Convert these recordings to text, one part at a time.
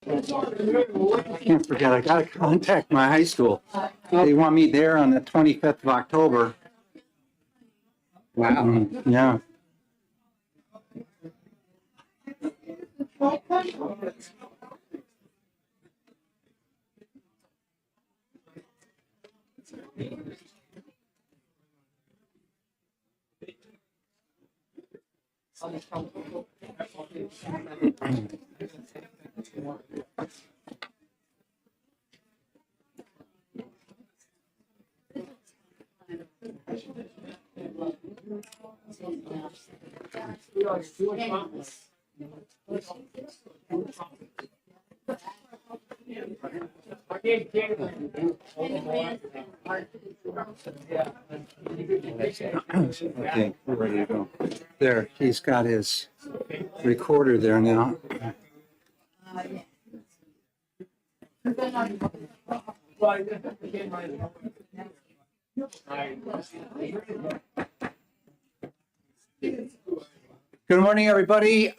I can't forget, I gotta contact my high school. They want me there on the 25th of October. Wow. Yeah. Okay, we're ready to go. There, he's got his recorder there now. Good morning, everybody.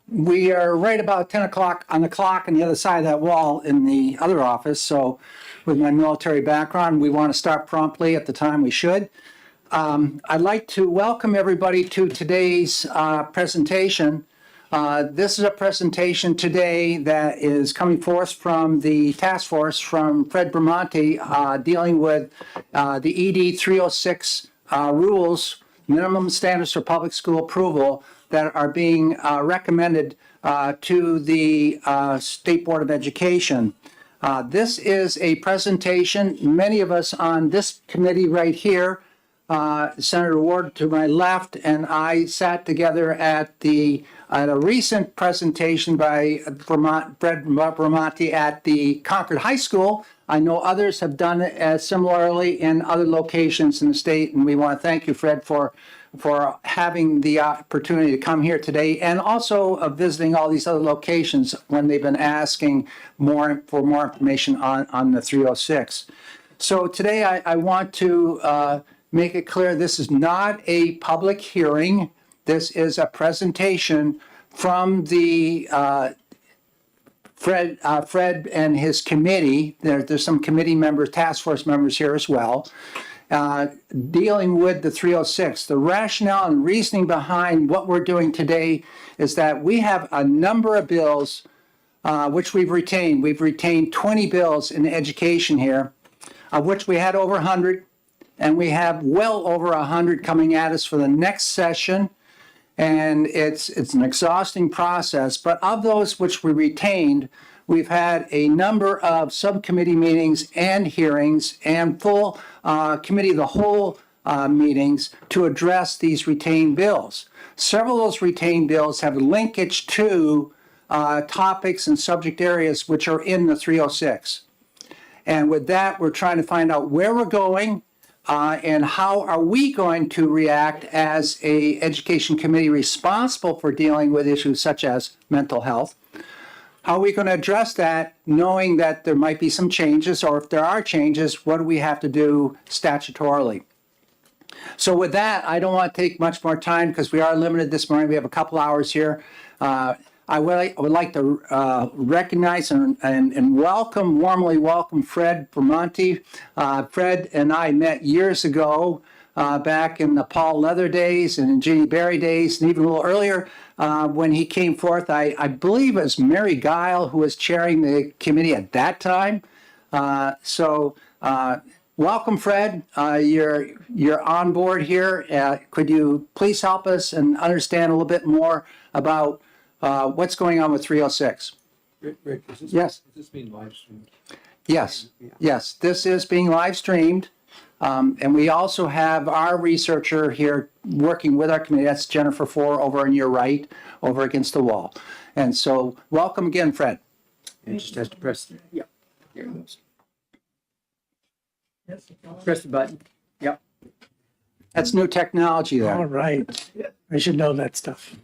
We are right about 10 o'clock on the clock on the other side of that wall in the other office. So with my military background, we want to start promptly at the time we should. I'd like to welcome everybody to today's presentation. This is a presentation today that is coming forth from the task force from Fred Bramante dealing with the ED 306 rules, minimum standards for public school approval that are being recommended to the State Board of Education. This is a presentation, many of us on this committee right here, Senator Ward to my left and I sat together at a recent presentation by Fred Bramante at the Concord High School. I know others have done it similarly in other locations in the state, and we want to thank you, Fred, for having the opportunity to come here today and also visiting all these other locations when they've been asking for more information on the 306. So today I want to make it clear this is not a public hearing. This is a presentation from the Fred and his committee. There's some committee members, task force members here as well, dealing with the 306. The rationale and reasoning behind what we're doing today is that we have a number of bills which we've retained. We've retained 20 bills in education here, of which we had over 100, and we have well over 100 coming at us for the next session. And it's an exhausting process, but of those which we retained, we've had a number of subcommittee meetings and hearings and full committee of the whole meetings to address these retained bills. Several of those retained bills have linkage to topics and subject areas which are in the 306. And with that, we're trying to find out where we're going, and how are we going to react as a education committee responsible for dealing with issues such as mental health? How are we going to address that, knowing that there might be some changes, or if there are changes, what do we have to do statutorily? So with that, I don't want to take much more time because we are limited this morning. We have a couple hours here. I would like to recognize and warmly welcome Fred Bramante. Fred and I met years ago back in the Paul Leather days and in Jeannie Berry days, and even a little earlier when he came forth. I believe it was Mary Guile who was chairing the committee at that time. Welcome, Fred. You're on board here. Could you please help us and understand a little bit more about what's going on with 306? Rick, is this being live streamed? Yes, yes, this is being live streamed. And we also have our researcher here working with our committee. That's Jennifer Four over on your right, over against the wall. And so welcome again, Fred. And just has to press. Yep. Here it goes. Press the button. Yep. That's new technology there. All right. I should know that stuff.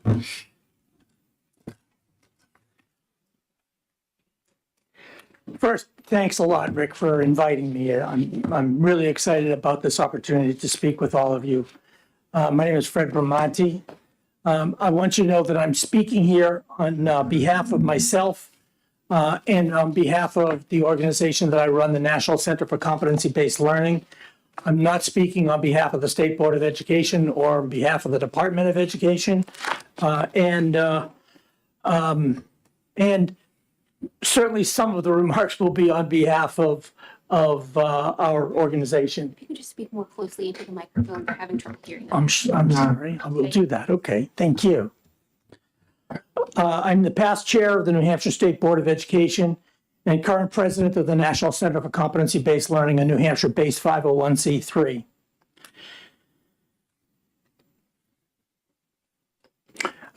First, thanks a lot, Rick, for inviting me. I'm really excited about this opportunity to speak with all of you. My name is Fred Bramante. I want you to know that I'm speaking here on behalf of myself, And on behalf of the organization that I run, the National Center for Competency-Based Learning, I'm not speaking on behalf of the State Board of Education or on behalf of the Department of Education. And certainly some of the remarks will be on behalf of our organization. If you could just speak more closely into the microphone, we're having trouble hearing. I'm sorry, I will do that. Okay, thank you. I'm the past chair of the New Hampshire State Board of Education and current president of the National Center for Competency-Based Learning, a New Hampshire-based 501c3.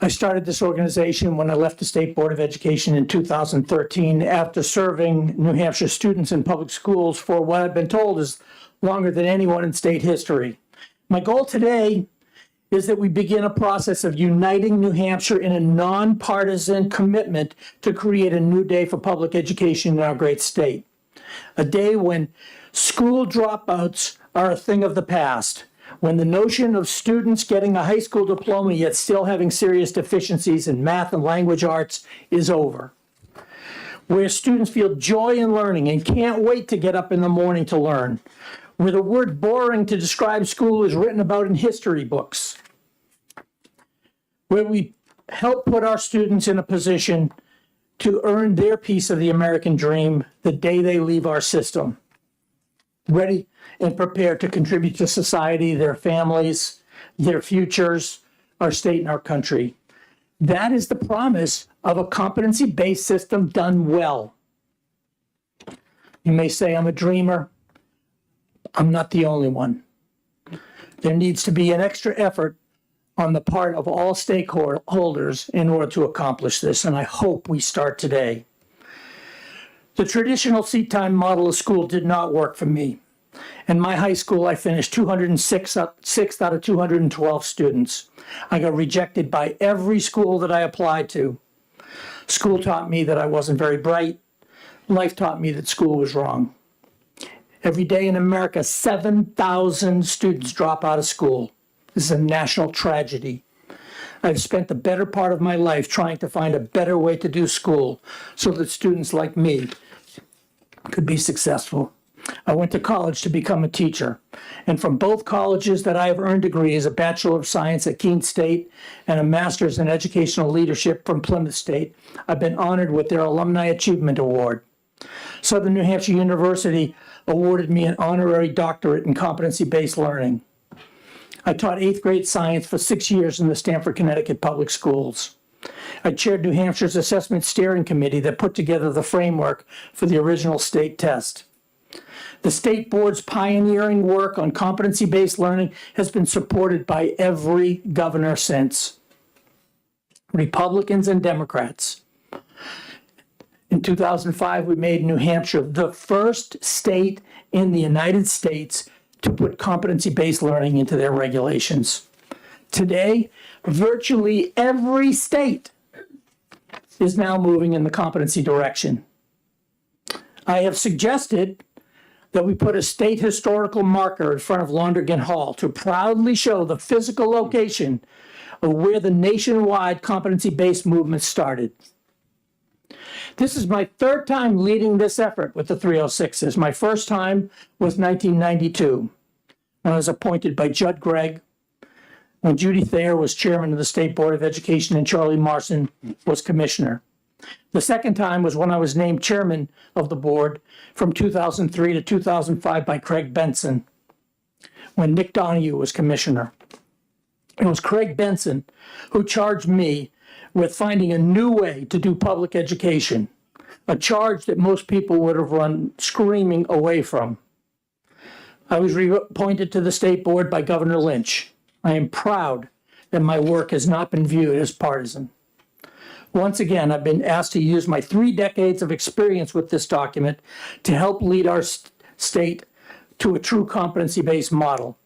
I started this organization when I left the State Board of Education in 2013 after serving New Hampshire students in public schools for what I've been told is longer than anyone in state history. My goal today is that we begin a process of uniting New Hampshire in a nonpartisan commitment to create a new day for public education in our great state. A day when school dropouts are a thing of the past, when the notion of students getting a high school diploma yet still having serious deficiencies in math and language arts is over, where students feel joy in learning and can't wait to get up in the morning to learn, where the word boring to describe school is written about in history books, where we help put our students in a position to earn their piece of the American dream the day they leave our system, ready and prepared to contribute to society, their families, their futures, our state and our country. That is the promise of a competency-based system done well. You may say I'm a dreamer. I'm not the only one. There needs to be an extra effort on the part of all stakeholders in order to accomplish this, and I hope we start today. The traditional seat time model of school did not work for me. In my high school, I finished 206 out of 212 students. I got rejected by every school that I applied to. School taught me that I wasn't very bright. Life taught me that school was wrong. Every day in America, 7,000 students drop out of school. This is a national tragedy. I've spent the better part of my life trying to find a better way to do school so that students like me could be successful. I went to college to become a teacher, and from both colleges that I have earned degrees, a Bachelor of Science at Keene State and a Master's in Educational Leadership from Plymouth State, I've been honored with their Alumni Achievement Award. Southern New Hampshire University awarded me an honorary doctorate in competency-based learning. I taught 8th grade science for 6 years in the Stamford, Connecticut public schools. I chaired New Hampshire's assessment steering committee that put together the framework for the original state test. The state board's pioneering work on competency-based learning has been supported by every governor since, Republicans and Democrats. In 2005, we made New Hampshire the first state in the United States to put competency-based learning into their regulations. Today, virtually every state is now moving in the competency direction. I have suggested that we put a state historical marker in front of Laundrigan Hall to proudly show the physical location of where the nationwide competency-based movement started. This is my third time leading this effort with the 306s. My first time was 1992, when I was appointed by Judd Gregg, when Judy Thayer was chairman of the State Board of Education and Charlie Marson was commissioner. The second time was when I was named chairman of the board from 2003 to 2005 by Craig Benson, when Nick Donahue was commissioner. It was Craig Benson who charged me with finding a new way to do public education, a charge that most people would have run screaming away from. I was reappointed to the state board by Governor Lynch. I am proud that my work has not been viewed as partisan. Once again, I've been asked to use my 3 decades of experience with this document to help lead our state to a true competency-based model.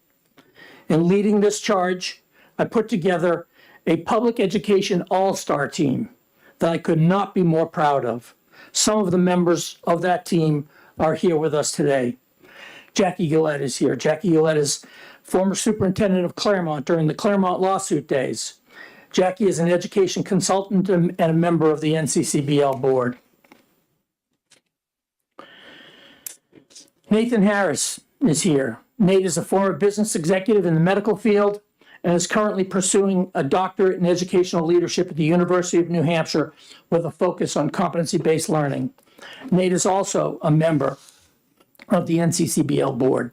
In leading this charge, I put together a public education all-star team that I could not be more proud of. Some of the members of that team are here with us today. Jackie Gillette is here. Jackie Gillette is former superintendent of Claremont during the Claremont lawsuit days. Jackie is an education consultant and a member of the NCCBL board. Nathan Harris is here. Nate is a former business executive in the medical field and is currently pursuing a doctorate in educational leadership at the University of New Hampshire with a focus on competency-based learning. Nate is also a member of the NCCBL board.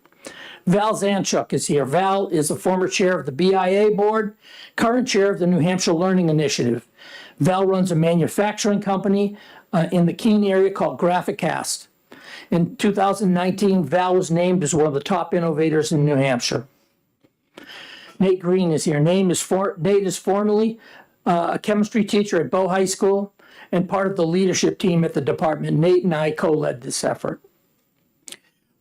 Val Zanchuk is here. Val is a former chair of the BIA board, current chair of the New Hampshire Learning Initiative. Val runs a manufacturing company in the Keene area called Graphicast. In 2019, Val was named as one of the top innovators in New Hampshire. Nate Green is here. Nate is formerly a chemistry teacher at Bow High School and part of the leadership team at the department. Nate and I co-led this effort.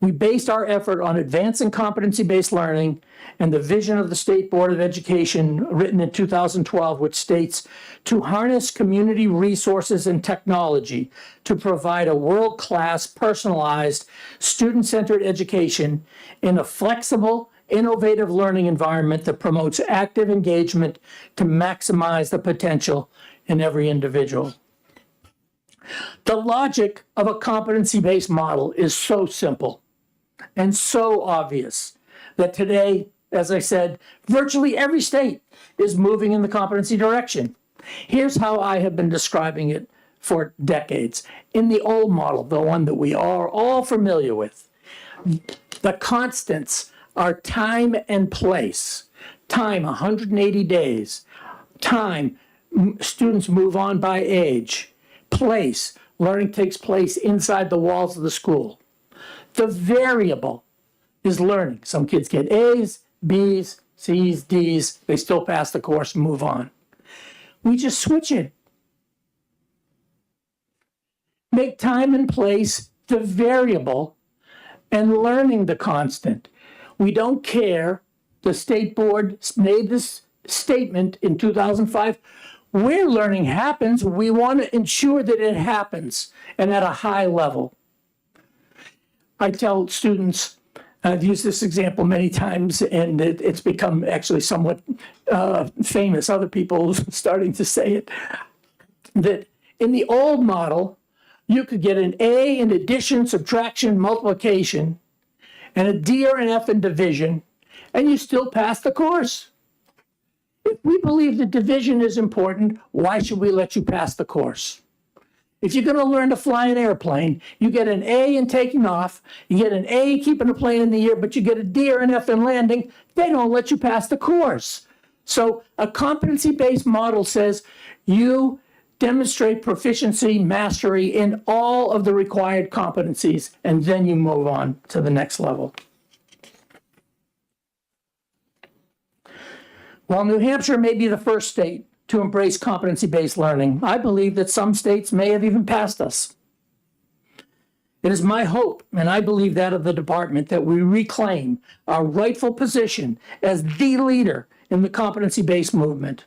We based our effort on advancing competency-based learning and the vision of the State Board of Education written in 2012, which states, to harness community resources and technology to provide a world-class, personalized, student-centered education in a flexible, innovative learning environment that promotes active engagement to maximize the potential in every individual. The logic of a competency-based model is so simple and so obvious that today, as I said, virtually every state is moving in the competency direction. Here's how I have been describing it for decades. In the old model, the one that we are all familiar with, the constants are time and place. Time, 180 days. Time, students move on by age. Place, learning takes place inside the walls of the school. The variable is learning. Some kids get A's, B's, C's, D's. They still pass the course and move on. We just switch it. Make time and place the variable and learning the constant. We don't care. The state board made this statement in 2005. Where learning happens, we want to ensure that it happens and at a high level. I tell students, I've used this example many times, and it's become actually somewhat famous. Other people starting to say it, that in the old model, you could get an A in addition, subtraction, multiplication, and a D or an F in division, and you still pass the course. If we believe that division is important, why should we let you pass the course? If you're going to learn to fly an airplane, you get an A in taking off, you get an A keeping the plane in the air, but you get a D or an F in landing, they don't let you pass the course. So a competency-based model says you demonstrate proficiency, mastery in all of the required competencies, and then you move on to the next level. While New Hampshire may be the first state to embrace competency-based learning, I believe that some states may have even passed us. It is my hope, and I believe that of the department, that we reclaim our rightful position as the leader in the competency-based movement.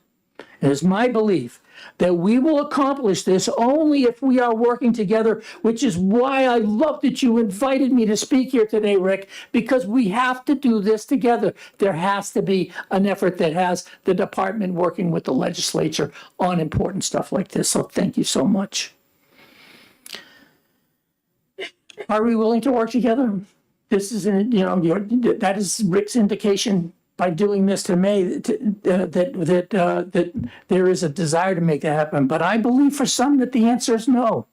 It is my belief that we will accomplish this only if we are working together, which is why I love that you invited me to speak here today, Rick, because we have to do this together. There has to be an effort that has the department working with the legislature on important stuff like this. So thank you so much. Are we willing to work together? This is, that is Rick's indication by doing this to me that there is a desire to make that happen. But I believe for some that the answer is no.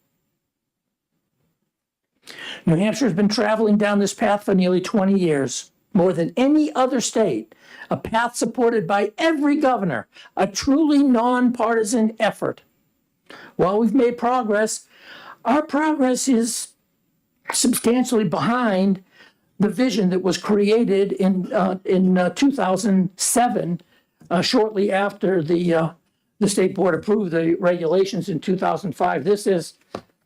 New Hampshire has been traveling down this path for nearly 20 years, more than any other state, a path supported by every governor, a truly nonpartisan effort. While we've made progress, our progress is substantially behind the vision that was created in 2007, shortly after the state board approved the regulations in 2005. This is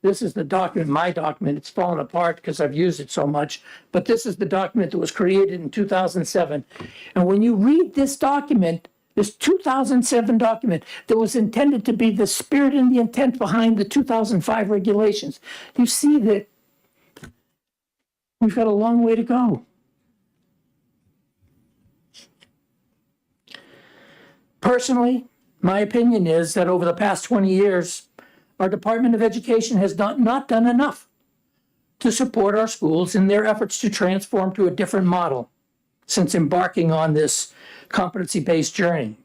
the document, my document. It's fallen apart because I've used it so much, but this is the document that was created in 2007. And when you read this document, this 2007 document that was intended to be the spirit and the intent behind the 2005 regulations, you see that we've got a long way to go. Personally, my opinion is that over the past 20 years, our Department of Education has not done enough to support our schools in their efforts to transform to a different model since embarking on this competency-based journey.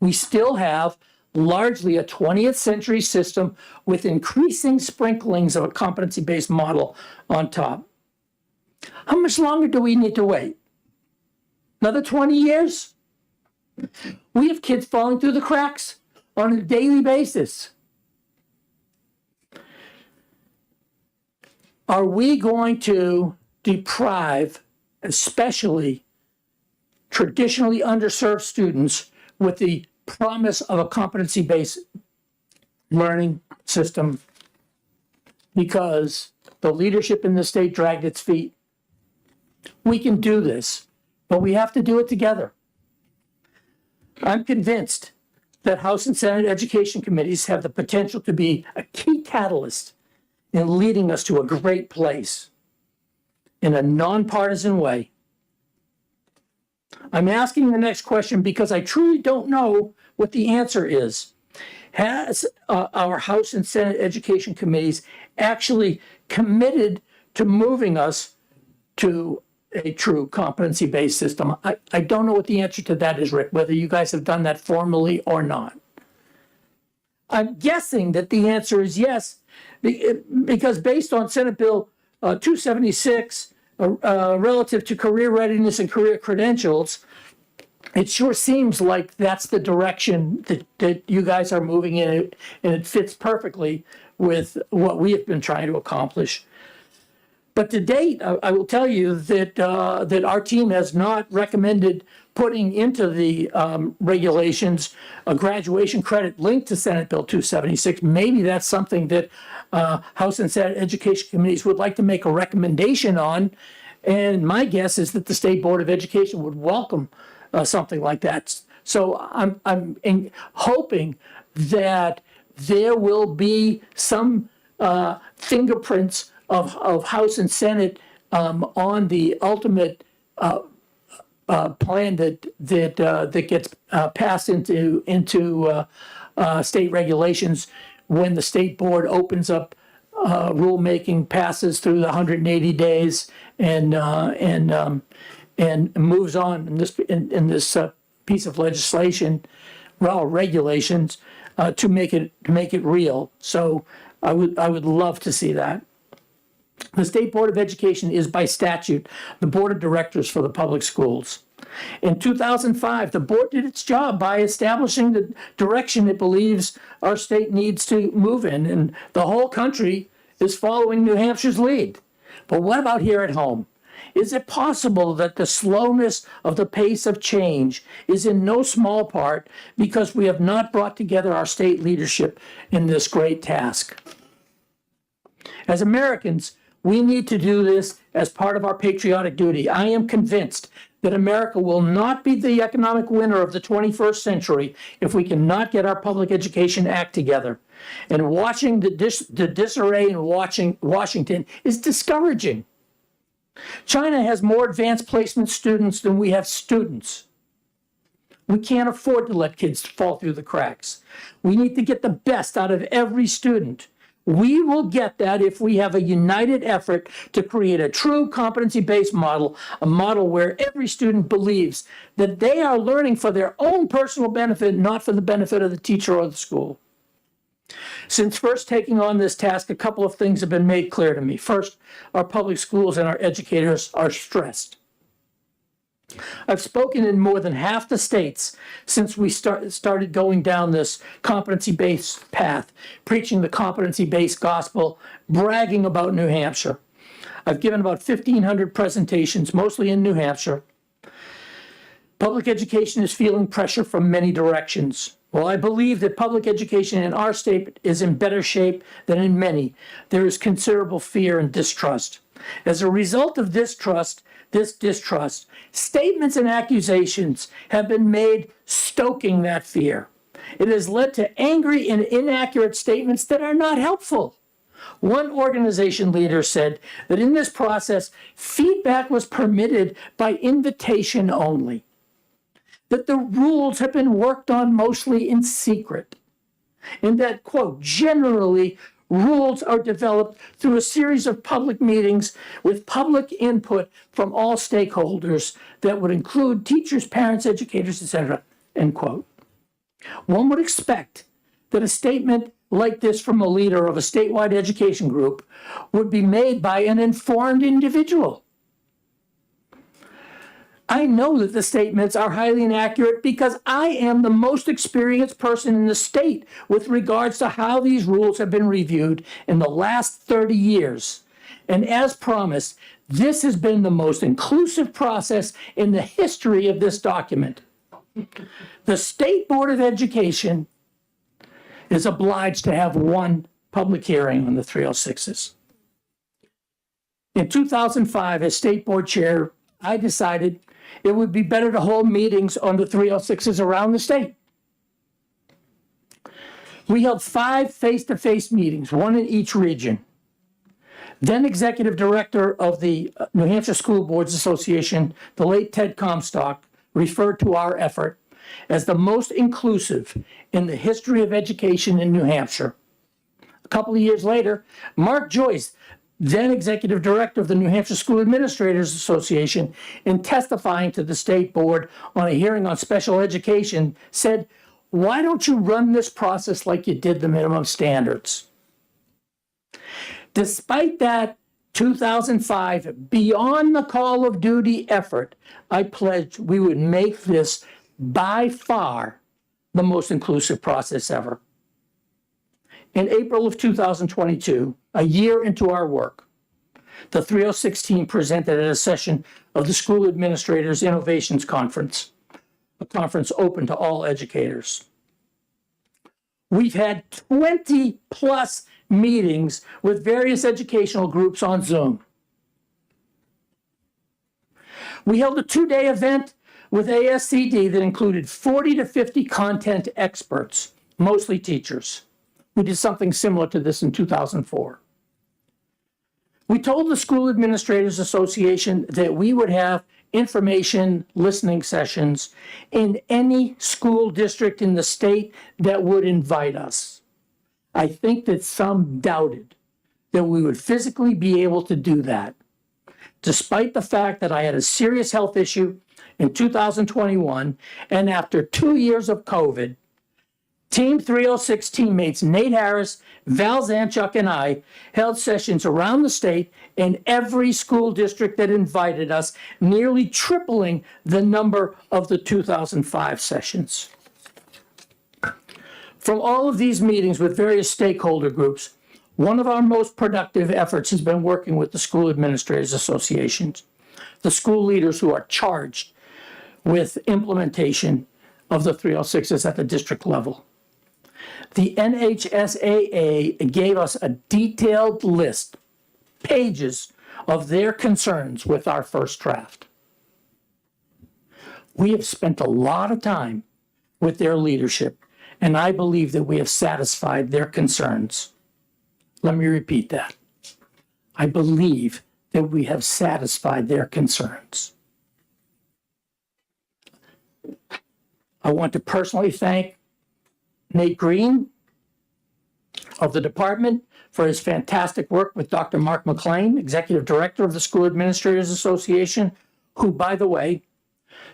We still have largely a 20th century system with increasing sprinklings of a competency-based model on top. How much longer do we need to wait? Another 20 years? We have kids falling through the cracks on a daily basis. Are we going to deprive, especially traditionally underserved students, with the promise of a competency-based learning system because the leadership in the state dragged its feet? We can do this, but we have to do it together. I'm convinced that House and Senate education committees have the potential to be a key catalyst in leading us to a great place in a nonpartisan way. I'm asking the next question because I truly don't know what the answer is. Has our House and Senate education committees actually committed to moving us to a true competency-based system? I don't know what the answer to that is, Rick, whether you guys have done that formally or not. I'm guessing that the answer is yes, because based on Senate Bill 276, relative to career readiness and career credentials, it sure seems like that's the direction that you guys are moving in, and it fits perfectly with what we have been trying to accomplish. But to date, I will tell you that that our team has not recommended putting into the regulations a graduation credit linked to Senate Bill 276. Maybe that's something that House and Senate education committees would like to make a recommendation on. And my guess is that the State Board of Education would welcome something like that. So I'm hoping that there will be some fingerprints of House and Senate on the ultimate plan that gets passed into state regulations when the state board opens up rulemaking, passes through the 180 days, and moves on in this piece of legislation, well, regulations, to make it real. So I would love to see that. The State Board of Education is by statute the board of directors for the public schools. In 2005, the board did its job by establishing the direction it believes our state needs to move in, and the whole country is following New Hampshire's lead. But what about here at home? Is it possible that the slowness of the pace of change is in no small part because we have not brought together our state leadership in this great task? As Americans, we need to do this as part of our patriotic duty. I am convinced that America will not be the economic winner of the 21st century if we cannot get our public education act together. And watching the disarray in Washington is discouraging. China has more advanced placement students than we have students. We can't afford to let kids fall through the cracks. We need to get the best out of every student. We will get that if we have a united effort to create a true competency-based model, a model where every student believes that they are learning for their own personal benefit, not for the benefit of the teacher or the school. Since first taking on this task, a couple of things have been made clear to me. First, our public schools and our educators are stressed. I've spoken in more than half the states since we started going down this competency-based path, preaching the competency-based gospel, bragging about New Hampshire. I've given about 1,500 presentations, mostly in New Hampshire. Public education is feeling pressure from many directions. Well, I believe that public education in our state is in better shape than in many. There is considerable fear and distrust. As a result of this distrust, statements and accusations have been made stoking that fear. It has led to angry and inaccurate statements that are not helpful. One organization leader said that in this process, feedback was permitted by invitation only, that the rules have been worked on mostly in secret, and that, quote, generally rules are developed through a series of public meetings with public input from all stakeholders that would include teachers, parents, educators, etc., end quote. One would expect that a statement like this from a leader of a statewide education group would be made by an informed individual. I know that the statements are highly inaccurate because I am the most experienced person in the state with regards to how these rules have been reviewed in the last 30 years. And as promised, this has been the most inclusive process in the history of this document. The State Board of Education is obliged to have one public hearing on the 306s. In 2005, as State Board Chair, I decided it would be better to hold meetings on the 306s around the state. We held 5 face-to-face meetings, one in each region. Then Executive Director of the New Hampshire School Boards Association, the late Ted Comstock, referred to our effort as the most inclusive in the history of education in New Hampshire. A couple of years later, Mark Joyce, then Executive Director of the New Hampshire School Administrators Association, in testifying to the State Board on a hearing on special education, said, "Why don't you run this process like you did the minimum standards?" Despite that 2005 beyond the call of duty effort, I pledged we would make this by far the most inclusive process ever. In April of 2022, a year into our work, the 306 team presented at a session of the School Administrators Innovations Conference, a conference open to all educators. We've had 20 plus meetings with various educational groups on Zoom. We held a 2-day event with ASCD that included 40 to 50 content experts, mostly teachers. We did something similar to this in 2004. We told the School Administrators Association that we would have information listening sessions in any school district in the state that would invite us. I think that some doubted that we would physically be able to do that, despite the fact that I had a serious health issue in 2021, and after 2 years of COVID, Team 306 teammates Nate Harris, Val Zanchuk, and I held sessions around the state in every school district that invited us, nearly tripling the number of the 2005 sessions. From all of these meetings with various stakeholder groups, one of our most productive efforts has been working with the School Administrators Associations, the school leaders who are charged with implementation of the 306s at the district level. The NHSAA gave us a detailed list, pages of their concerns with our first draft. We have spent a lot of time with their leadership, and I believe that we have satisfied their concerns. Let me repeat that. I believe that we have satisfied their concerns. I want to personally thank Nate Green of the department for his fantastic work with Dr. Mark McLean, Executive Director of the School Administrators Association, who, by the way,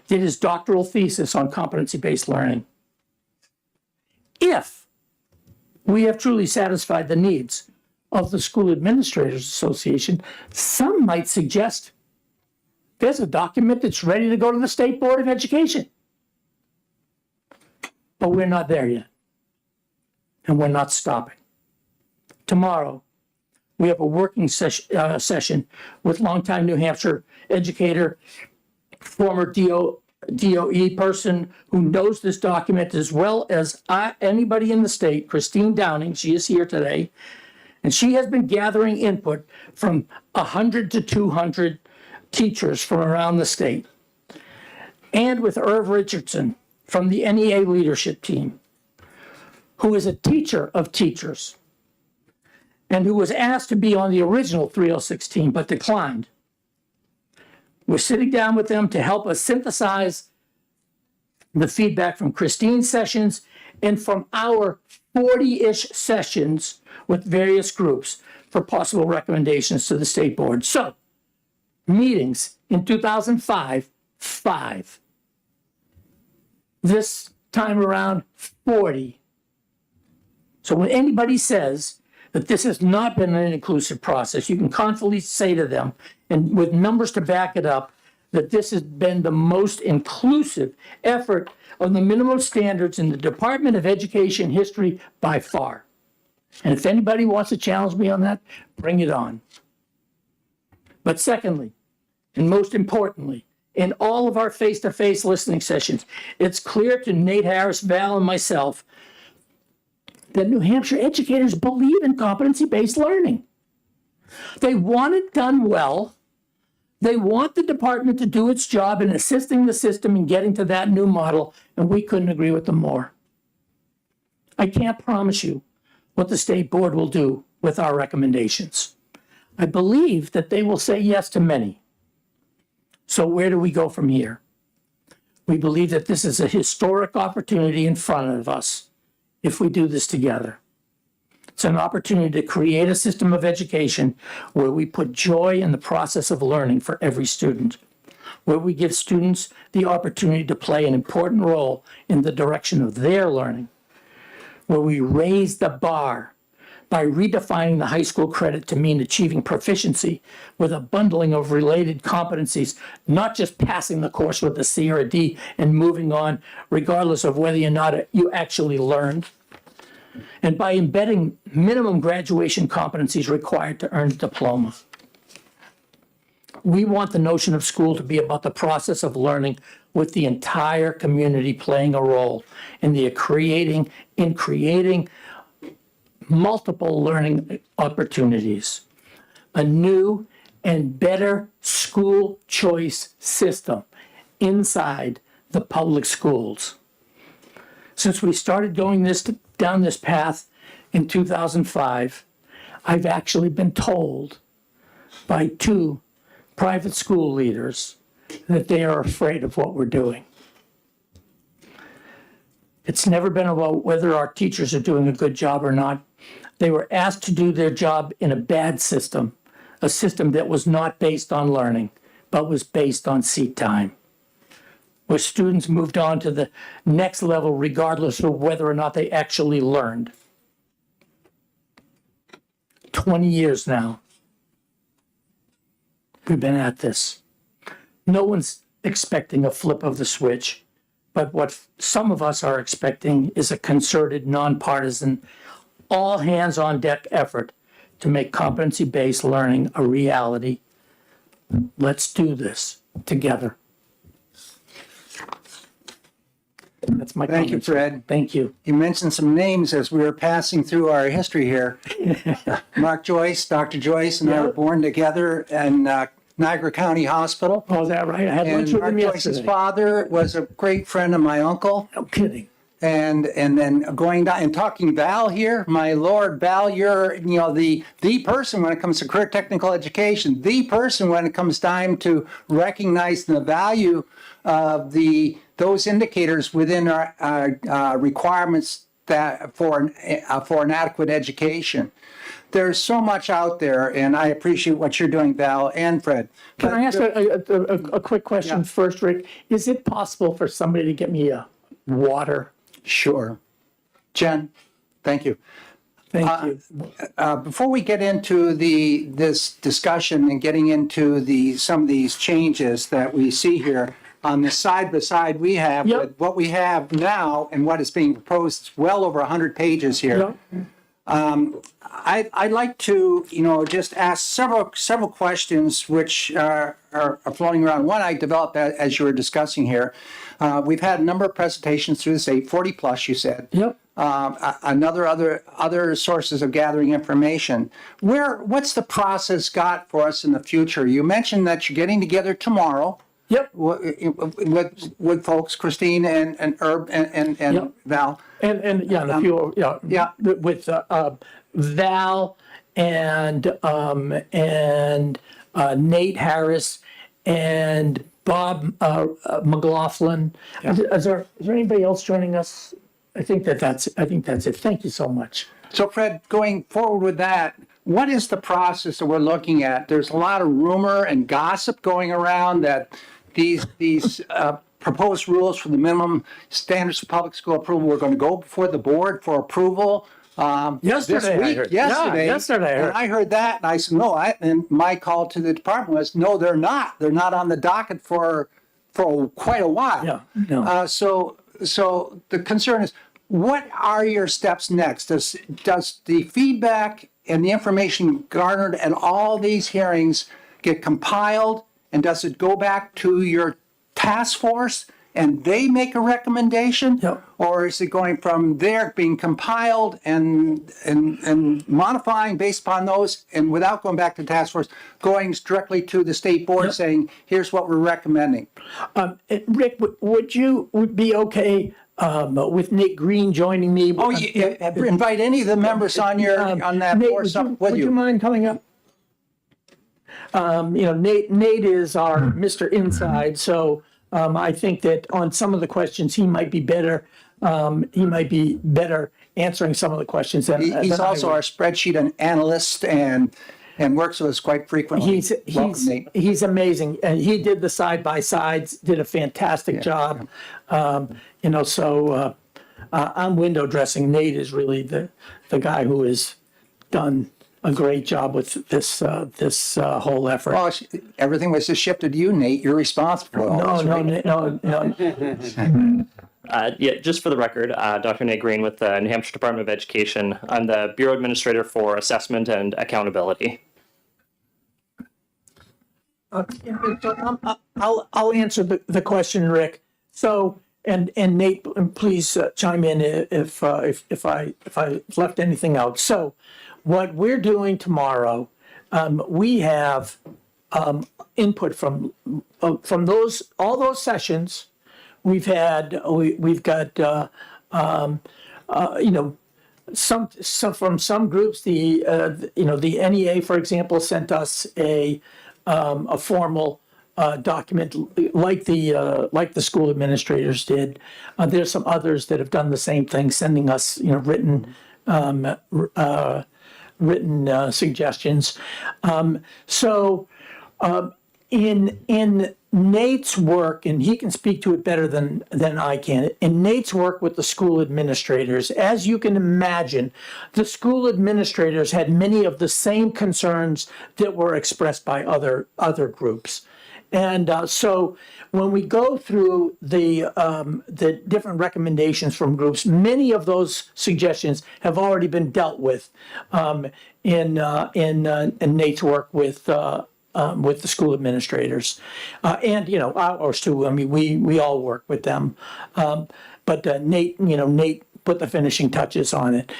did his doctoral thesis on competency-based learning. If we have truly satisfied the needs of the School Administrators Association, some might suggest there's a document that's ready to go to the State Board of Education. But we're not there yet. And we're not stopping. Tomorrow, we have a working session with longtime New Hampshire educator, former DOE person who knows this document as well as anybody in the state, Christine Downing. She is here today. And she has been gathering input from 100 to 200 teachers from around the state. And with Irv Richardson from the NEA leadership team, who is a teacher of teachers and who was asked to be on the original 306 team but declined. We're sitting down with them to help us synthesize the feedback from Christine's sessions and from our 40-ish sessions with various groups for possible recommendations to the state board. So, meetings in 2005, 5. This time around, 40. So when anybody says that this has not been an inclusive process, you can confidently say to them, and with numbers to back it up, that this has been the most inclusive effort on the minimum standards in the Department of Education history by far. And if anybody wants to challenge me on that, bring it on. But secondly, and most importantly, in all of our face-to-face listening sessions, it's clear to Nate Harris, Val, and myself that New Hampshire educators believe in competency-based learning. They want it done well. They want the department to do its job in assisting the system in getting to that new model, and we couldn't agree with them more. I can't promise you what the state board will do with our recommendations. I believe that they will say yes to many. So where do we go from here? We believe that this is a historic opportunity in front of us if we do this together. It's an opportunity to create a system of education where we put joy in the process of learning for every student, where we give students the opportunity to play an important role in the direction of their learning, where we raise the bar by redefining the high school credit to mean achieving proficiency with a bundling of related competencies, not just passing the course with a C or a D and moving on, regardless of whether or not you actually learned. And by embedding minimum graduation competencies required to earn a diploma. We want the notion of school to be about the process of learning with the entire community playing a role in creating multiple learning opportunities, a new and better school choice system inside the public schools. Since we started going down this path in 2005, I've actually been told by 2 private school leaders that they are afraid of what we're doing. It's never been about whether our teachers are doing a good job or not. They were asked to do their job in a bad system, a system that was not based on learning, but was based on seat time, where students moved on to the next level regardless of whether or not they actually learned. 20 years now, we've been at this. No one's expecting a flip of the switch, but what some of us are expecting is a concerted, nonpartisan, all hands on deck effort to make competency-based learning a reality. Let's do this together. That's my Thank you, comments. Fred. Thank you. You mentioned some names as we were passing through our history here. Mark Joyce, Dr. Joyce, and I were born together in Niagara County Hospital. Oh, is that right? I had lunch And with Mark him Joyce's yesterday. father was a great friend of my uncle. No kidding. And then going down and talking Val here, my Lord, Val, you're the person when it comes to career technical education, the person when it comes time to recognize the value of those indicators within our requirements that for an adequate education. There's so much out there, and I appreciate what you're doing, Val and Fred. Can I ask a quick question Yeah. first, Rick? Is it possible for somebody to get me a water? Sure. Jen, thank you. Thank you. Before we get into this discussion and getting into some of these changes that we see here, on the side by side we have Yep. with what we have now and what is being proposed, it's well over 100 pages here. I'd like to, just ask several questions which are floating around. One I developed as you were discussing here. We've had a number of presentations through the state, 40 plus, you said. Yep. Other sources of gathering information. What's the process got for us in the future? You mentioned that you're getting together tomorrow. Yep. With folks, Christine and Herb and Yep. Val. And yeah, and a few, yeah. with Val and Nate Harris and Bob McLaughlin. Is there anybody else joining us? I think that's it. Thank you so much. So Fred, going forward with that, what is the process that we're looking at? There's a lot of rumor and gossip going around that these proposed rules for the minimum standards of public school approval were going to go before the board for approval. Yesterday, this I week, heard. yesterday, Yeah, yesterday I heard. and I heard that, and I said, no, and my call to the department was, no, they're not. They're not on the docket for quite a while. Yeah, no. So the concern is, what are your steps next? Does the feedback and the information garnered at all these hearings get compiled, and does it go back to your task force and they make a recommendation? Yep. Or is it going from there being compiled and modifying based upon those, and without going back to task force, going directly to the state board Yep. saying, here's what we're recommending? Rick, would be okay with Nate Green joining me? Oh, invite any of the members on on that Nate, board with would you you. mind coming up? Nate is our Mr. Inside, so I think that on some of the questions, he might be better answering some of the questions than He's than I also would. our spreadsheet analyst and works with us quite frequently. Welcome, Nate. He's amazing, and he did the side by sides, did a fantastic job. I'm window dressing. Nate is really the guy who has done a great job with this whole effort. Well, everything was just shifted to you, Nate. You're responsible for all this, right? No. Yeah, just for the record, Dr. Nate Green with the New Hampshire Department of Education. I'm the Bureau Administrator for Assessment and Accountability. I'll answer the question, Rick. So, and Nate, please chime in if I left anything out. So, what we're doing tomorrow, we have input from all those sessions. We've got some from some groups. The NEA, for example, sent us a formal document like the school administrators did. There's some others that have done the same thing, sending us written suggestions. In Nate's work, and he can speak to it better than I can, in Nate's work with the school administrators, as you can imagine, the school administrators had many of the same concerns that were expressed by other groups. And so when we go through the different recommendations from groups, many of those suggestions have already been dealt with in Nate's work with the school administrators, and ours too. I mean, we all work with them, but Nate put the finishing touches on it.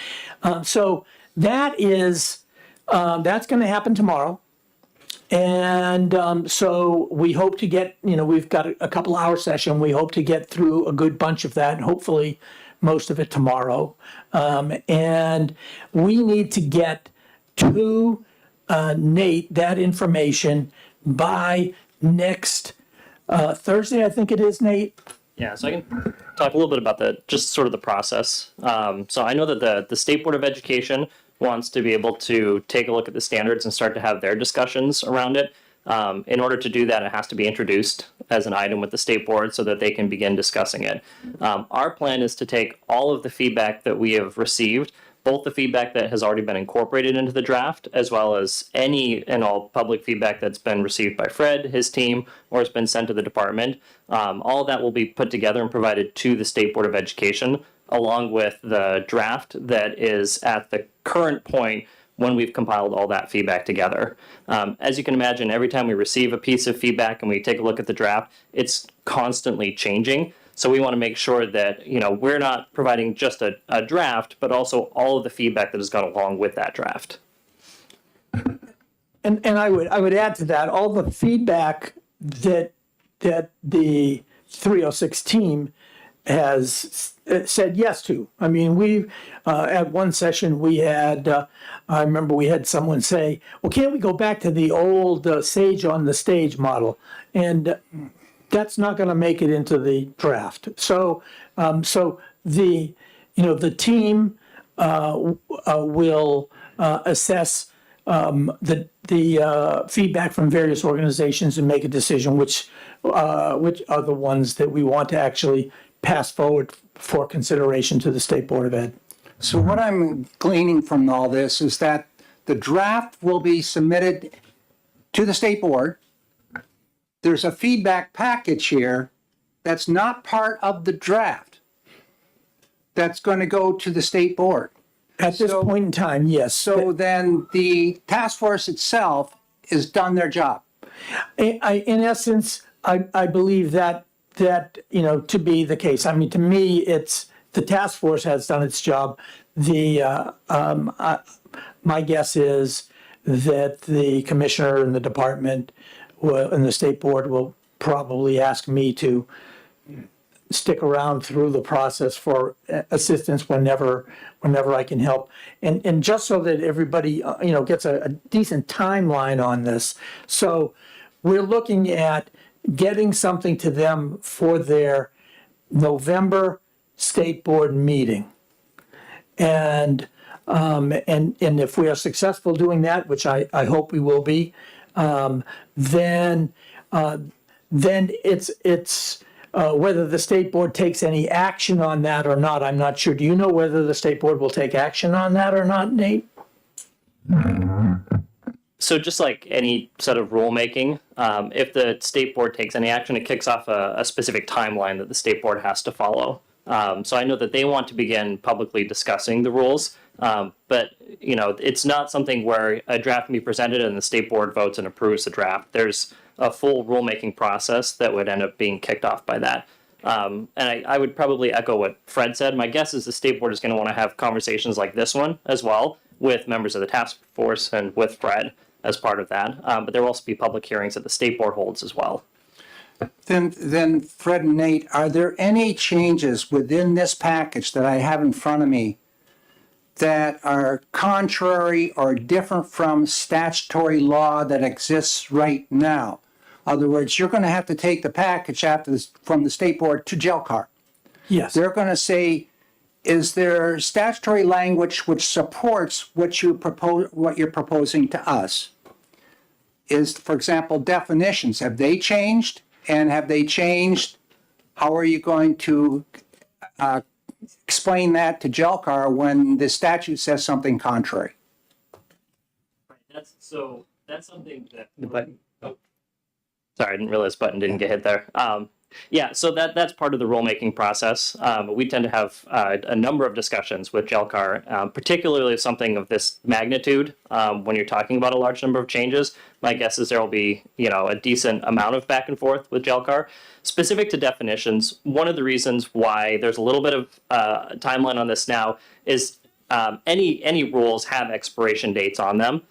So that's going to happen tomorrow. And so we hope to get, we've got a couple hour session. We hope to get through a good bunch of that, and hopefully most of it tomorrow. And we need to get to Nate that information by next Thursday, I think it is, Nate. Yeah, so I can talk a little bit about just sort of the process. So I know that the State Board of Education wants to be able to take a look at the standards and start to have their discussions around it. In order to do that, it has to be introduced as an item with the state board so that they can begin discussing it. Our plan is to take all of the feedback that we have received, both the feedback that has already been incorporated into the draft, as well as any and all public feedback that's been received by Fred, his team, or has been sent to the department. All of that will be put together and provided to the State Board of Education, along with the draft that is at the current point when we've compiled all that feedback together. As you can imagine, every time we receive a piece of feedback and we take a look at the draft, it's constantly changing. So we want to make sure that we're not providing just a draft, but also all of the feedback that has gone along with that draft. And I would add to that, all the feedback that the 306 team has said yes to. I mean, we at one session we had, I remember we had someone say, well, can't we go back to the old Sage on the Stage model? And that's not going to make it into the draft. So the the team will assess the feedback from various organizations and make a decision which are the ones that we want to actually pass forward for consideration to the State Board of Ed. So what I'm gleaning from all this is that the draft will be submitted to the state board. There's a feedback package here that's not part of the draft that's going to go to the state board. At this So- point in time, yes. So then the task force itself has done their job. In essence, I believe that to be the case. I mean, to me, it's the task force has done its job. My guess is that the commissioner and the department and the state board will probably ask me to stick around through the process for assistance whenever I can help. And just so that everybody, gets a decent timeline on this. So we're looking at getting something to them for their November state board meeting. And if we are successful doing that, which I hope we will be, then it's whether the state board takes any action on that or not, I'm not sure. Do you know whether the state board will take action on that or not, Nate? So just like any set of rulemaking, if the state board takes any action, it kicks off a specific timeline that the state board has to follow. So I know that they want to begin publicly discussing the rules, but it's not something where a draft can be presented and the state board votes and approves the draft. There's a full rulemaking process that would end up being kicked off by that. And I would probably echo what Fred said. My guess is the state board is going to want to have conversations like this one as well with members of the task force and with Fred as part of that. But there will also be public hearings that the state board holds as well. Then Fred and Nate, are there any changes within this package that I have in front of me that are contrary or different from statutory law that exists right now? In other words, you're going to have to take the package from the state board to JELCAR. Yes. They're going to say, is there statutory language which supports what you're proposing to us? Is, for example, definitions, have they changed? And have they changed? How are you going to explain that to JELCAR when the statute says something contrary? That's something that The button. Sorry, I didn't realize button didn't get hit there. Yeah, so that's part of the rulemaking process. We tend to have a number of discussions with JELCAR, particularly something of this magnitude. When you're talking about a large number of changes, my guess is there will be a decent amount of back and forth with JELCAR. Specific to definitions, one of the reasons why there's a little bit of timeline on this now is any rules have expiration dates on them.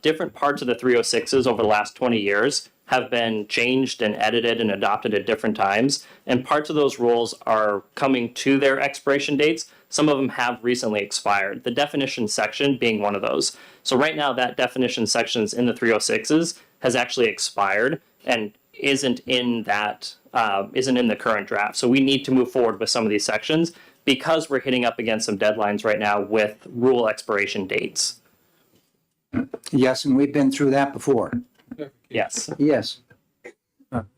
Different parts of the 306s over the last 20 years have been changed and edited and adopted at different times, and parts of those rules are coming to their expiration dates. Some of them have recently expired, the definition section being one of those. So right now that definition sections in the 306s has actually expired and isn't in the current draft. So we need to move forward with some of these sections because we're hitting up against some deadlines right now with rule expiration dates. Yes, and we've been through that before. Yes. Yes.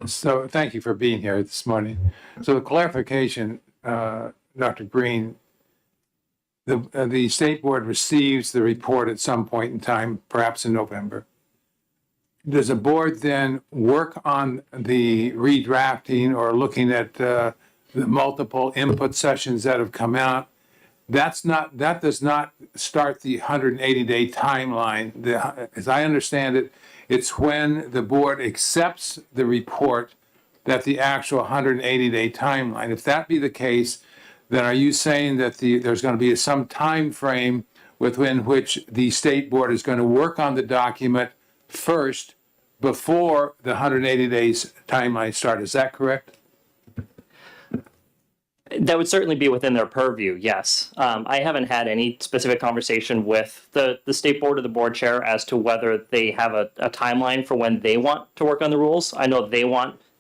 So thank you for being here this morning. So the clarification, Dr. Green, the state board receives the report at some point in time, perhaps in November. Does the board then work on the redrafting or looking at the multiple input sessions that have come out? That does not start the 180-day timeline. As I understand it, it's when the board accepts the report that the actual 180-day timeline. If that be the case, then are you saying that there's going to be some time frame within which the state board is going to work on the document first before the 180 days timeline starts? Is that correct? That would certainly be within their purview, yes. I haven't had any specific conversation with the state board or the board chair as to whether they have a timeline for when they want to work on the rules. I know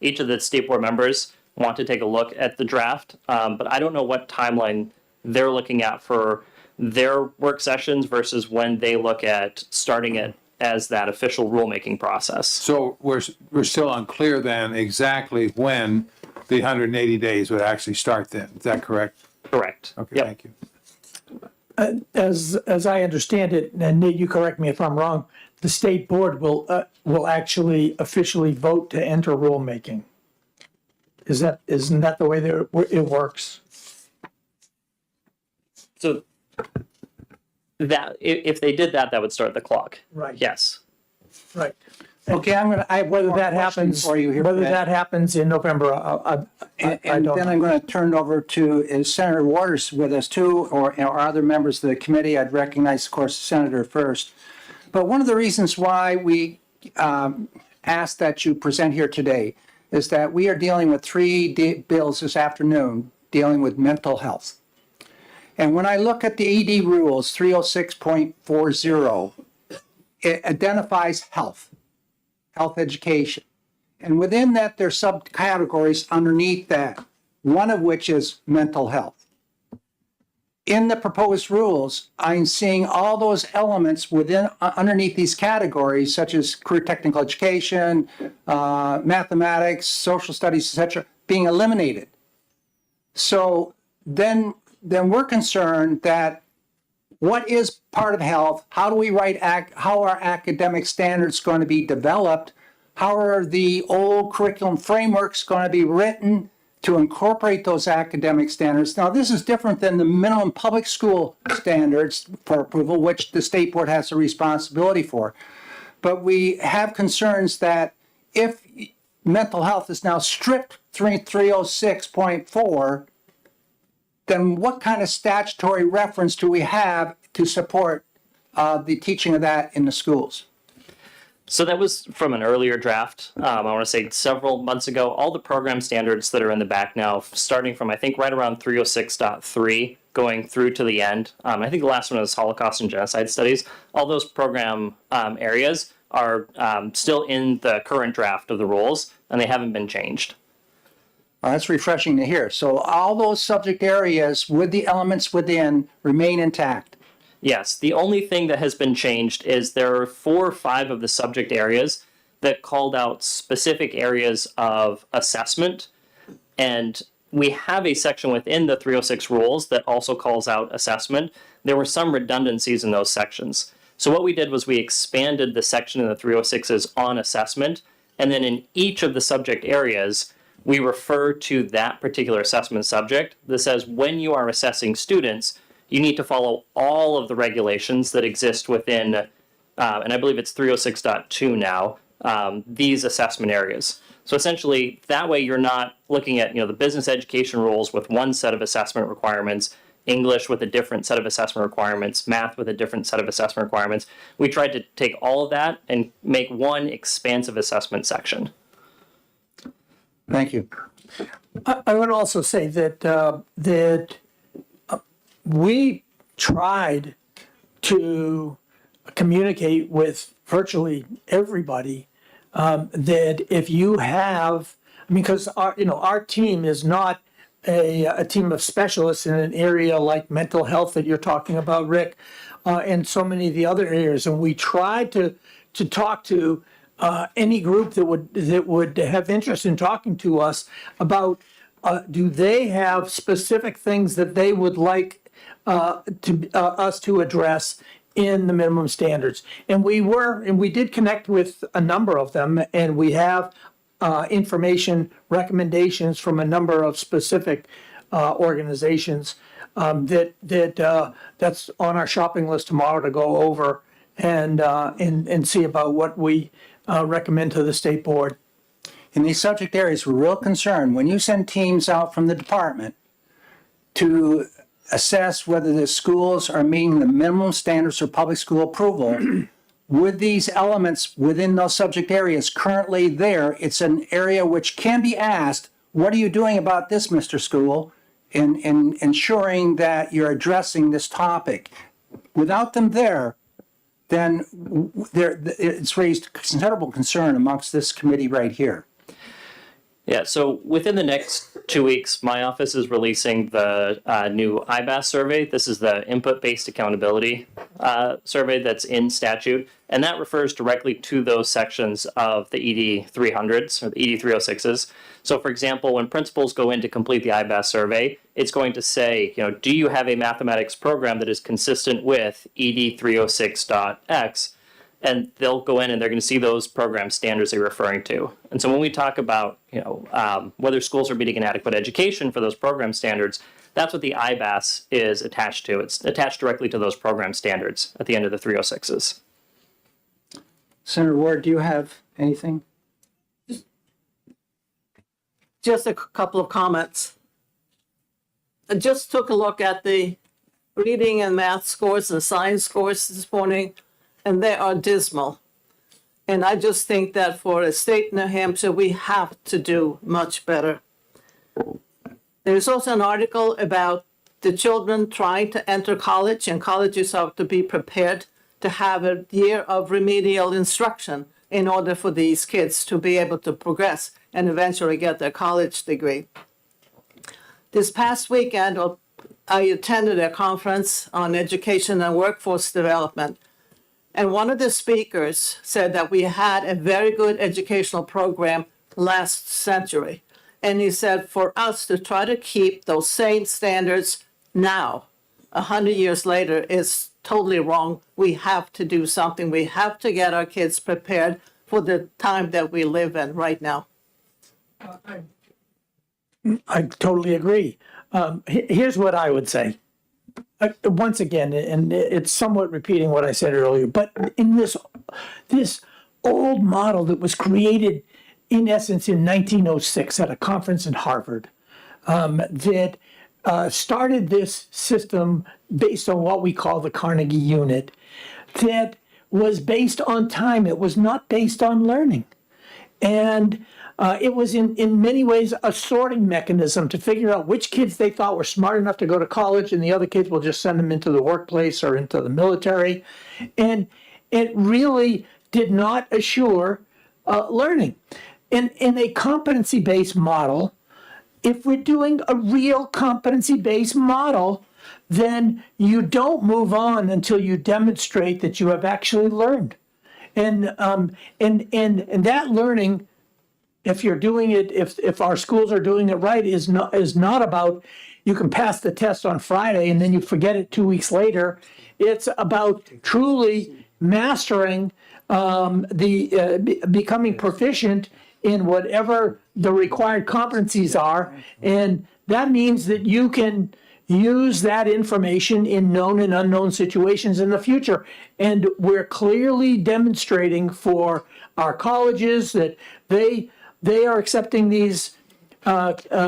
each of the state board members want to take a look at the draft, but I don't know what timeline they're looking at for their work sessions versus when they look at starting it as that official rulemaking process. So we're still unclear then exactly when the 180 days would actually start then. Is that correct? Correct. Okay, Yep. thank you. As I understand it, and Nate, you correct me if I'm wrong, the state board will actually officially vote to enter rulemaking. Isn't that the way it works? So that if they did that, that would start the clock. Right. Yes. Right. Okay, I have Whether one that more question happens, for you here, whether Fred. that happens in November, I And don't then know. I'm going to turn it over to, is Senator Waters with us too, or other members of the committee? I'd recognize, of course, the senator first. But one of the reasons why we asked that you present here today is that we are dealing with three bills this afternoon dealing with mental health. And when I look at the ED rules, 306.40, it identifies health education. And within that, there's subcategories underneath that, one of which is mental health. In the proposed rules, I'm seeing all those elements within, underneath these categories, such as career technical education, mathematics, social studies, etc., being eliminated. So then we're concerned that what is part of health? How do we write, how are academic standards going to be developed? How are the old curriculum frameworks going to be written to incorporate those academic standards? Now, this is different than the minimum public school standards for approval, which the state board has a responsibility for. But we have concerns that if mental health is now stripped 306.4, then what kind of statutory reference do we have to support the teaching of that in the schools? So that was from an earlier draft. I want to say several months ago. All the program standards that are in the back now, starting from I think right around 306.3, going through to the end. I think the last one was Holocaust and Genocide Studies. All those program areas are still in the current draft of the rules, and they haven't been changed. That's refreshing to hear. So all those subject areas with the elements within remain intact. Yes, the only thing that has been changed is there are 4 or 5 of the subject areas that called out specific areas of assessment. And we have a section within the 306 rules that also calls out assessment. There were some redundancies in those sections. So what we did was we expanded the section in the 306s on assessment. And then in each of the subject areas, we refer to that particular assessment subject that says when you are assessing students, you need to follow all of the regulations that exist within, and I believe it's 306.2 now, these assessment areas. So essentially, that way you're not looking at the business education rules with one set of assessment requirements, English with a different set of assessment requirements, math with a different set of assessment requirements. We tried to take all of that and make one expansive assessment section. Thank you. I would also say that we tried to communicate with virtually everybody that if you have, because our team is not a team of specialists in an area like mental health that you're talking about, Rick, and so many of the other areas, and we tried to talk to any group that would have interest in talking to us about do they have specific things that they would like us to address in the minimum standards. And we did connect with a number of them, and we have information, recommendations from a number of specific organizations that's on our shopping list tomorrow to go over and see about what we recommend to the state board. In these subject areas, we're real concerned when you send teams out from the department to assess whether the schools are meeting the minimum standards for public school approval. With these elements within those subject areas currently there, it's an area which can be asked, what are you doing about this, Mr. School, in ensuring that you're addressing this topic? Without them there, then it's raised considerable concern amongst this committee right here. Yeah, so within the next 2 weeks, my office is releasing the new IBAS survey. This is the input-based accountability survey that's in statute, and that refers directly to those sections of the ED 300s or the ED 306s. So, for example, when principals go in to complete the IBAS survey, it's going to say, do you have a mathematics program that is consistent with ED 306.x? And they'll go in and they're going to see those program standards they're referring to. And so when we talk about, whether schools are meeting an adequate education for those program standards, that's what the IBAS is attached to. It's attached directly to those program standards at the end of the 306s. Senator Ward, do you have anything? Just a couple of comments. I just took a look at the reading and math scores and science scores this morning, and they are dismal. And I just think that for a state New Hampshire, we have to do much better. There's also an article about the children trying to enter college, and colleges have to be prepared to have a year of remedial instruction in order for these kids to be able to progress and eventually get their college degree. This past weekend, I attended a conference on education and workforce development. And one of the speakers said that we had a very good educational program last century. And he said for us to try to keep those same standards now, 100 years later, is totally wrong. We have to do something. We have to get our kids prepared for the time that we live in right now. I totally agree. Here's what I would say. Once again, and it's somewhat repeating what I said earlier, but in this old model that was created in essence in 1906 at a conference in Harvard, that started this system based on what we call the Carnegie Unit, that was based on time. It was not based on learning. And it was in many ways a sorting mechanism to figure out which kids they thought were smart enough to go to college, and the other kids will just send them into the workplace or into the military. And it really did not assure learning. In a competency-based model, if we're doing a real competency-based model, then you don't move on until you demonstrate that you have actually learned. And that learning, if you're doing it, if our schools are doing it right, is not about you can pass the test on Friday and then you forget it 2 weeks later. It's about truly mastering becoming proficient in whatever the required competencies are, and that means that you can use that information in known and unknown situations in the future. And we're clearly demonstrating for our colleges that they are accepting these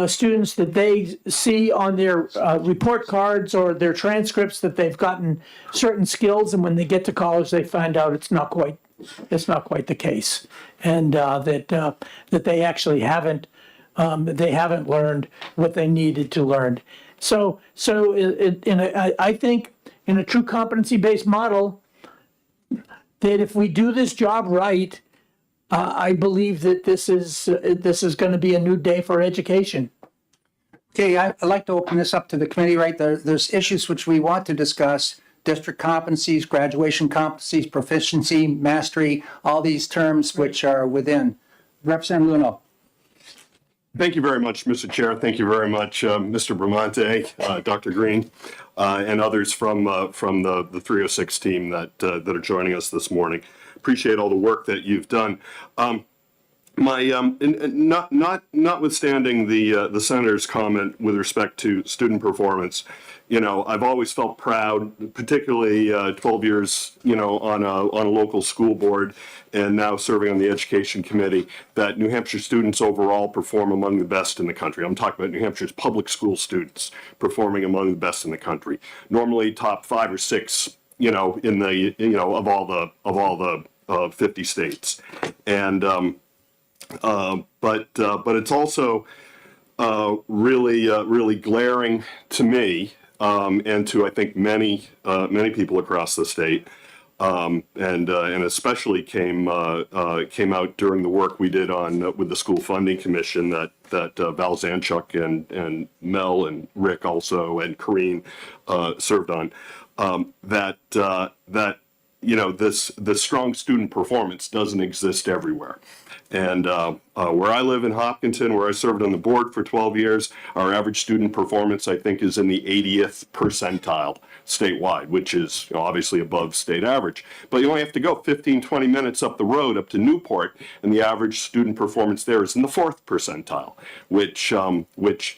students that they see on their report cards or their transcripts that they've gotten certain skills, and when they get to college, they find out it's not quite the case, and that they actually haven't learned what they needed to learn. So I think in a true competency-based model, that if we do this job right, I believe that this is going to be a new day for education. Okay, I'd like to open this up to the committee right there. There's issues which we want to discuss: district competencies, graduation competencies, proficiency, mastery, all these terms which are within. Representative Luno. Thank you very much, Mr. Chair. Thank you very much, Mr. Bramante, Dr. Green, and others from the 306 team that are joining us this morning. Appreciate all the work that you've done. Notwithstanding the senator's comment with respect to student performance, I've always felt proud, particularly 12 years, on a local school board and now serving on the education committee, that New Hampshire students overall perform among the best in the country. I'm talking about New Hampshire's public school students performing among the best in the country. Normally top 5 or 6, in the, of all the 50 states. And, but it's also really glaring to me, and to I think many people across the state, and especially came out during the work we did on with the School Funding Commission that Val Zanchuk and Mel and Rick also and Corrine served on. That this strong student performance doesn't exist everywhere. And where I live in Hopkinton, where I served on the board for 12 years, our average student performance, I think, is in the 80th percentile statewide, which is obviously above state average. But you only have to go 15, 20 minutes up the road up to Newport, and the average student performance there is in the 4th percentile, which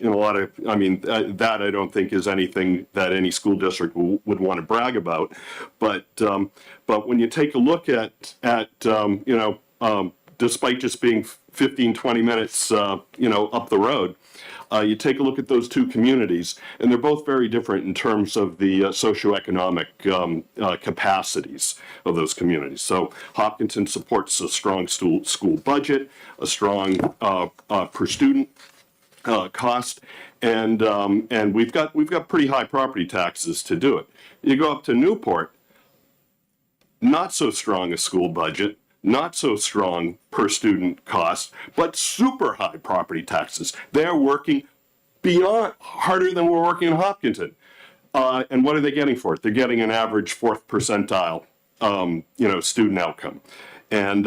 in a lot of, that I don't think is anything that any school district would want to brag about. But when you take a look at despite just being 15, 20 minutes, up the road, you take a look at those two communities, and they're both very different in terms of the socioeconomic capacities of those communities. So Hopkinton supports a strong school budget, a strong per student cost, and we've got pretty high property taxes to do it. You go up to Newport, not so strong a school budget, not so strong per student cost, but super high property taxes. They're working beyond harder than we're working in Hopkinton. And what are they getting for it? They're getting an average 4th percentile, student outcome. And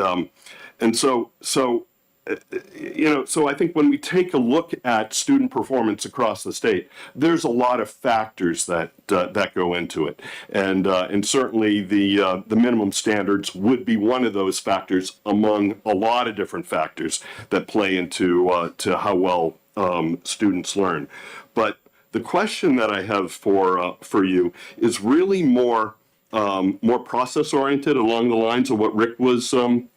so I think when we take a look at student performance across the state, there's a lot of factors that go into it, and certainly the minimum standards would be one of those factors among a lot of different factors that play into to how well students learn. But the question that I have for you is really more process oriented along the lines of what Rick was started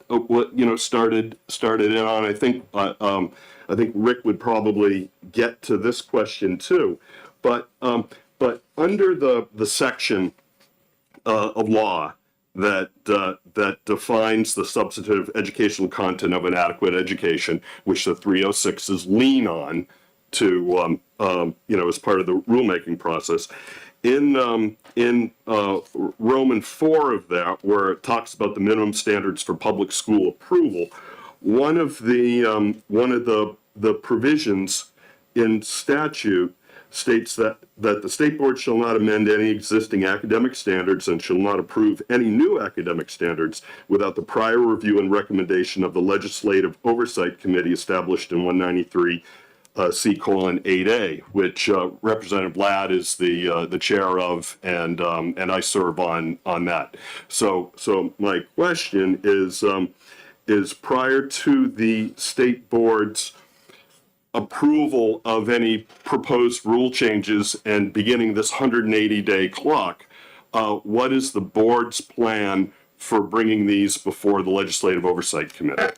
in on. I think Rick would probably get to this question too, but under the section of law that defines the substantive educational content of an adequate education, which the 306s lean on to as part of the rulemaking process. In Roman 4 of that, where it talks about the minimum standards for public school approval, one of the provisions in statute states that the state board shall not amend any existing academic standards and shall not approve any new academic standards without the prior review and recommendation of the Legislative Oversight Committee established in 193 C:8A, which Representative Ladd is the chair of, and I serve on that. So my question is prior to the state board's approval of any proposed rule changes and beginning this 180-day clock, what is the board's plan for bringing these before the Legislative Oversight Committee?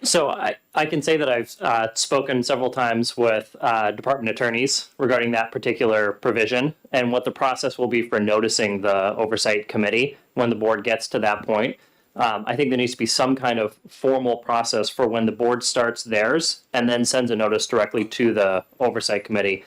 So I can say that I've spoken several times with department attorneys regarding that particular provision and what the process will be for noticing the oversight committee when the board gets to that point. I think there needs to be some kind of formal process for when the board starts theirs and then sends a notice directly to the oversight committee.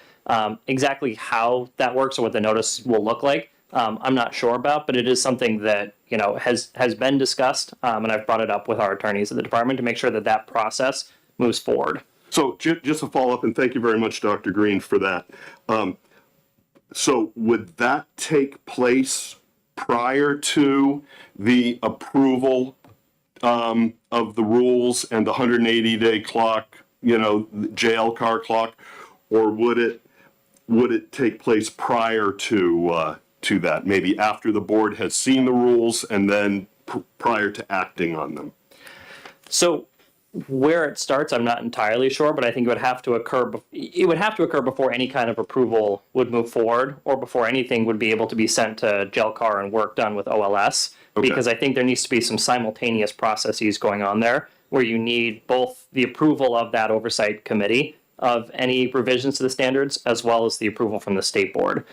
Exactly how that works or what the notice will look like, I'm not sure about, but it is something that has been discussed, and I've brought it up with our attorneys at the department to make sure that that process moves forward. So just a follow-up, and thank you very much, Dr. Green, for that. So would that take place prior to the approval of the rules and the 180-day clock, JLCAR clock, or would it take place prior to that, maybe after the board has seen the rules and then prior to acting on them? So where it starts, I'm not entirely sure, but I think it would have to occur. It would have to occur before any kind of approval would move forward, or before anything would be able to be sent to JLCAR and work done with OLS. Okay. Because I think there needs to be some simultaneous processes going on there, where you need both the approval of that oversight committee of any revisions to the standards, as well as the approval from the state board.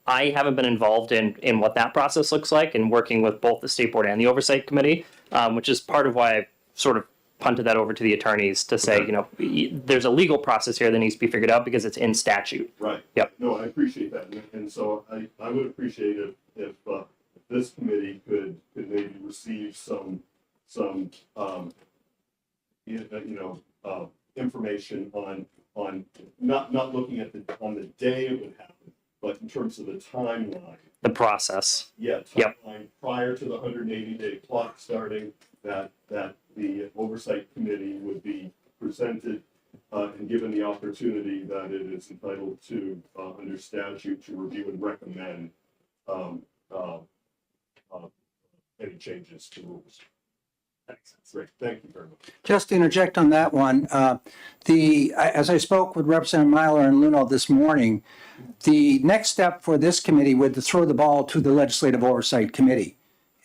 I haven't been involved in what that process looks like and working with both the state board and the oversight committee, which is part of why I've sort of punted that over to the attorneys to say, there's a legal process here that needs to be figured out because it's in statute. Right. Yep. No, I appreciate that. And so I would appreciate it if this committee could maybe receive some, information on not looking at on the day it would happen, but in terms of the timeline. The process. Yeah, Yep. timeline prior to the 180-day clock starting, that the oversight committee would be presented and given the opportunity that it is entitled to under statute to review and recommend any changes to rules. That makes sense. Great, thank you very much. Just to interject on that one, as I spoke with Representative Myler and Luno this morning, the next step for this committee would to throw the ball to the Legislative Oversight Committee.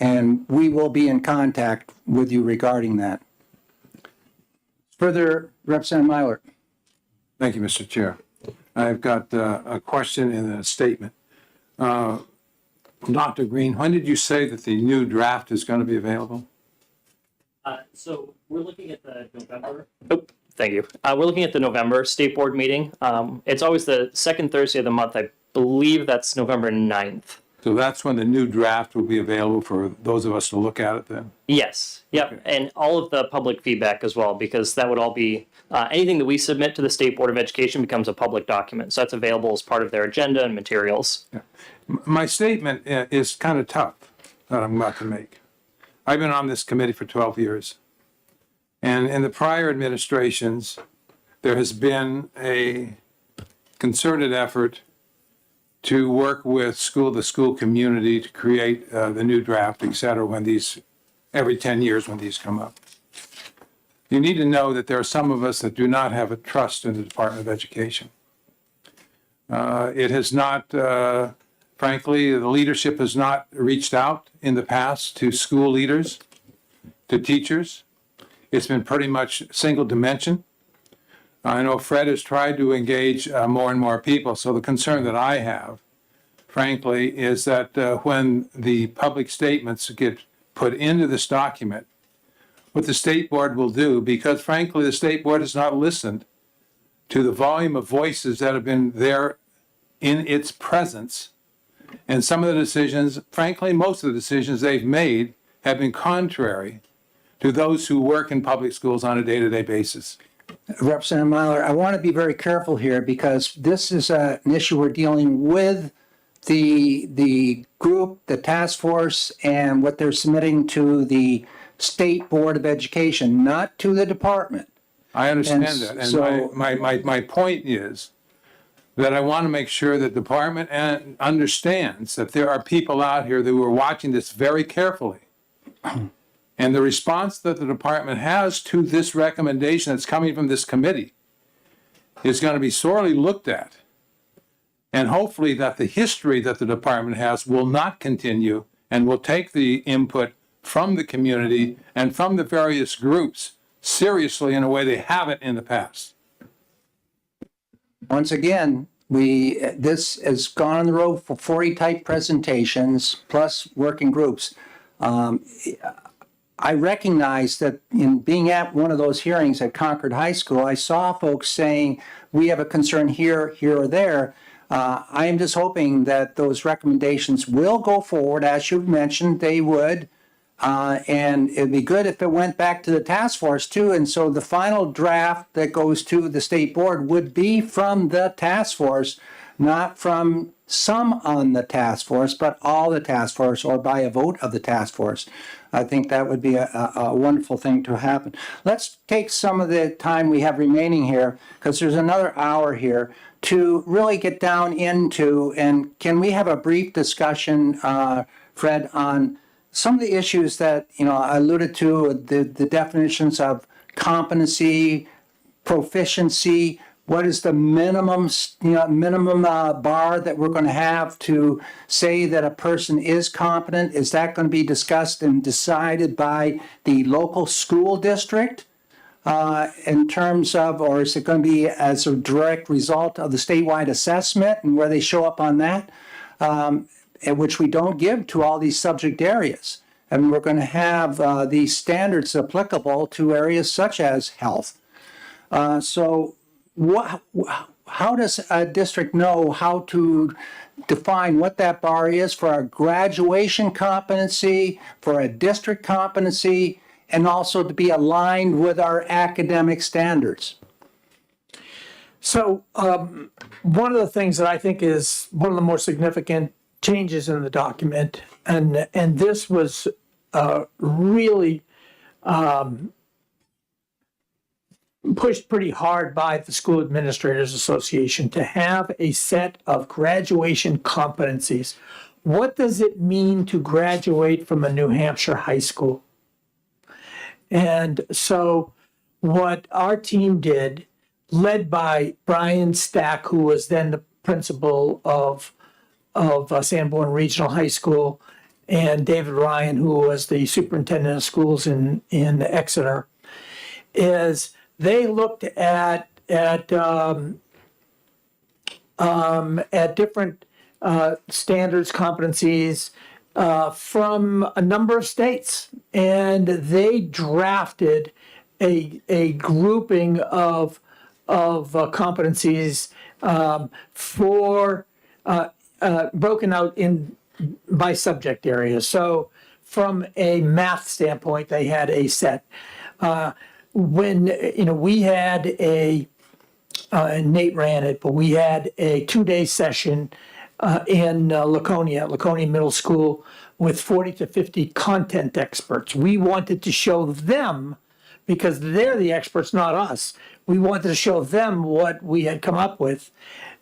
And we will be in contact with you regarding that. Further, Representative Myler. Thank you, Mr. Chair. I've got a question and a statement. Dr. Green, when did you say that the new draft is going to be available? So we're looking at the November. Oh, thank you. We're looking at the November state board meeting. It's always the second Thursday of the month. I believe that's November 9th. So that's when the new draft will be available for those of us to look at it then? Yes. Yep. Okay. And all of the public feedback as well, because that would all be anything that we submit to the State Board of Education becomes a public document. So that's available as part of their agenda and materials. My statement is kind of tough that I'm about to make. I've been on this committee for 12 years. And in the prior administrations, there has been a concerted effort to work with the school community to create the new draft, et cetera, every 10 years when these come up. You need to know that there are some of us that do not have a trust in the Department of Education. It has not, frankly, the leadership has not reached out in the past to school leaders, to teachers. It's been pretty much single dimension. I know Fred has tried to engage more and more people, so the concern that I have, frankly, is that when the public statements get put into this document, what the state board will do, because frankly, the state board has not listened to the volume of voices that have been there in its presence. And some of the decisions, frankly, most of the decisions they've made have been contrary to those who work in public schools on a day-to-day basis. Representative Myler, I want to be very careful here because this is an issue we're dealing with the group, the task force, and what they're submitting to the State Board of Education, not to the department. I understand And that. And so- my point is that I want to make sure that the department understands that there are people out here who are watching this very carefully. And the response that the department has to this recommendation that's coming from this committee is going to be sorely looked at. And hopefully that the history that the department has will not continue and will take the input from the community and from the various groups seriously in a way they haven't in the past. Once again, this has gone on the road for 40 type presentations plus working groups. I recognize that in being at one of those hearings at Concord High School, I saw folks saying, we have a concern here, here, or there. I am just hoping that those recommendations will go forward, as you've mentioned, they would. And it'd be good if it went back to the task force too. And so the final draft that goes to the state board would be from the task force, not from some on the task force, but all the task force or by a vote of the task force. I think that would be a wonderful thing to happen. Let's take some of the time we have remaining here, because there's another hour here, to really get down into, and can we have a brief discussion, Fred, on some of the issues that, I alluded to, the definitions of competency, proficiency, what is the minimum bar that we're going to have to say that a person is competent? Is that going to be discussed and decided by the local school district in terms of, or is it going to be as a direct result of the statewide assessment and where they show up on that, which we don't give to all these subject areas? And we're going to have these standards applicable to areas such as health. So how does a district know how to define what that bar is for a graduation competency, for a district competency, and also to be aligned with our academic standards. So one of the things that I think is one of the more significant changes in the document, and this was really pushed pretty hard by the School Administrators Association to have a set of graduation competencies. What does it mean to graduate from a New Hampshire high school? And so what our team did, led by Brian Stack, who was then the principal of Sanborn Regional High School, and David Ryan, who was the superintendent of schools in Exeter, is they looked at different standards, competencies from a number of states, and they drafted a grouping of competencies for broken out by subject area. So from a math standpoint, they had a set. When we had Nate ran it, but we had a 2-day session in Laconia Middle School with 40 to 50 content experts. We wanted to show them, because they're the experts, not us. We wanted to show them what we had come up with,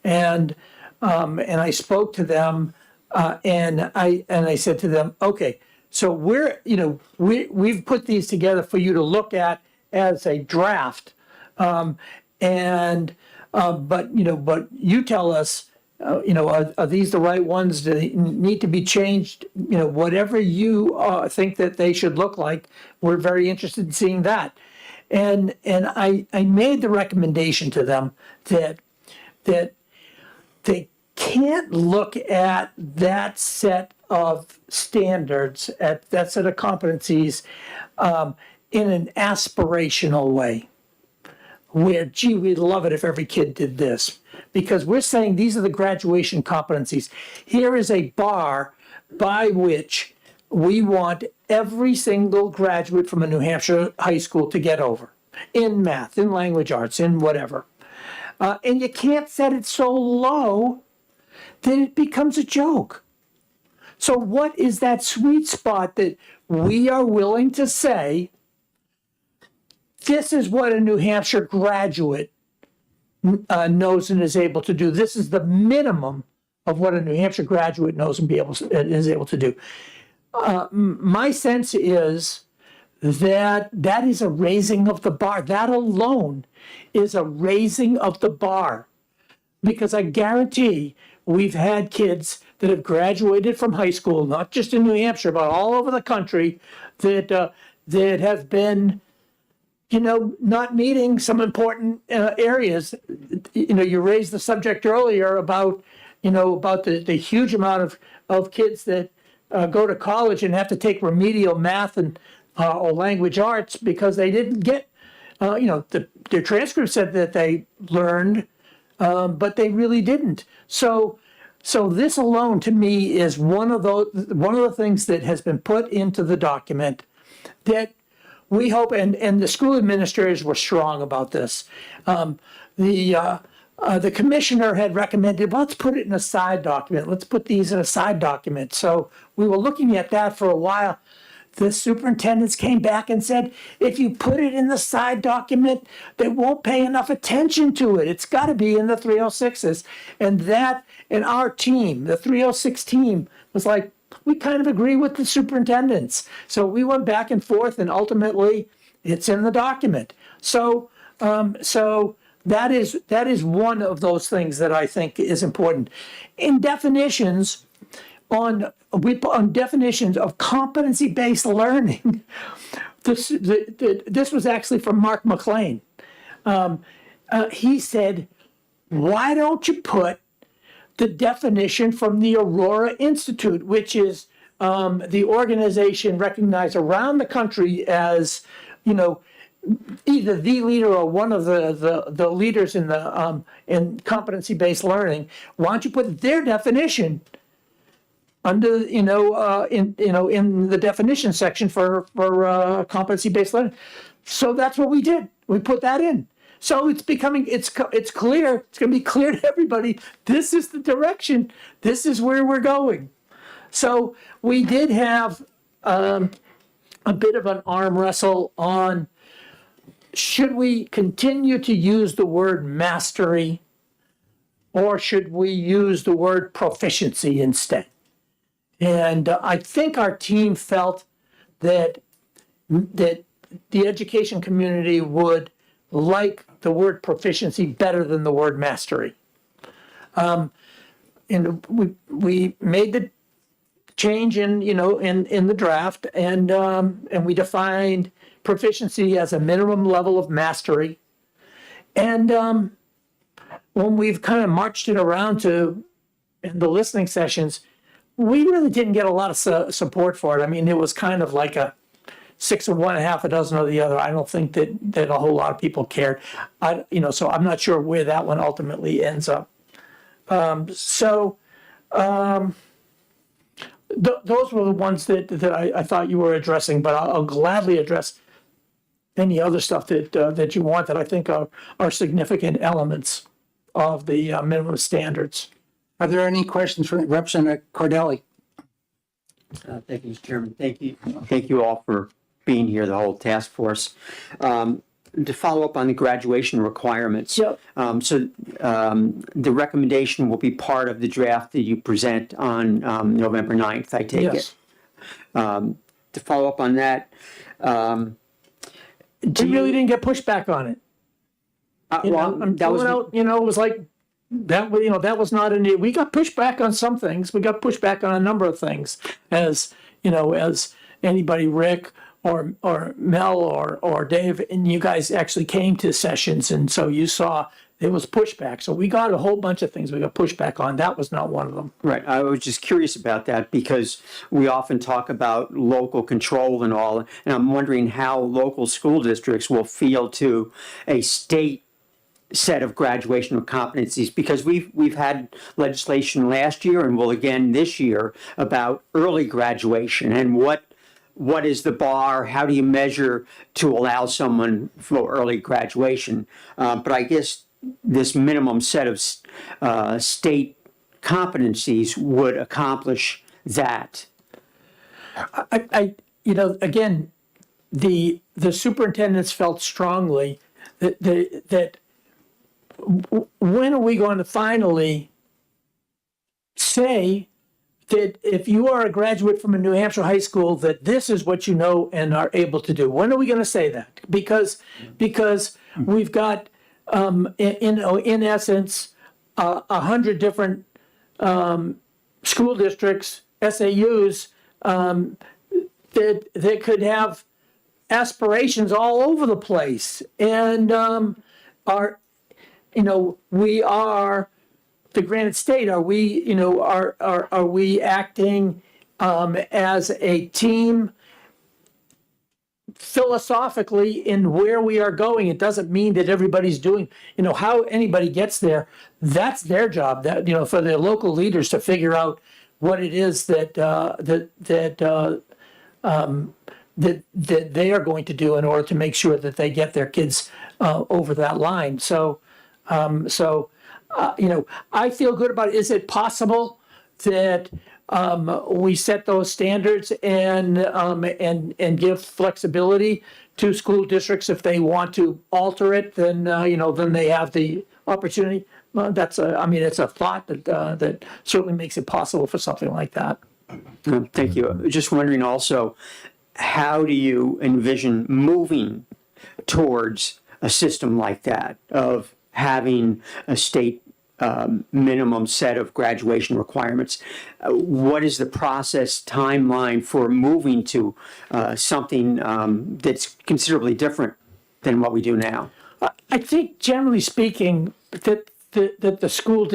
and I spoke to them, and I said to them, okay, so we've put these together for you to look at as a draft, but you tell us, are these the right ones? Do they need to be changed? Whatever you think that they should look like, we're very interested in seeing that. And I made the recommendation to them that they can't look at that set of standards, at that set of competencies, in an aspirational way, where, gee, we'd love it if every kid did this. Because we're saying these are the graduation competencies. Here is a bar by which we want every single graduate from a New Hampshire high school to get over, in math, in language arts, in whatever. And you can't set it so low that it becomes a joke. So what is that sweet spot that we are willing to say, this is what a New Hampshire graduate knows and is able to do. This is the minimum of what a New Hampshire graduate knows and is able to do. My sense is that is a raising of the bar. That alone is a raising of the bar. Because I guarantee we've had kids that have graduated from high school, not just in New Hampshire, but all over the country, that have been, not meeting some important areas. You raised the subject earlier about the huge amount of kids that go to college and have to take remedial math and or language arts because they didn't get, their transcript said that they learned, but they really didn't. So this alone to me is one of the things that has been put into the document that we hope, and the school administrators were strong about this. The commissioner had recommended, well, let's put it in a side document. Let's put these in a side document. So we were looking at that for a while. The superintendents came back and said, if you put it in the side document, they won't pay enough attention to it. It's got to be in the 306s. And our team, the 306 team, was like, we kind of agree with the superintendents. So we went back and forth, and ultimately it's in the document. So that is one of those things that I think is important. In definitions, on definitions of competency-based learning, this was actually from Mark McLean. He said, why don't you put the definition from the Aurora Institute, which is the organization recognized around the country as, either the leader or one of the leaders in competency-based learning, why don't you put their definition under, in the definition section for competency-based learning? So that's what we did. We put that in. So it's becoming, it's clear, it's going to be clear to everybody, this is the direction, this is where we're going. So we did have a bit of an arm wrestle on, should we continue to use the word mastery, or should we use the word proficiency instead? And I think our team felt that the education community would like the word proficiency better than the word mastery. And we made the change in the draft, and we defined proficiency as a minimum level of mastery. And when we've kind of marched it around to in the listening sessions, we really didn't get a lot of support for it. I mean, it was kind of like a 6 of one, half a dozen of the other. I don't think that a whole lot of people cared. So I'm not sure where that one ultimately ends up. Those were the ones that I thought you were addressing, but I'll gladly address any other stuff that you want that I think are significant elements of the minimum standards. Are there any questions for Representative Cordelli? Thank you, Mr. Chairman. Thank you all for being here, the whole task force. To follow up on the graduation requirements. Yep. The recommendation will be part of the draft that you present on November 9th, I take Yes. it. To follow up on that, We really didn't get pushback on it. that was It was like that. That was not an. We got pushback on some things. We got pushback on a number of things. As anybody, Rick or Mel or Dave, and you guys actually came to sessions, and so you saw there was pushback. So we got a whole bunch of things we got pushback on. That was not one of them. Right. I was just curious about that because we often talk about local control and all, and I'm wondering how local school districts will feel to a state set of graduation competencies, because we've had legislation last year and will again this year about early graduation and what is the bar? How do you measure to allow someone for early graduation? But I guess this minimum set of state competencies would accomplish that. Again, the superintendents felt strongly that when are we going to finally say that if you are a graduate from a New Hampshire high school, that this is what you know and are able to do? When are we going to say that? Because we've got, in essence, 100 different school districts, SAUs, that could have aspirations all over the place, and we are the Granite State. Are we, are we acting as a team philosophically in where we are going? It doesn't mean that everybody's doing, how anybody gets there. That's their job. That for the local leaders to figure out what it is that they are going to do in order to make sure that they get their kids over that line. I feel good about it. Is it possible that we set those standards and give flexibility to school districts if they want to alter it? Then then they have the opportunity. Well, it's a thought that certainly makes it possible for something like that. Thank you. Just wondering also, how do you envision moving towards a system like that of having a state minimum set of graduation requirements? What is the process timeline for moving to something that's considerably different than what we do now? I think, generally speaking, that the school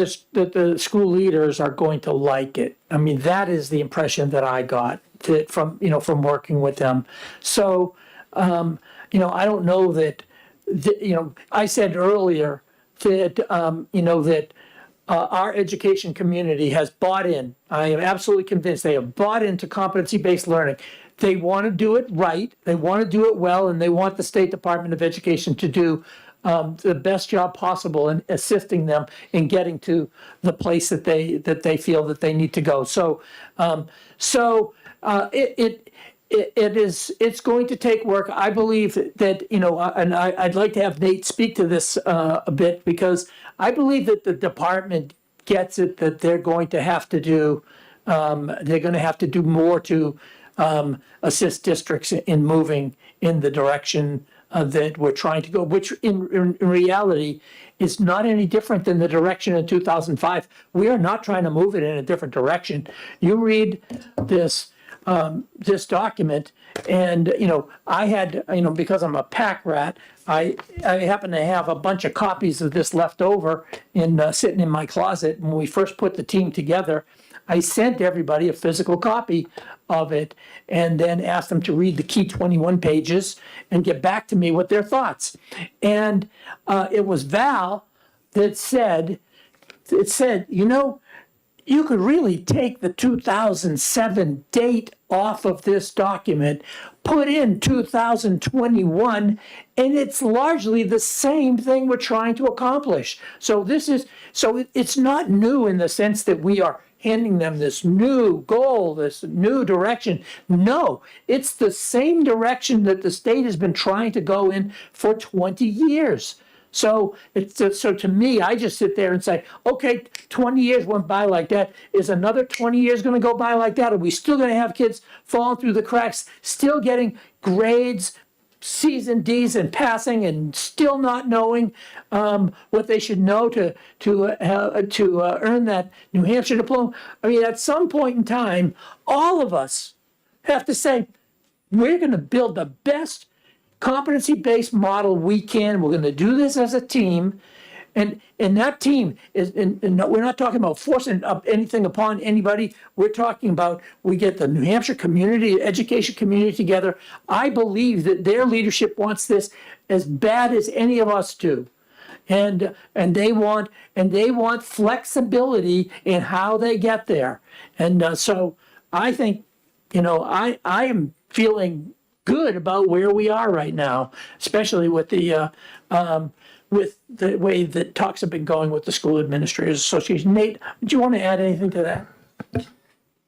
leaders are going to like it. I mean, that is the impression that I got from working with them. So I don't know that, I said earlier that, that our education community has bought in. I am absolutely convinced they have bought into competency-based learning. They want to do it right, they want to do it well, and they want the State Department of Education to do the best job possible in assisting them in getting to the place that they feel that they need to go. It's going to take work. I believe that, and I'd like to have Nate speak to this a bit, because I believe that the department gets it, that they're going to have to do more to assist districts in moving in the direction that we're trying to go, which in reality is not any different than the direction in 2005. We are not trying to move it in a different direction. You read this document, and I had, because I'm a pack rat, I happen to have a bunch of copies of this left over sitting in my closet. When we first put the team together, I sent everybody a physical copy of it, and then asked them to read the key 21 pages and get back to me with their thoughts. And it was Val that said, you could really take the 2007 date off of this document, put in 2021, and it's largely the same thing we're trying to accomplish. So it's not new in the sense that we are handing them this new goal, this new direction. No, it's the same direction that the state has been trying to go in for 20 years. So to me, I just sit there and say, okay, 20 years went by like that. Is another 20 years going to go by like that? Are we still going to have kids falling through the cracks, still getting grades, C's and D's and passing, and still not knowing what they should know to earn that New Hampshire diploma? I mean, at some point in time, all of us have to say, we're going to build the best competency-based model we can. We're going to do this as a team, and that team is. And we're not talking about forcing anything upon anybody. We're talking about we get the New Hampshire community, education community together. I believe that their leadership wants this as bad as any of us do, and they want flexibility in how they get there. And so I think, I am feeling good about where we are right now, especially with the way that talks have been going with the School Administrators Association. Nate, do you want to add anything to that?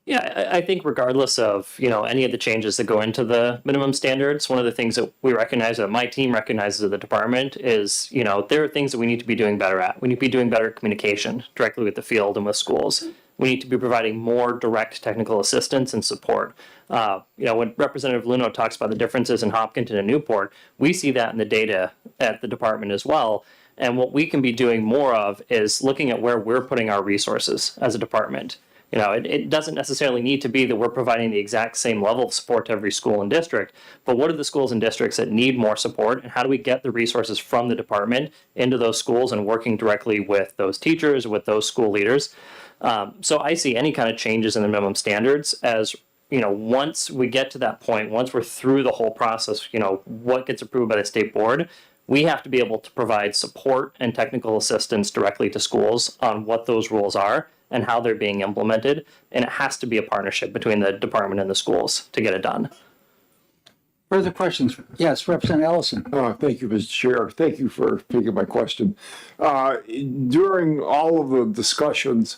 Yeah, I think regardless of, any of the changes that go into the minimum standards, one of the things that we recognize, that my team recognizes at the department is, there are things that we need to be doing better at. We need to be doing better communication directly with the field and with schools. We need to be providing more direct technical assistance and support. When Representative Luno talks about the differences in Hopkinton and Newport, we see that in the data at the department as well. And what we can be doing more of is looking at where we're putting our resources as a department. It doesn't necessarily need to be that we're providing the exact same level of support to every school and district, but what are the schools and districts that need more support, and how do we get the resources from the department into those schools and working directly with those teachers, with those school leaders? So I see any kind of changes in the minimum standards as, once we get to that point, once we're through the whole process, what gets approved by the state board, we have to be able to provide support and technical assistance directly to schools on what those rules are and how they're being implemented. And it has to be a partnership between the department and the schools to get it done. Further questions? Yes, Representative Ellison. Thank you, Mr. Chair. Thank you for taking my question. During all of the discussions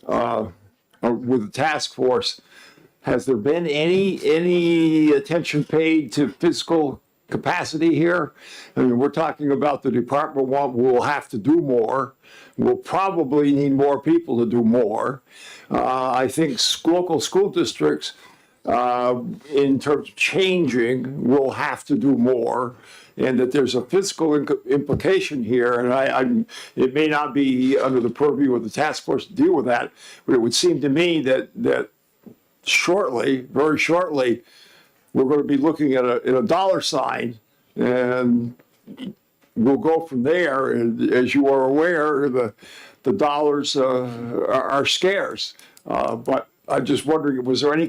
with the task force, has there been any attention paid to physical capacity here? I mean, we're talking about the department will have to do more. We'll probably need more people to do more. I think local school districts, in terms of changing, will have to do more, and that there's a fiscal implication here. And it may not be under the purview of the task force to deal with that, but it would seem to me that shortly, very shortly, we're going to be looking at a dollar sign, and we'll go from there. And as you are aware, the dollars are scarce. But I'm just wondering, is there any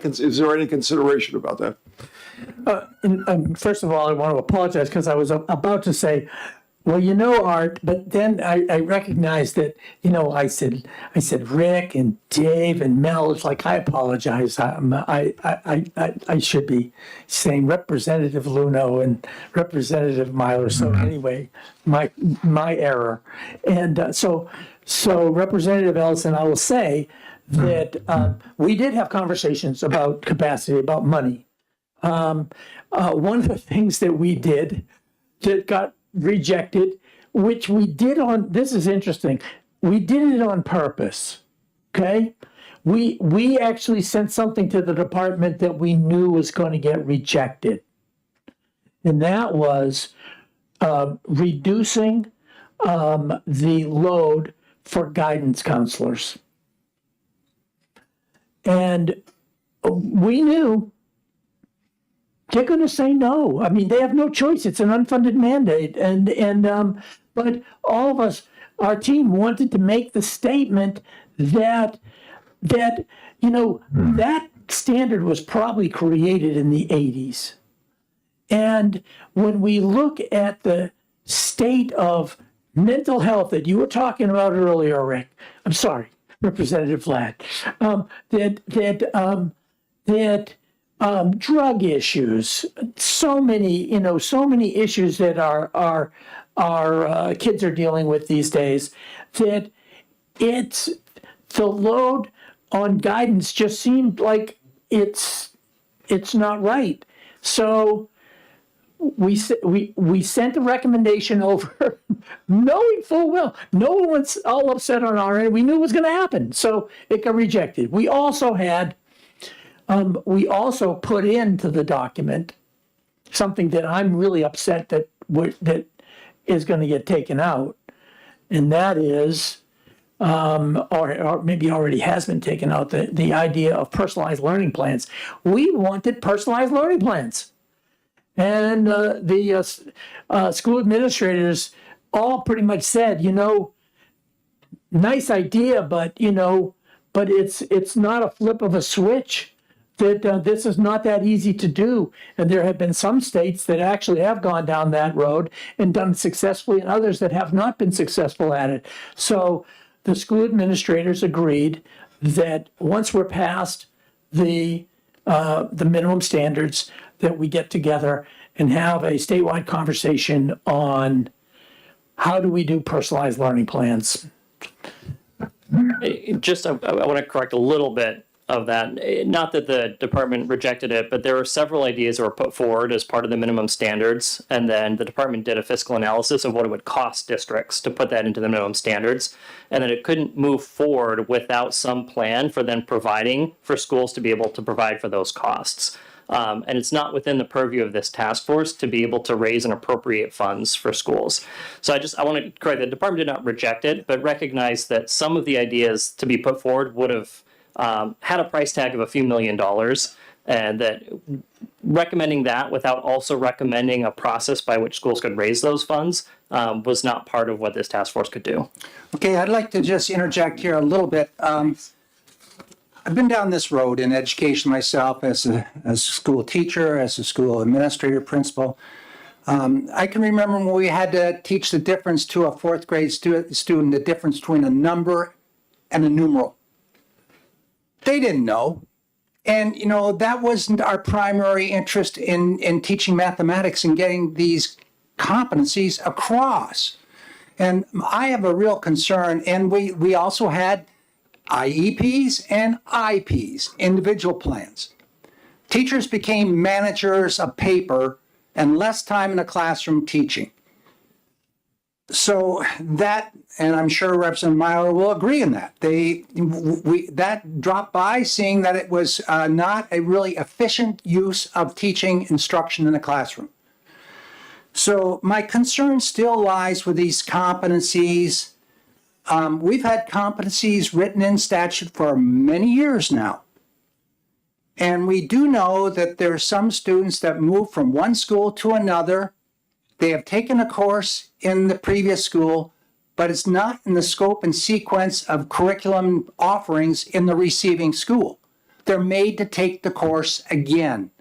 consideration about that? First of all, I want to apologize because I was about to say, well, you know, Art, but then I recognized that, you know, I said Rick and Dave and Mel. It's like, I apologize. I should be saying Representative Luno and Representative Myler. So anyway, my error. And so Representative Ellison, I will say that we did have conversations about capacity, about money. One of the things that we did that got rejected, which we did on, this is interesting, we did it on purpose, okay? We actually sent something to the department that we knew was going to get rejected. And that was reducing the load for guidance counselors. And we knew they're going to say no. I mean, they have no choice. It's an unfunded mandate. But all of us, our team wanted to make the statement that you know, that standard was probably created in the 80s. And when we look at the state of mental health that you were talking about earlier, Rick, I'm sorry, Representative Vlad, drug issues, so many issues that our kids are dealing with these days, that the load on guidance just seemed like it's not right. So we sent a recommendation over, knowing full well no one's all upset on our end. We knew it was going to happen, so it got rejected. We also put into the document something that I'm really upset that is going to get taken out, and that is, or maybe already has been taken out, the idea of personalized learning plans. We wanted personalized learning plans. And the school administrators all pretty much said, you know, nice idea, but it's not a flip of a switch. That this is not that easy to do. And there have been some states that actually have gone down that road and done it successfully, and others that have not been successful at it. So the school administrators agreed that once we're past the minimum standards, that we get together and have a statewide conversation on how do we do personalized learning plans. I want to correct a little bit of that. Not that the department rejected it, but there were several ideas that were put forward as part of the minimum standards. And then the department did a fiscal analysis of what it would cost districts to put that into the minimum standards. And then it couldn't move forward without some plan for then providing for schools to be able to provide for those costs. And it's not within the purview of this task force to be able to raise and appropriate funds for schools. So I want to correct, the department did not reject it, but recognize that some of the ideas to be put forward would have had a price tag of a few $1 million, and that recommending that without also recommending a process by which schools could raise those funds was not part of what this task force could do. Okay, I'd like to just interject here a little bit. I've been down this road in education myself as a school teacher, as a school administrator, principal. I can remember when we had to teach the difference to a fourth grade student, the difference between a number and a numeral. They didn't know. And, you know, that wasn't our primary interest in teaching mathematics and getting these competencies across. And I have a real concern, and we also had IEPs and IPs, individual plans. Teachers became managers of paper and less time in the classroom teaching. So that, and I'm sure Representative Myler will agree in that, that dropped by, seeing that it was not a really efficient use of teaching instruction in the classroom. So my concern still lies with these competencies. We've had competencies written in statute for many years now. And we do know that there are some students that move from one school to another. They have taken a course in the previous school, but it's not in the scope and sequence of curriculum offerings in the receiving school. They're made to take the course again.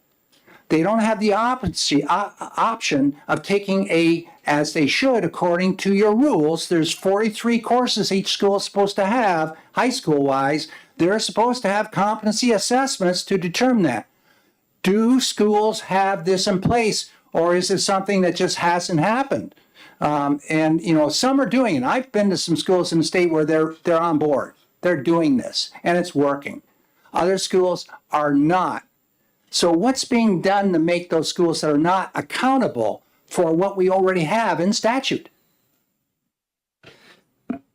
They don't have the option of taking as they should, according to your rules. There's 43 courses each school is supposed to have, high school wise. They're supposed to have competency assessments to determine that. Do schools have this in place, or is it something that just hasn't happened? And some are doing it. I've been to some schools in the state where they're on board. They're doing this, and it's working. Other schools are not. So what's being done to make those schools that are not accountable for what we already have in statute?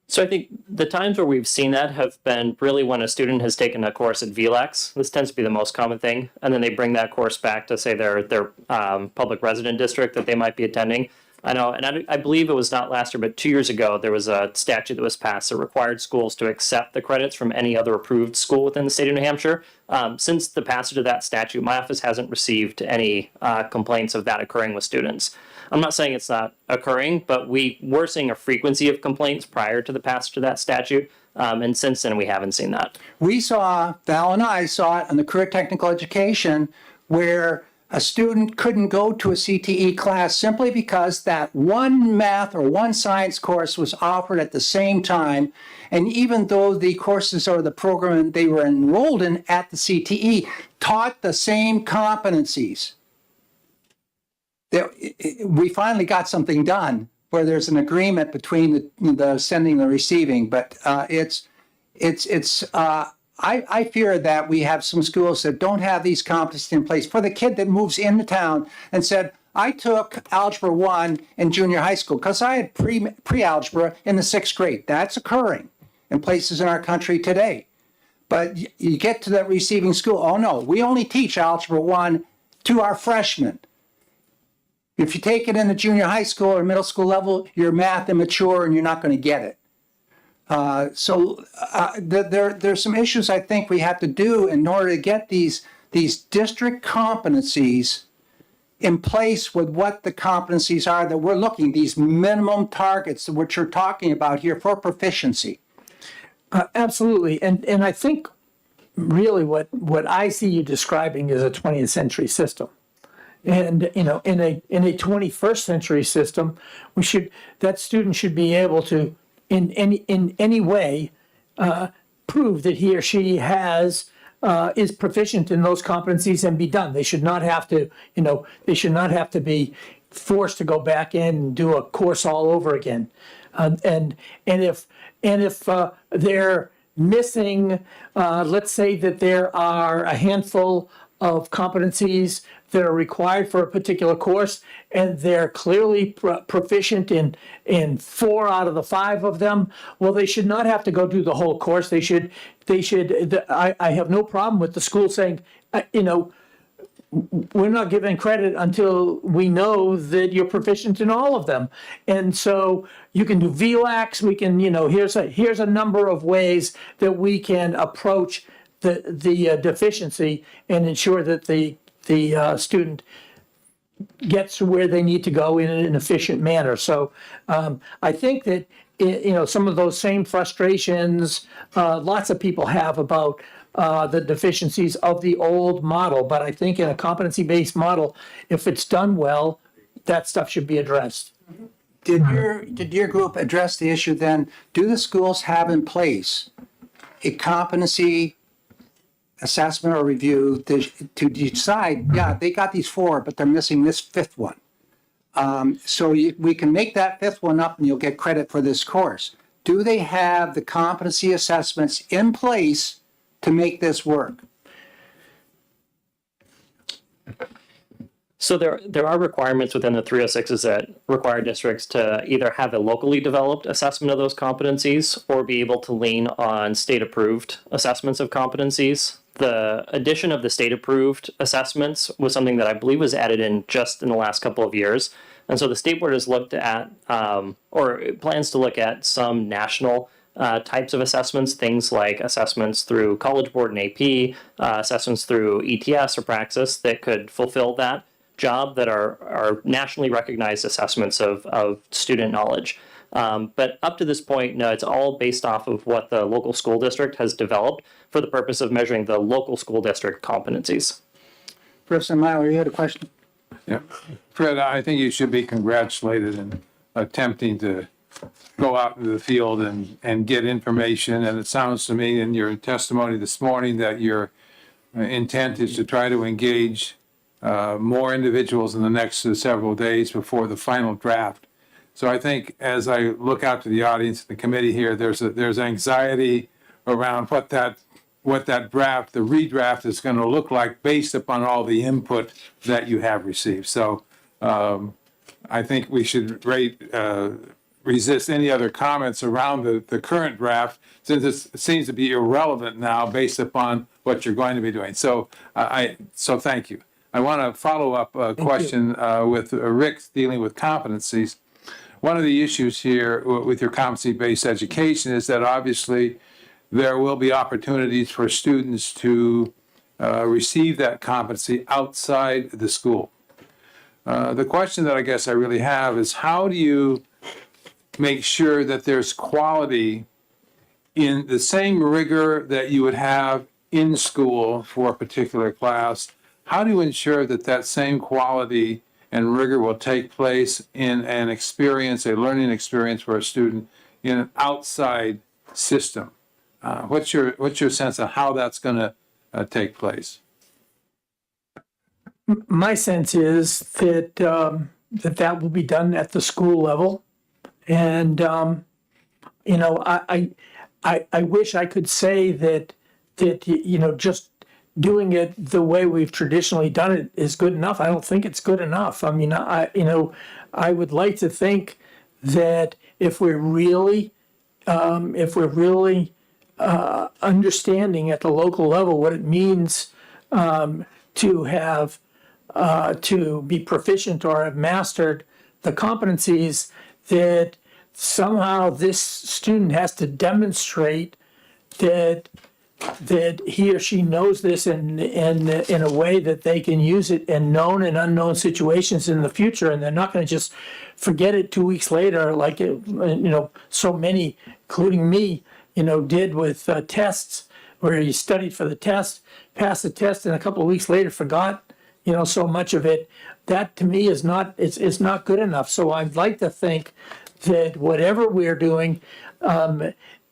So I think the times where we've seen that have been really when a student has taken a course at VLAX. This tends to be the most common thing. And then they bring that course back to, say, their public resident district that they might be attending. I know, and I believe it was not last year, but 2 years ago, there was a statute that was passed that required schools to accept the credits from any other approved school within the state of New Hampshire. Since the passage of that statute, my office hasn't received any complaints of that occurring with students. I'm not saying it's not occurring, but we were seeing a frequency of complaints prior to the passage of that statute. And since then, we haven't seen that. Val and I saw it in the career technical education where a student couldn't go to a CTE class simply because that one math or one science course was offered at the same time. And even though the courses or the program they were enrolled in at the CTE taught the same competencies, we finally got something done where there's an agreement between the sending and the receiving. But I fear that we have some schools that don't have these competencies in place. For the kid that moves into town and said, I took Algebra 1 in junior high school because I had pre-algebra in the 6th grade. That's occurring in places in our country today. But you get to that receiving school, oh no, we only teach Algebra 1 to our freshmen. If you take it in the junior high school or middle school level, you're math immature and you're not going to get it. There's some issues I think we have to do in order to get these district competencies in place with what the competencies are that we're looking, these minimum targets which you're talking about here for proficiency. Absolutely. And I think really what I see you describing is a 20th century system. And, in a 21st century system, that student should be able to, in any way, prove that he or she is proficient in those competencies and be done. They should not have to, be forced to go back in and do a course all over again. And if they're missing, let's say that there are a handful of competencies that are required for a particular course, and they're clearly proficient in 4 out of the 5 of them, well, they should not have to go do the whole course. I have no problem with the school saying, we're not giving credit until we know that you're proficient in all of them. And so you can do VLAX, we can, here's a number of ways that we can approach the deficiency and ensure that the student gets to where they need to go in an efficient manner. So I think that some of those same frustrations lots of people have about the deficiencies of the old model, but I think in a competency-based model, if it's done well, that stuff should be addressed. Did your group address the issue then? Do the schools have in place a competency assessment or review to decide, yeah, they got these 4, but they're missing this 5th one. So we can make that 5th one up and you'll get credit for this course. Do they have the competency assessments in place to make this work? So there are requirements within the 306s that require districts to either have a locally developed assessment of those competencies or be able to lean on state-approved assessments of competencies. The addition of the state-approved assessments was something that I believe was added in just in the last couple of years. And so the state board has looked at, or plans to look at some national types of assessments, things like assessments through College Board and AP, assessments through ETS or Praxis that could fulfill that job, that are nationally recognized assessments of student knowledge. But up to this point, no, it's all based off of what the local school district has developed for the purpose of measuring the local school district competencies. Representative Myler, you had a question? Yeah. Fred, I think you should be congratulated in attempting to go out into the field and get information. And it sounds to me in your testimony this morning that your intent is to try to engage more individuals in the next several days before the final draft. So I think as I look out to the audience, the committee here, there's anxiety around what that draft, the redraft is going to look like based upon all the input that you have received. So I think we should resist any other comments around the current draft, since it seems to be irrelevant now based upon what you're going to be doing. So so thank you. I want to follow up a question with Rick dealing with competencies. One of the issues here with your competency-based education is that obviously there will be opportunities for students to receive that competency outside the school. The question that I guess I really have is, how do you make sure that there's quality in the same rigor that you would have in school for a particular class? How do you ensure that that same quality and rigor will take place in an experience, a learning experience for a student in an outside system? What's your sense of how that's going to take place? My sense is that that will be done at the school level. And, you know, I wish I could say that, you know, just doing it the way we've traditionally done it is good enough. I don't think it's good enough. I mean, I would like to think that if we're really understanding at the local level what it means to have to be proficient or have mastered the competencies, that somehow this student has to demonstrate that he or she knows this in a way that they can use it in known and unknown situations in the future, and they're not going to just forget it 2 weeks later, like so many, including me, did with tests, where you studied for the test, passed the test, and a couple of weeks later forgot so much of it. That to me is not good enough. So I'd like to think that whatever we're doing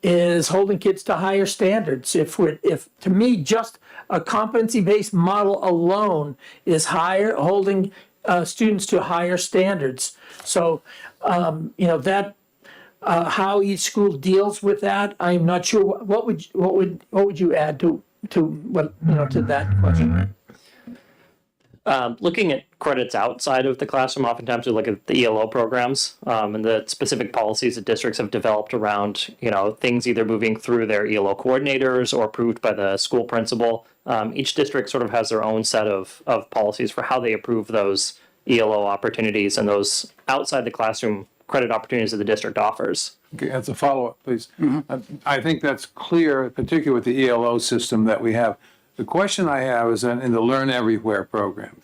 is holding kids to higher standards. If to me just a competency-based model alone is holding students to higher standards. So that how each school deals with that, I'm not sure. What would you add to that question? Looking at credits outside of the classroom, oftentimes we look at the ELO programs and the specific policies that districts have developed around, things either moving through their ELO coordinators or approved by the school principal. Each district sort of has their own set of policies for how they approve those ELO opportunities and those outside the classroom credit opportunities that the district offers. Okay, as a follow-up, please. I think that's clear, particularly with the ELO system that we have. The question I have is in the Learn Everywhere program.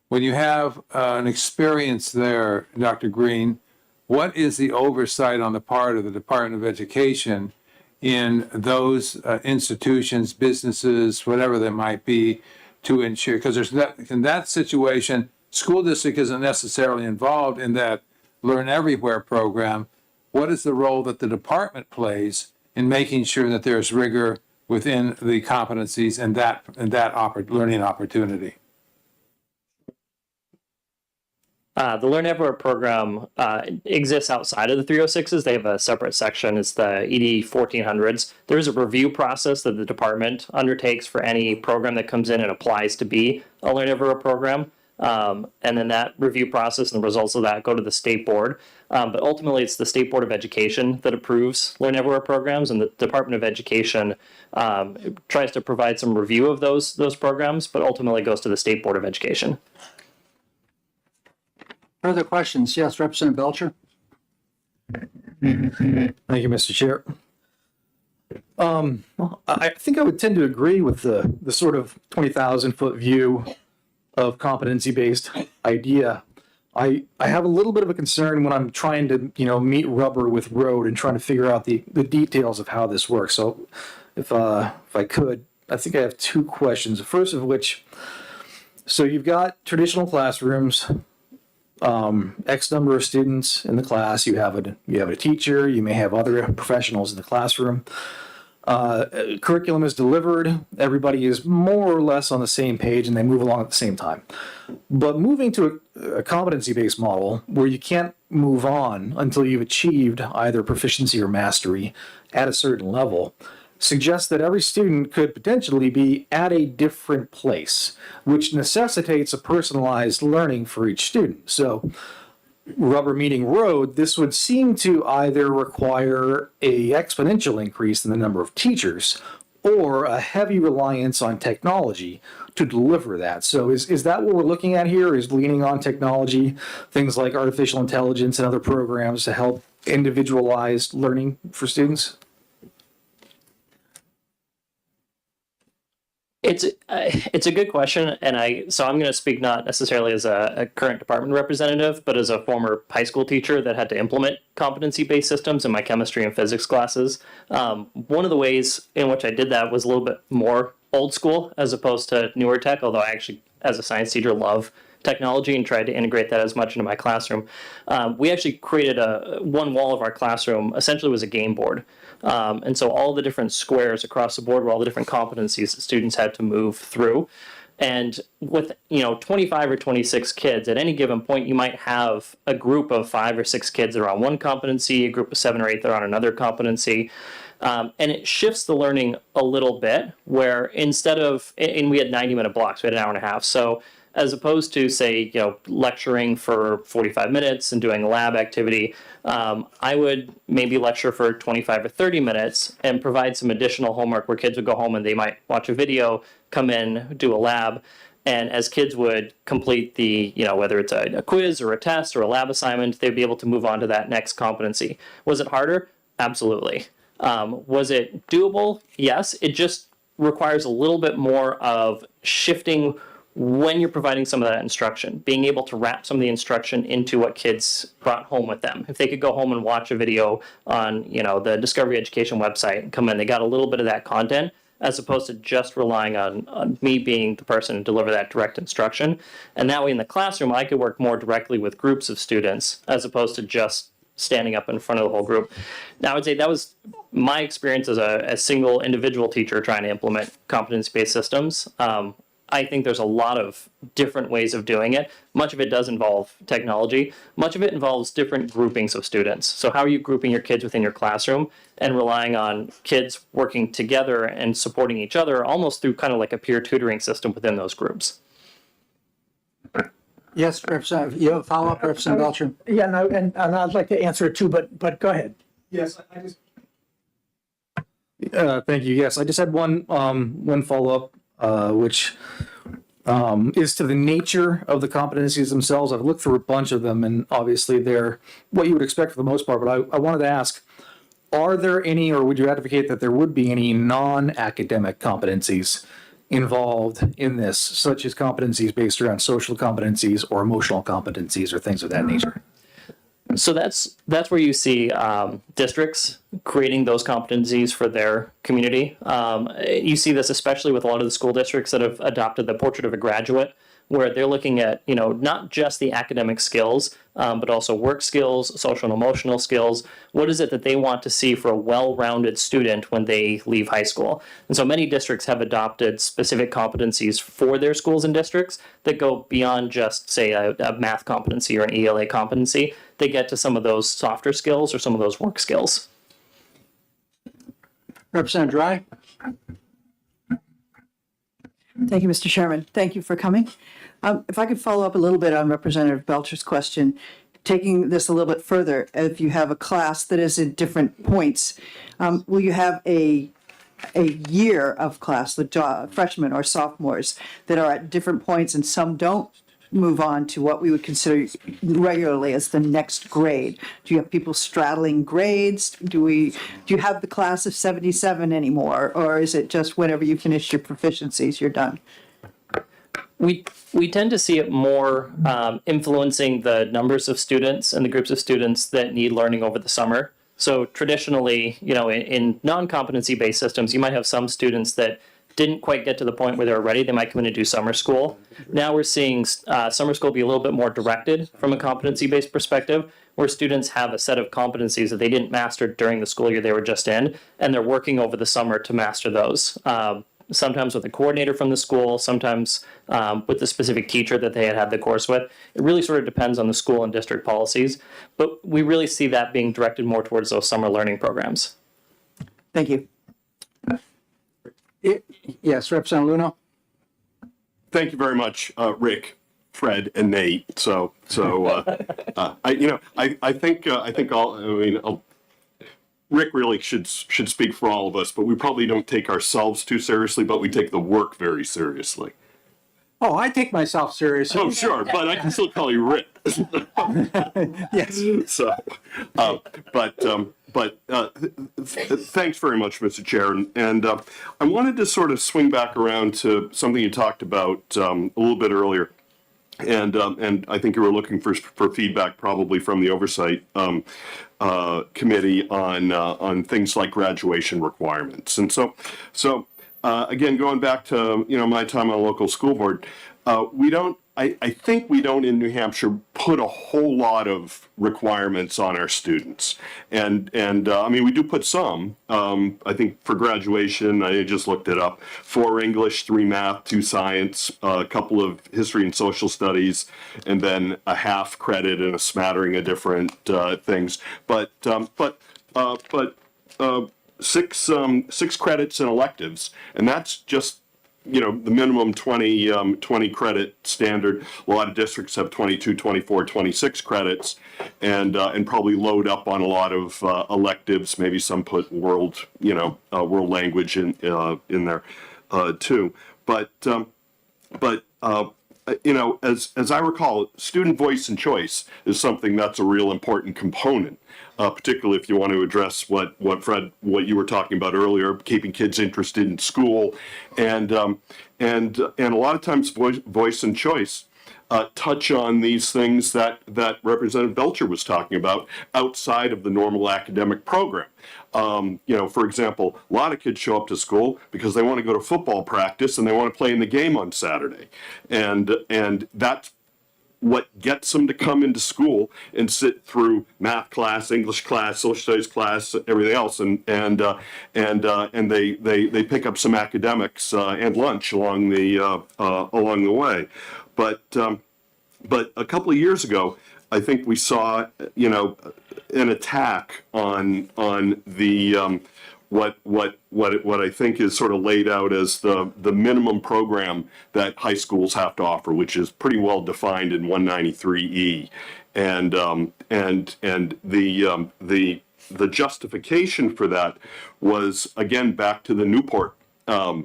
When you have an experience there, Dr. Green, what is the oversight on the part of the Department of Education in those institutions, businesses, whatever they might be, to ensure, because in that situation, school district isn't necessarily involved in that Learn Everywhere program. What is the role that the department plays in making sure that there's rigor within the competencies and that learning opportunity? The Learn Everywhere program exists outside of the 306s. They have a separate section. It's the ED 1400s. There is a review process that the department undertakes for any program that comes in and applies to be a Learn Everywhere program. And then that review process and the results of that go to the state board. But ultimately, it's the State Board of Education that approves Learn Everywhere programs, and the Department of Education tries to provide some review of those programs, but ultimately goes to the State Board of Education. Further questions? Yes, Representative Belcher. Thank you, Mr. Chair. I think I would tend to agree with the sort of 20,000-foot view of competency-based idea. I have a little bit of a concern when I'm trying to, meet rubber with road and trying to figure out the details of how this works. So if I could, I think I have two questions. The first of which, So you've got traditional classrooms, X number of students in the class. You have a teacher. You may have other professionals in the classroom. Curriculum is delivered. Everybody is more or less on the same page, and they move along at the same time. But moving to a competency-based model where you can't move on until you've achieved either proficiency or mastery at a certain level suggests that every student could potentially be at a different place, which necessitates a personalized learning for each student. So, rubber meeting road, this would seem to either require a exponential increase in the number of teachers or a heavy reliance on technology to deliver that. So is that what we're looking at here, is leaning on technology, things like artificial intelligence and other programs to help individualized learning for students? It's a good question, and I'm going to speak not necessarily as a current department representative, but as a former high school teacher that had to implement competency-based systems in my chemistry and physics classes. One of the ways in which I did that was a little bit more old school as opposed to newer tech, although I actually, as a science teacher, love technology and tried to integrate that as much into my classroom. We actually created one wall of our classroom essentially was a game board. And so all the different squares across the board were all the different competencies that students had to move through. And with 25 or 26 kids, at any given point, you might have a group of 5 or 6 kids that are on one competency, a group of 7 or 8 that are on another competency. And it shifts the learning a little bit where instead of, and we had 90-minute blocks, we had an hour and a half. So as opposed to, say, lecturing for 45 minutes and doing a lab activity, I would maybe lecture for 25 or 30 minutes and provide some additional homework where kids would go home and they might watch a video, come in, do a lab. And as kids would complete the, whether it's a quiz or a test or a lab assignment, they'd be able to move on to that next competency. Was it harder? Absolutely. Was it doable? Yes. It just requires a little bit more of shifting when you're providing some of that instruction, being able to wrap some of the instruction into what kids brought home with them. If they could go home and watch a video on, the Discovery Education website and come in, they got a little bit of that content as opposed to just relying on me being the person to deliver that direct instruction. And that way in the classroom, I could work more directly with groups of students as opposed to just standing up in front of the whole group. Now, I would say that was my experience as a single individual teacher trying to implement competency-based systems. I think there's a lot of different ways of doing it. Much of it does involve technology. Much of it involves different groupings of students. So how are you grouping your kids within your classroom and relying on kids working together and supporting each other almost through kind of like a peer tutoring system within those groups? Yes, Representative, you have a follow-up, Representative Belcher? Yeah, no, and I'd like to answer it too, but go ahead. Yes, I just. Thank you. Yes, I just had one follow-up, which is to the nature of the competencies themselves. I've looked through a bunch of them, and obviously they're what you would expect for the most part. But I wanted to ask, are there any, or would you advocate that there would be any non-academic competencies involved in this, such as competencies based around social competencies or emotional competencies or things of that nature? So that's where you see districts creating those competencies for their community. You see this especially with a lot of the school districts that have adopted the portrait of a graduate, where they're looking at, not just the academic skills, but also work skills, social and emotional skills. What is it that they want to see for a well-rounded student when they leave high school? And so many districts have adopted specific competencies for their schools and districts that go beyond just, say, a math competency or an ELA competency. They get to some of those softer skills or some of those work skills. Representative Dry? Thank you, Mr. Chairman. Thank you for coming. If I could follow up a little bit on Representative Belcher's question, taking this a little bit further, if you have a class that is at different points, will you have a year of class, the freshmen or sophomores, that are at different points and some don't move on to what we would consider regularly as the next grade? Do you have people straddling grades? Do you have the class of 77 anymore? Or is it just whenever you finish your proficiencies, you're done? We tend to see it more influencing the numbers of students and the groups of students that need learning over the summer. So traditionally, in non-competency based systems, you might have some students that didn't quite get to the point where they were ready, they might come in and do summer school. Now we're seeing summer school be a little bit more directed from a competency-based perspective, where students have a set of competencies that they didn't master during the school year they were just in, and they're working over the summer to master those. Sometimes with a coordinator from the school, sometimes with the specific teacher that they had the course with. It really sort of depends on the school and district policies, but we really see that being directed more towards those summer learning programs. Thank you. Yes, Representative Luno? Thank you very much, Rick, Fred, and Nate. Rick really should speak for all of us, but we probably don't take ourselves too seriously, but we take the work very seriously. Oh, I take myself seriously. Oh, sure, but I can still call you Rick. Yes. So, thanks very much, Mr. Chair. And I wanted to sort of swing back around to something you talked about a little bit earlier. And I think you were looking for feedback probably from the Oversight Committee on things like graduation requirements. And so again, going back to, my time on a local school board, I think we don't in New Hampshire put a whole lot of requirements on our students. And I mean, we do put some. I think for graduation, I just looked it up, 4 English, 3 math, 2 science, a couple of history and social studies, and then a half credit and a smattering of different things. But 6 credits in electives, and that's just the minimum 20 credit standard. A lot of districts have 22, 24, 26 credits, and probably load up on a lot of electives. Maybe some put world language in there too. But as I recall, student voice and choice is something that's a real important component, particularly if you want to address what you were talking about earlier, keeping kids interested in school, and a lot of times voice and choice touch on these things that Representative Belcher was talking about outside of the normal academic program. For example, a lot of kids show up to school because they want to go to football practice and they want to play in the game on Saturday. And that's what gets them to come into school and sit through math class, English class, social studies class, everything else, and they pick up some academics and lunch along the way. But a couple of years ago, I think we saw an attack on the what I think is sort of laid out as the minimum program that high schools have to offer, which is pretty well defined in 193E, and the justification for that was, again, back to the Newport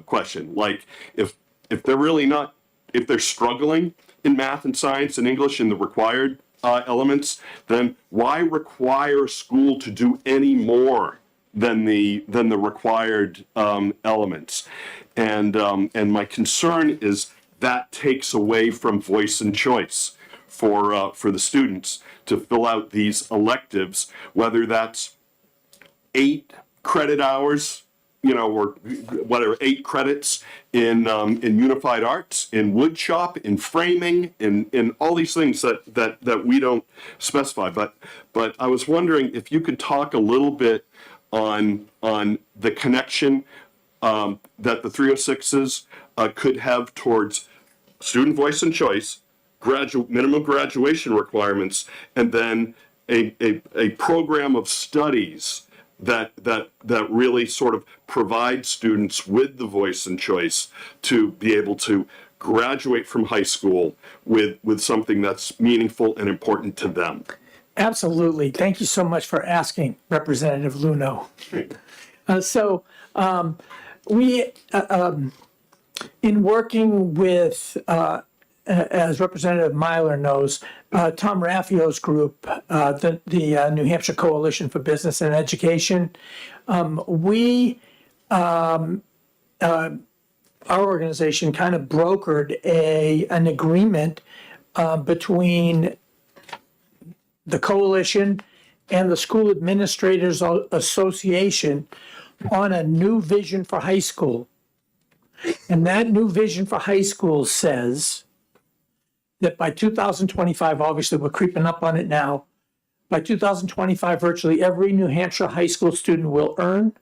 question. Like, if they're really not, if they're struggling in math and science and English in the required elements, then why require school to do any more than the required elements? And my concern is that takes away from voice and choice for the students to fill out these electives, whether that's 8 credit hours, or whatever, 8 credits in unified arts, in wood shop, in framing, in all these things that we don't specify. But I was wondering if you could talk a little bit on the connection that the 306s could have towards student voice and choice, minimum graduation requirements, and then a program of studies that really sort of provide students with the voice and choice to be able to graduate from high school with something that's meaningful and important to them. Absolutely. Thank you so much for asking, Representative Luno. We, in working with, as Representative Myler knows, Tom Raffio's group, the New Hampshire Coalition for Business and Education, our organization kind of brokered an agreement between the coalition and the School Administrators Association on a new vision for high school. And that new vision for high school says that by 2025, obviously we're creeping up on it now, by 2025, virtually every New Hampshire high school student will earn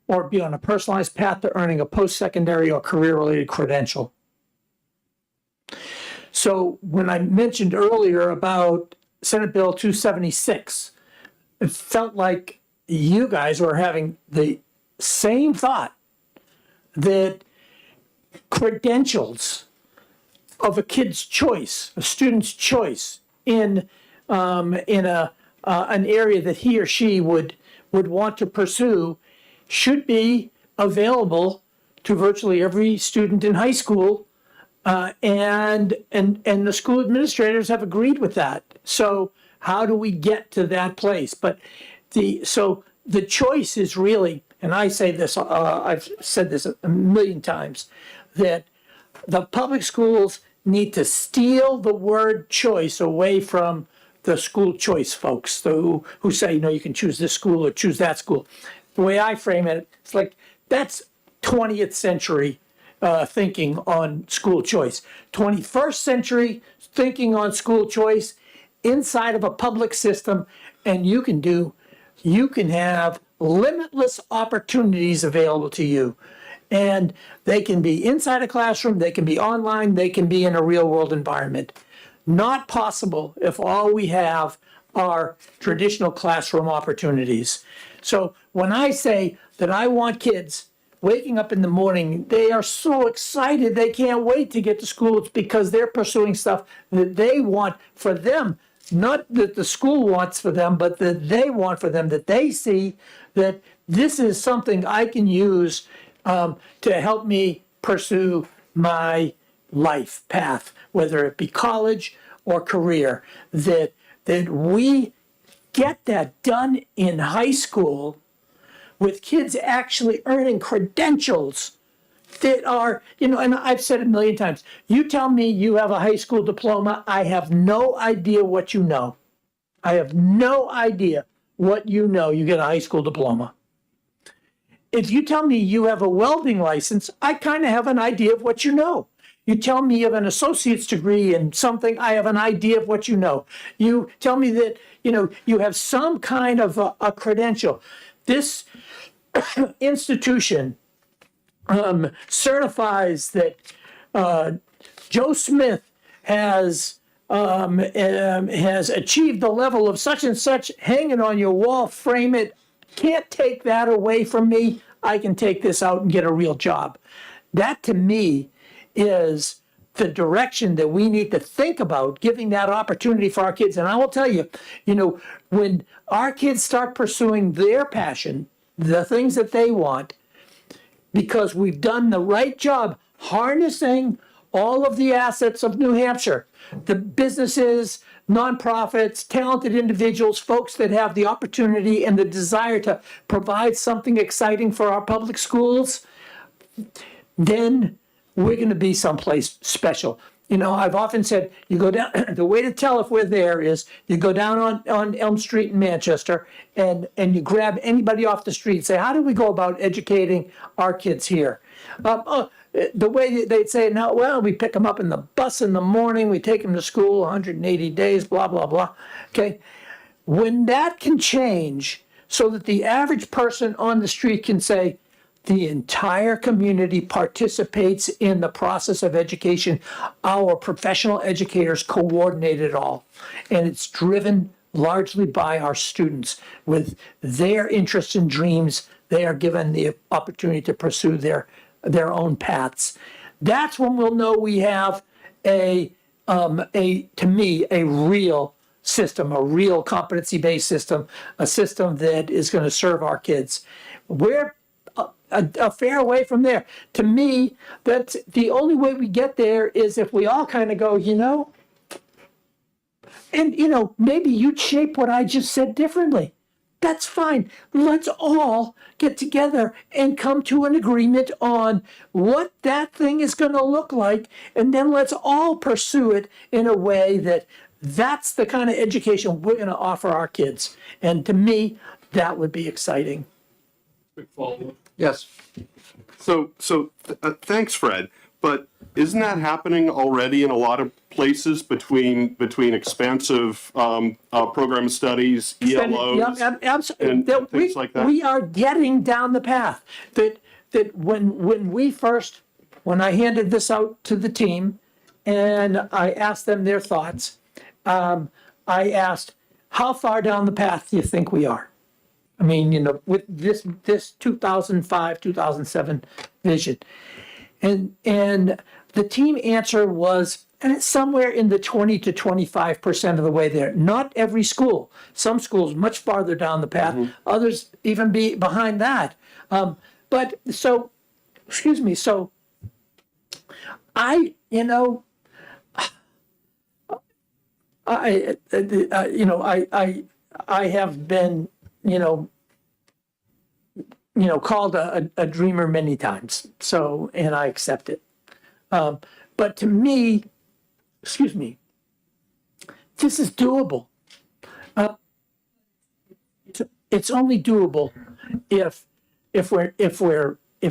or be on a personalized path to earning a post-secondary or career-related credential. So when I mentioned earlier about Senate Bill 276, it felt like you guys were having the same thought, that credentials of a kid's choice, a student's choice in an area that he or she would want to pursue should be available to virtually every student in high school. And the school administrators have agreed with that. So how do we get to that place? But the choice is really, and I say this, I've said this a million times, that the public schools need to steal the word choice away from the school choice folks who say, you can choose this school or choose that school. The way I frame it, it's like, that's 20th century thinking on school choice. 21st century thinking on school choice inside of a public system, and you can have limitless opportunities available to you. And they can be inside a classroom, they can be online, they can be in a real world environment. Not possible if all we have are traditional classroom opportunities. So when I say that I want kids waking up in the morning, they are so excited, they can't wait to get to school. It's because they're pursuing stuff that they want for them, not that the school wants for them, but that they want for them, that they see that this is something I can use to help me pursue my life path, whether it be college or career, that we get that done in high school with kids actually earning credentials that are, and I've said it a million times, you tell me you have a high school diploma, I have no idea what you know. I have no idea what you know. You get a high school diploma. If you tell me you have a welding license, I kind of have an idea of what you know. You tell me you have an associate's degree in something, I have an idea of what you know. You tell me that, you have some kind of a credential. This institution certifies that Joe Smith has achieved the level of such and such, hang it on your wall, frame it. Can't take that away from me. I can take this out and get a real job. That to me is the direction that we need to think about, giving that opportunity for our kids. And I will tell you, when our kids start pursuing their passion, the things that they want, because we've done the right job harnessing all of the assets of New Hampshire, the businesses, nonprofits, talented individuals, folks that have the opportunity and the desire to provide something exciting for our public schools, then we're going to be someplace special. I've often said, you go down, the way to tell if we're there is you go down on Elm Street in Manchester and you grab anybody off the street and say, how do we go about educating our kids here? The way they'd say it now, well, we pick them up in the bus in the morning, we take them to school 180 days, blah, blah, blah. Okay. When that can change so that the average person on the street can say, the entire community participates in the process of education. Our professional educators coordinate it all. And it's driven largely by our students. With their interests and dreams, they are given the opportunity to pursue their own paths. That's when we'll know we have to me, a real system, a real competency-based system, a system that is going to serve our kids. We're a fair way from there. To me, that's the only way we get there is if we all kind of go, and maybe you'd shape what I just said differently. That's fine. Let's all get together and come to an agreement on what that thing is going to look like, and then let's all pursue it in a way that's the kind of education we're going to offer our kids. And to me, that would be exciting. Quick follow-up. Yes. So thanks, Fred. But isn't that happening already in a lot of places between expansive program studies, ELOs, and things like that? We are getting down the path that when I handed this out to the team and I asked them their thoughts, I asked, how far down the path do you think we are? I mean, with this 2005, 2007 vision. And the team answer was, and it's somewhere in the 20 to 25% of the way there. Not every school. Some schools much farther down the path. Others even be behind that. But so, excuse me. So, I have been, called a dreamer many times. So, and I accept it. But to me, excuse me, this is doable. It's only doable if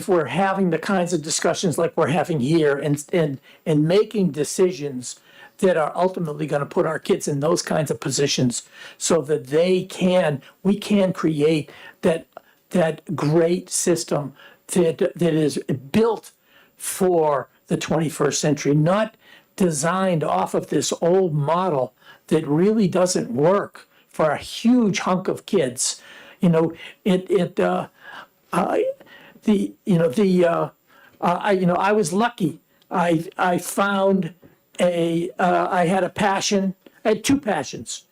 we're having the kinds of discussions like we're having here and making decisions that are ultimately going to put our kids in those kinds of positions so that we can create that great system that is built for the 21st century, not designed off of this old model that really doesn't work for a huge hunk of kids. I was lucky. I found I had a passion. I had two passions: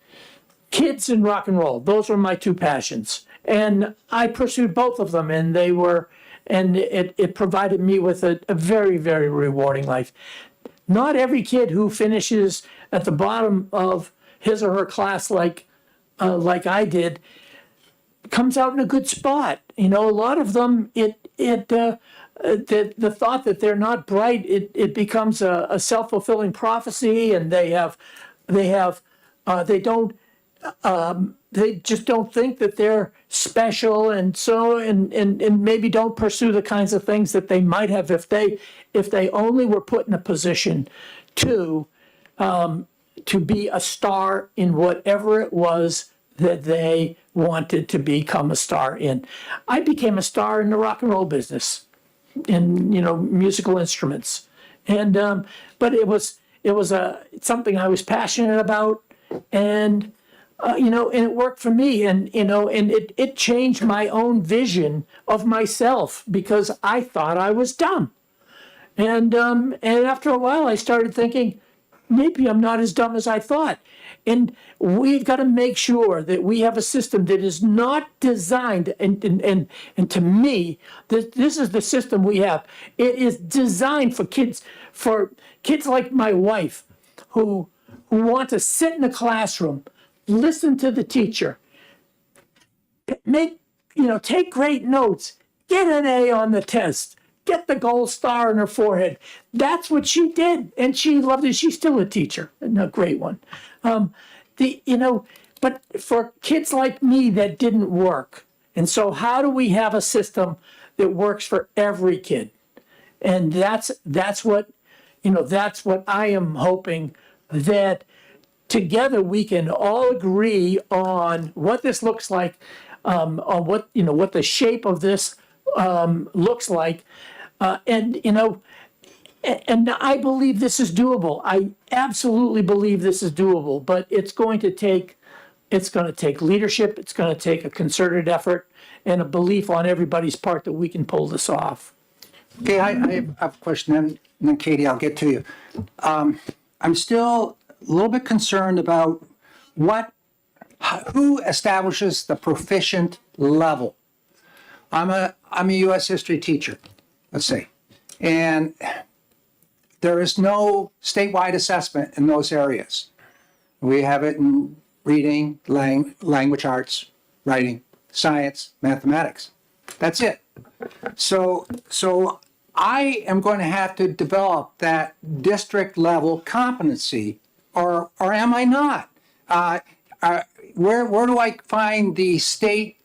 kids and rock and roll. Those were my two passions, and I pursued both of them, and it provided me with a very, very rewarding life. Not every kid who finishes at the bottom of his or her class like I did comes out in a good spot. A lot of them, the thought that they're not bright, it becomes a self-fulfilling prophecy, and they just don't think that they're special, and so and maybe don't pursue the kinds of things that they might have if they only were put in a position to be a star in whatever it was that they wanted to become a star in. I became a star in the rock and roll business, in musical instruments, and but it was something I was passionate about, and and it worked for me, and it changed my own vision of myself because I thought I was dumb, and after a while I started thinking maybe I'm not as dumb as I thought. And we've got to make sure that we have a system that is not designed, and to me, this is the system we have. It is designed for kids like my wife, who want to sit in a classroom, listen to the teacher, take great notes, get an A on the test, get the gold star on her forehead. That's what she did, and she loved it. She's still a teacher, and a great one. But for kids like me, that didn't work. And so how do we have a system that works for every kid? And that's what I am hoping, that together we can all agree on what this looks like, on what the shape of this looks like, and I believe this is doable. I absolutely believe this is doable, but it's going to take leadership. It's going to take a concerted effort and a belief on everybody's part that we can pull this off. Okay, I have a question, and then Katie, I'll get to you. I'm still a little bit concerned about who establishes the proficient level. I'm a U.S. history teacher, let's say, and there is no statewide assessment in those areas. We have it in reading, language arts, writing, science, mathematics. That's it. So I am going to have to develop that district level competency, or am I not? Where do I find the state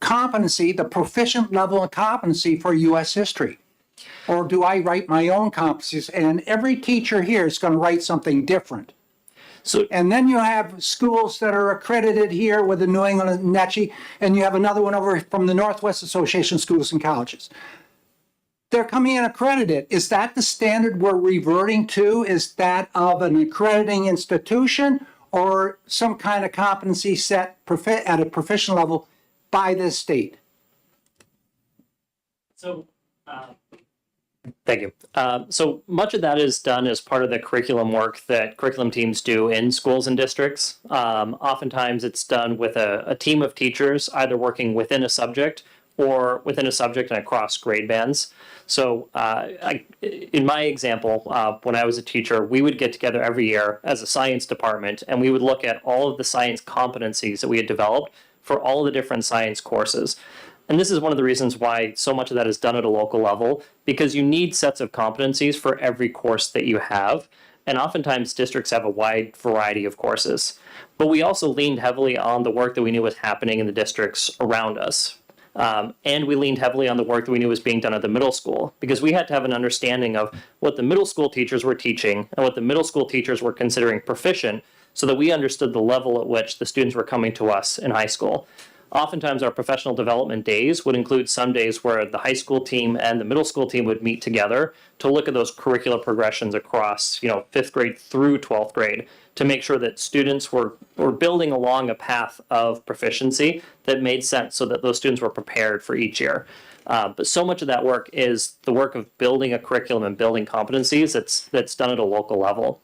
competency, the proficient level of competency for U.S. history? Or do I write my own competencies? And every teacher here is going to write something different. And then you have schools that are accredited here with the New England and NECHI, and you have another one over from the Northwest Association of Schools and Colleges. They're coming in accredited. Is that the standard we're reverting to? Is that of an accrediting institution or some kind of competency set at a professional level by the state? So, thank you. So much of that is done as part of the curriculum work that curriculum teams do in schools and districts. Oftentimes it's done with a team of teachers, either working within a subject or within a subject and across grade bands. So in my example, when I was a teacher, we would get together every year as a science department, and we would look at all of the science competencies that we had developed for all of the different science courses. And this is one of the reasons why so much of that is done at a local level, because you need sets of competencies for every course that you have. And oftentimes districts have a wide variety of courses. But we also leaned heavily on the work that we knew was happening in the districts around us. And we leaned heavily on the work that we knew was being done at the middle school, because we had to have an understanding of what the middle school teachers were teaching and what the middle school teachers were considering proficient, so that we understood the level at which the students were coming to us in high school. Oftentimes our professional development days would include some days where the high school team and the middle school team would meet together to look at those curricular progressions across, 5th grade through 12th grade, to make sure that students were building along a path of proficiency that made sense, so that those students were prepared for each year. But so much of that work is the work of building a curriculum and building competencies that's done at a local level.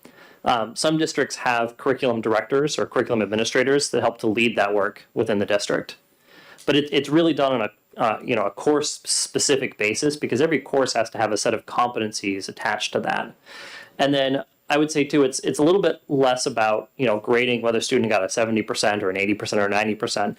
Some districts have curriculum directors or curriculum administrators that help to lead that work within the district. But it's really done on a course-specific basis, because every course has to have a set of competencies attached to that. And then I would say, too, it's a little bit less about, grading whether a student got a 70% or an 80% or 90%.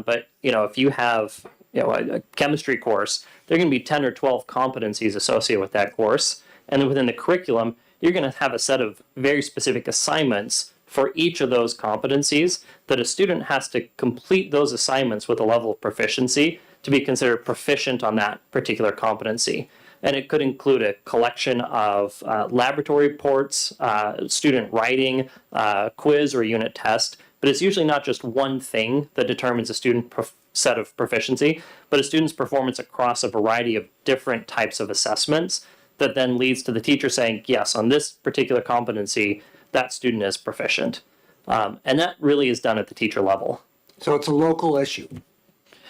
But, if you have, a chemistry course, there are going to be 10 or 12 competencies associated with that course. And then within the curriculum, you're going to have a set of very specific assignments for each of those competencies that a student has to complete those assignments with a level of proficiency to be considered proficient on that particular competency. And it could include a collection of laboratory reports, student writing, quiz or unit test. But it's usually not just one thing that determines a student set of proficiency, but a student's performance across a variety of different types of assessments that then leads to the teacher saying, yes, on this particular competency, that student is proficient. And that really is done at the teacher level. So it's a local issue.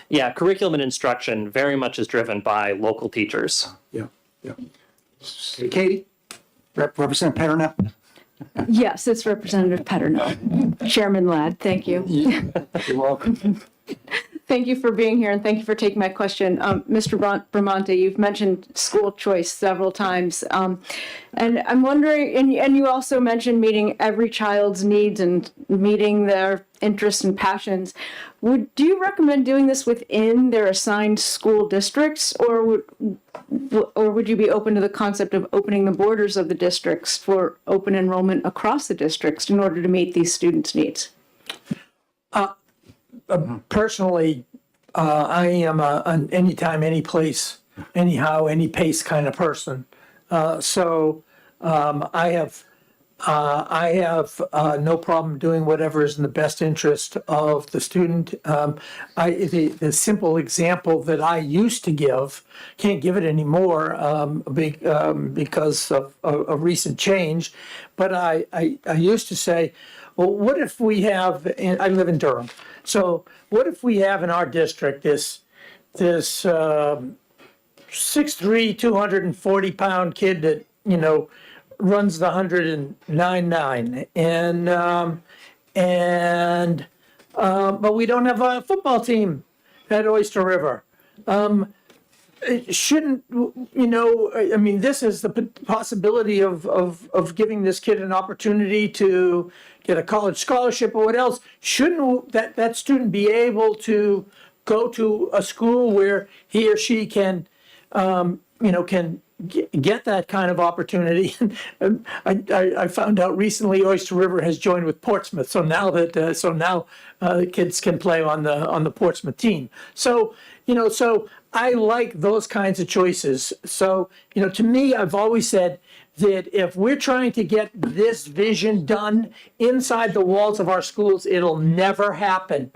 Yeah, curriculum and instruction very much is driven by local teachers. Yeah. Katie? Representative Paterno? Yes, it's Representative Paterno. Chairman Ladd, thank you. You're welcome. Thank you for being here, and thank you for taking my question. Mr. Bramante, you've mentioned school choice several times. And I'm wondering, and you also mentioned meeting every child's needs and meeting their interests and passions. Do you recommend doing this within their assigned school districts, or would you be open to the concept of opening the borders of the districts for open enrollment across the districts in order to meet these students' needs? Personally, I am an anytime, any place, anyhow, any pace kind of person. So I have no problem doing whatever is in the best interest of the student. The simple example that I used to give, can't give it anymore because of a recent change, but I used to say, well, what if we have, and I live in Durham, so what if we have in our district this 6'3", 240-pound kid that, runs the 109.9, but we don't have a football team at Oyster River. Shouldn't, this is the possibility of giving this kid an opportunity to get a college scholarship or what else. Shouldn't that student be able to go to a school where he or she can get that kind of opportunity. And I found out recently Oyster River has joined with Portsmouth, so now the kids can play on the Portsmouth team. So so I like those kinds of choices. So to me, I've always said that if we're trying to get this vision done inside the walls of our schools, it'll never happen.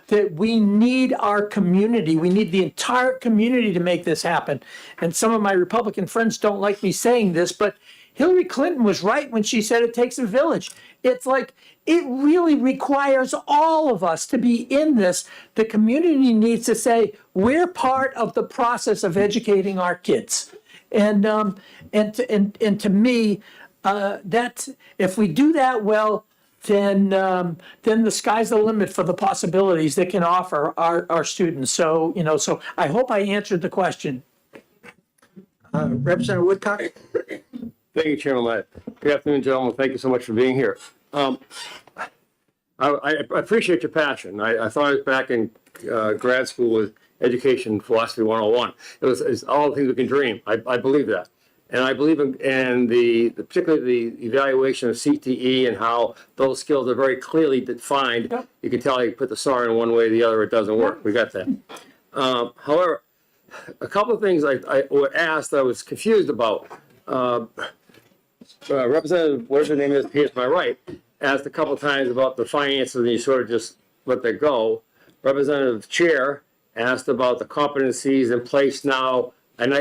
That we need our community, we need the entire community to make this happen. And some of my Republican friends don't like me saying this, but Hillary Clinton was right when she said it takes a village. It's like, it really requires all of us to be in this. The community needs to say, we're part of the process of educating our kids. And to me, that's, if we do that well, then the sky's the limit for the possibilities that can offer our students. So, so I hope I answered the question. Representative Woodcock? Thank you, Chairman Ladd. Good afternoon, gentlemen. Thank you so much for being here. I appreciate your passion. I thought I was back in grad school with Education Philosophy 101. It's all the things we can dream. I believe that. And I believe in particularly the evaluation of CTE and how those skills are very clearly defined. Yep. You can tell you put the SAR in one way or the other, it doesn't work. We got that. However, a couple of things I was asked I was confused about. Representative, whatever the name is, here to my right, asked a couple of times about the finances and you sort of just let that go. Representative Chair asked about the competencies in place now, and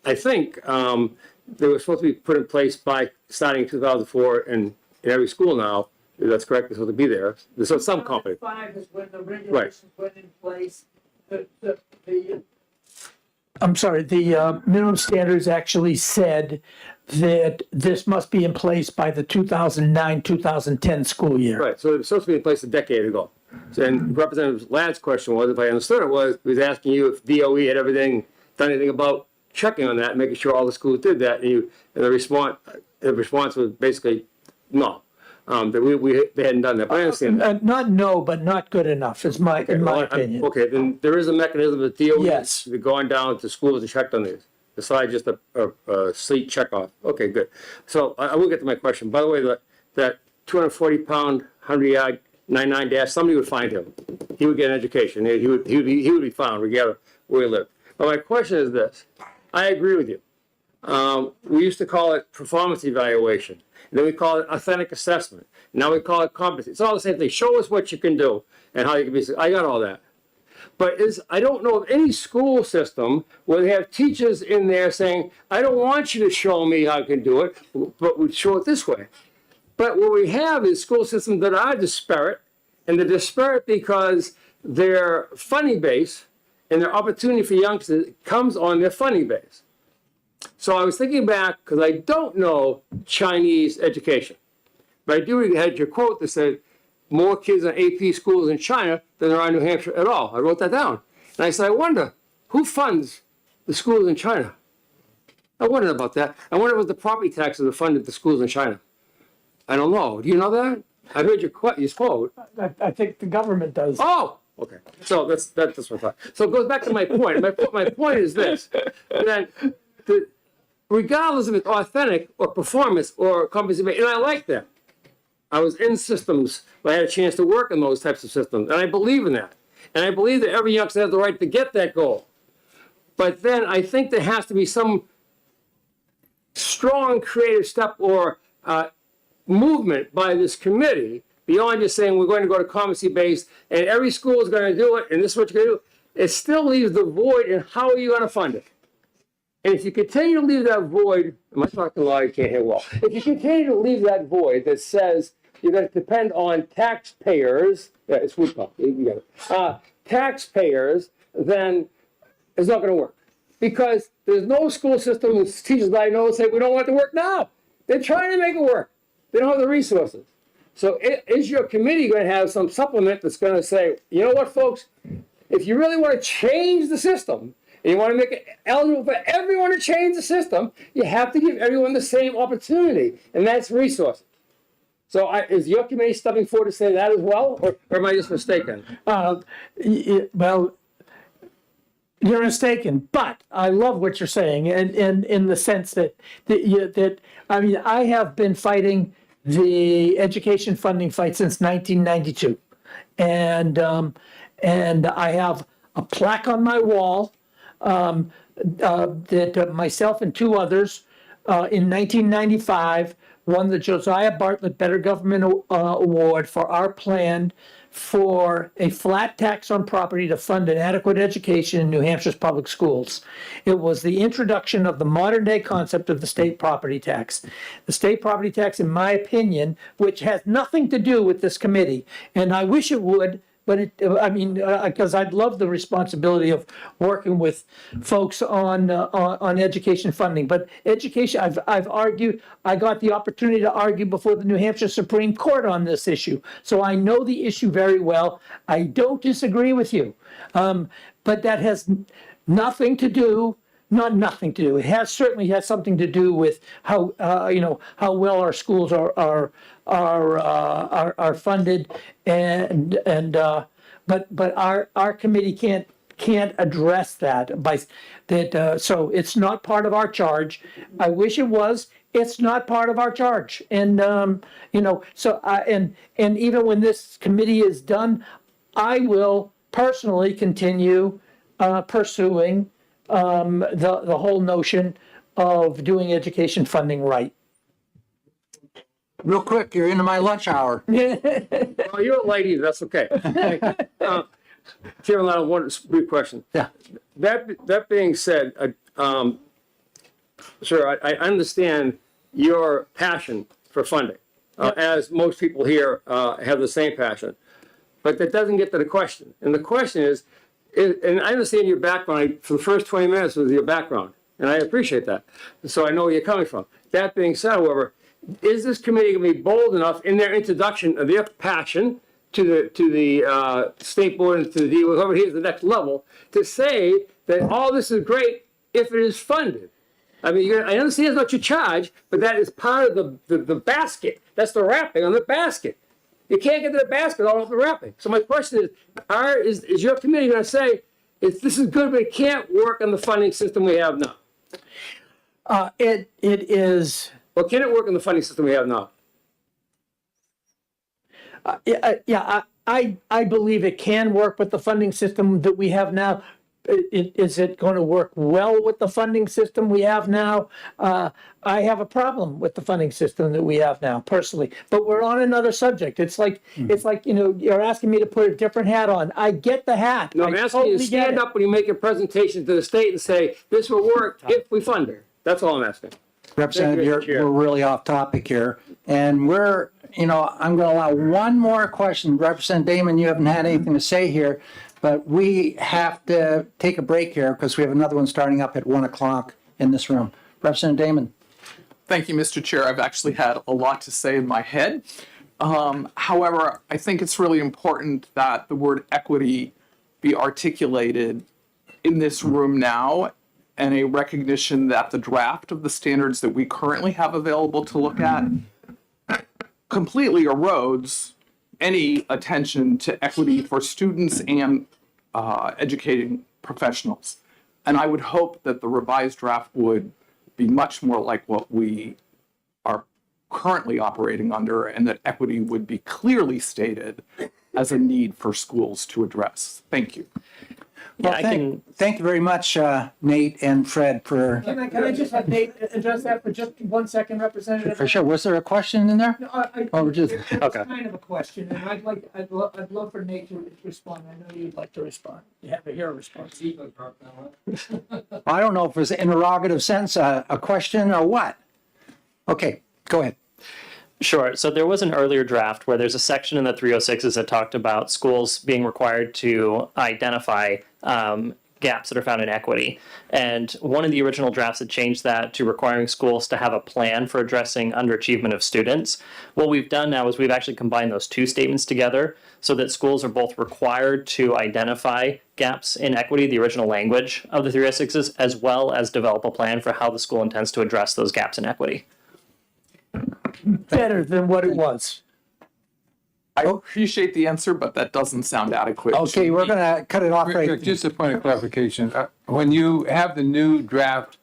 I think they were supposed to be put in place by starting in 2004 in every school now. That's correct, they're supposed to be there. There's some competence. 5 is when the regulations went in place. I'm sorry, the minimum standards actually said that this must be in place by the 2009-2010 school year. Right, so it was supposed to be in place a decade ago. So, and Representative Ladd's question was, if I understood it, was he was asking you if DOE had done anything about checking on that, making sure all the schools did that, and the response was basically no, that they hadn't done that. But I understand that. Not no, but not good enough, in my opinion. Okay, then there is a mechanism that DOE Yes. has gone down to schools and checked on these, besides just a sleek check off. Okay, good. So I will get to my question. By the way, that 240-pound, 100-yard 99 dash, somebody would find him. He would get an education. He would be found regardless of where he lived. But my question is this. I agree with you. We used to call it performance evaluation. And then we call it authentic assessment. Now we call it competency. It's all the same thing. Show us what you can do and how you can be. I got all that. But I don't know of any school system where they have teachers in there saying, I don't want you to show me how I can do it, but we show it this way. But what we have is school systems that are disparate, and they're disparate because their funding base and their opportunity for youngsters comes on their funding base. So I was thinking back, because I don't know Chinese education, but I do had your quote that said more kids in AP schools in China than there are in New Hampshire at all. I wrote that down. And I said, I wonder, who funds the schools in China? I wondered about that. I wonder what the property taxes that funded the schools in China. I don't know. Do you know that? I heard your quote. I think the government does. Oh, okay. So that's what I thought. So it goes back to my point. My point is this: that regardless if it's authentic or performance or competency, and I like that. I was in systems. I had a chance to work in those types of systems, and I believe in that. And I believe that every youngster has the right to get that goal. But then I think there has to be some strong creative step or movement by this committee beyond just saying we're going to go to competency-based and every school is going to do it and this is what you're going to do. It still leaves the void in how are you going to fund it. And if you continue to leave that void, am I talking loud? You can't hear well. If you continue to leave that void that says you're going to depend on taxpayers, yeah, it's Woodcock, you got it, taxpayers, then it's not going to work. Because there's no school system, teachers that I know say we don't want it to work now. They're trying to make it work. They don't have the resources. So is your committee going to have some supplement that's going to say, you know what, folks, if you really want to change the system, and you want to make it eligible for everyone to change the system, you have to give everyone the same opportunity, and that's resources. So is your committee stepping forward to say that as well, or am I just mistaken? Well, You're mistaken, but I love what you're saying, and in the sense that I mean, I have been fighting the education funding fight since 1992, and I have a plaque on my wall that myself and two others in 1995 won the Josiah Bartlett Better Government Award for our plan for a flat tax on property to fund an adequate education in New Hampshire's public schools. It was the introduction of the modern day concept of the state property tax. The state property tax, in my opinion, which has nothing to do with this committee, and I wish it would, but because I'd love the responsibility of working with folks on education funding. But education, I've argued, I got the opportunity to argue before the New Hampshire Supreme Court on this issue. So I know the issue very well. I don't disagree with you. But that has nothing to do, not nothing to do. It certainly has something to do with how how well our schools are funded, but our committee can't address that by that. So it's not part of our charge. I wish it was. It's not part of our charge, and so and even when this committee is done, I will personally continue pursuing the whole notion of doing education funding right. Real quick, you're into my lunch hour. Well, you're a lady, that's okay. Chairman, I have one brief question. Yeah. That being said, sir, I understand your passion for funding, as most people here have the same passion. But that doesn't get to the question. And the question is, and I understand your background, for the first 20 minutes was your background, and I appreciate that. So I know where you're coming from. That being said, however, is this committee going to be bold enough in their introduction of their passion to the state board and to the whoever here's the next level to say that all this is great if it is funded? I mean, I understand it's not your charge, but that is part of the basket. That's the wrapping on the basket. You can't get to the basket all off the wrapping. So my question is your committee going to say, this is good, but it can't work on the funding system we have now? It is. Well, can it work on the funding system we have now? I believe it can work with the funding system that we have now. Is it going to work well with the funding system we have now? I have a problem with the funding system that we have now, personally. But we're on another subject. It's like you're asking me to put a different hat on. I get the hat. No, I'm asking you to stand up when you make a presentation to the state and say this will work if we fund it. That's all I'm asking. Representative, we're really off topic here, and we're, I'm going to allow one more question. Representative Damon, you haven't had anything to say here, but we have to take a break here because we have another one starting up at 1 o'clock in this room. Representative Damon. Thank you, Mr. Chair. I've actually had a lot to say in my head. However, I think it's really important that the word equity be articulated in this room now, and a recognition that the draft of the standards that we currently have available to look at completely erodes any attention to equity for students and educating professionals. And I would hope that the revised draft would be much more like what we are currently operating under, and that equity would be clearly stated as a need for schools to address. Thank you. Well, thank you very much, Nate and Fred, for. Can I just have Nate address that for just 1 second, Representative? For sure. Was there a question in there? It's kind of a question, and I'd love for Nate to respond. I know you'd like to respond. You have to hear a response. I don't know if it was an interrogative sense, a question or what. Okay, go ahead. Sure. So there was an earlier draft where there's a section in the 306s that talked about schools being required to identify gaps that are found in equity. And one of the original drafts had changed that to requiring schools to have a plan for addressing underachievement of students. What we've done now is we've actually combined those two statements together so that schools are both required to identify gaps in equity, the original language of the 306s, as well as develop a plan for how the school intends to address those gaps in equity. Better than what it was. I appreciate the answer, but that doesn't sound adequate. Okay, we're gonna cut it off Rick, right. just a point of clarification. When you have the new draft,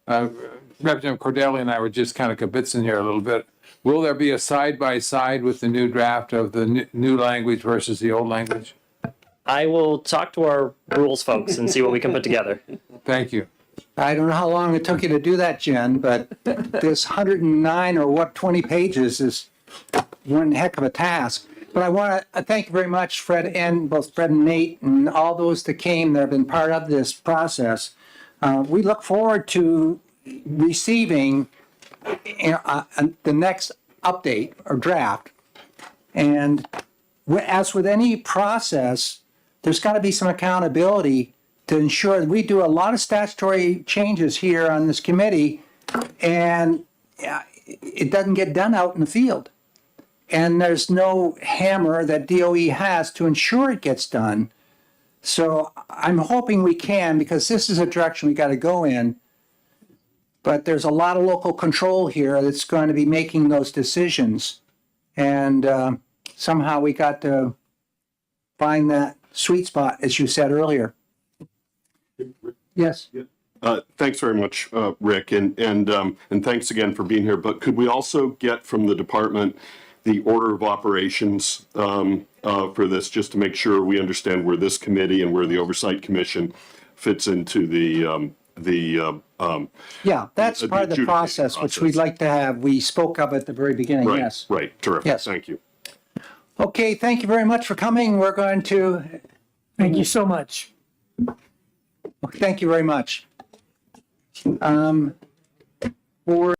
Representative Cordelli and I were just kind of kibitzing here a little bit. Will there be a side-by-side with the new draft of the new language versus the old language? I will talk to our rules folks and see what we can put together. Thank you. I don't know how long it took you to do that, Jen, but this 109 or what, 20 pages is one heck of a task. But I want to thank you very much, Fred, and both Fred and Nate, and all those that came that have been part of this process. We look forward to receiving the next update or draft. And as with any process, there's got to be some accountability to ensure that we do a lot of statutory changes here on this committee, and it doesn't get done out in the field. And there's no hammer that DOE has to ensure it gets done. So I'm hoping we can, because this is a direction we got to go in. But there's a lot of local control here that's going to be making those decisions. And somehow we got to find that sweet spot, as you said earlier. Yes. Thanks very much, Rick, and thanks again for being here. But could we also get from the department the order of operations for this, just to make sure we understand where this committee and where the Oversight Commission fits into Yeah, that's part of the adjudicating process, which we'd like to have. We spoke of at the very beginning, Right, yes. right, terrific. Yes. Thank you. Okay, thank you very much for coming. We're going to, Thank you so much. thank you very much. For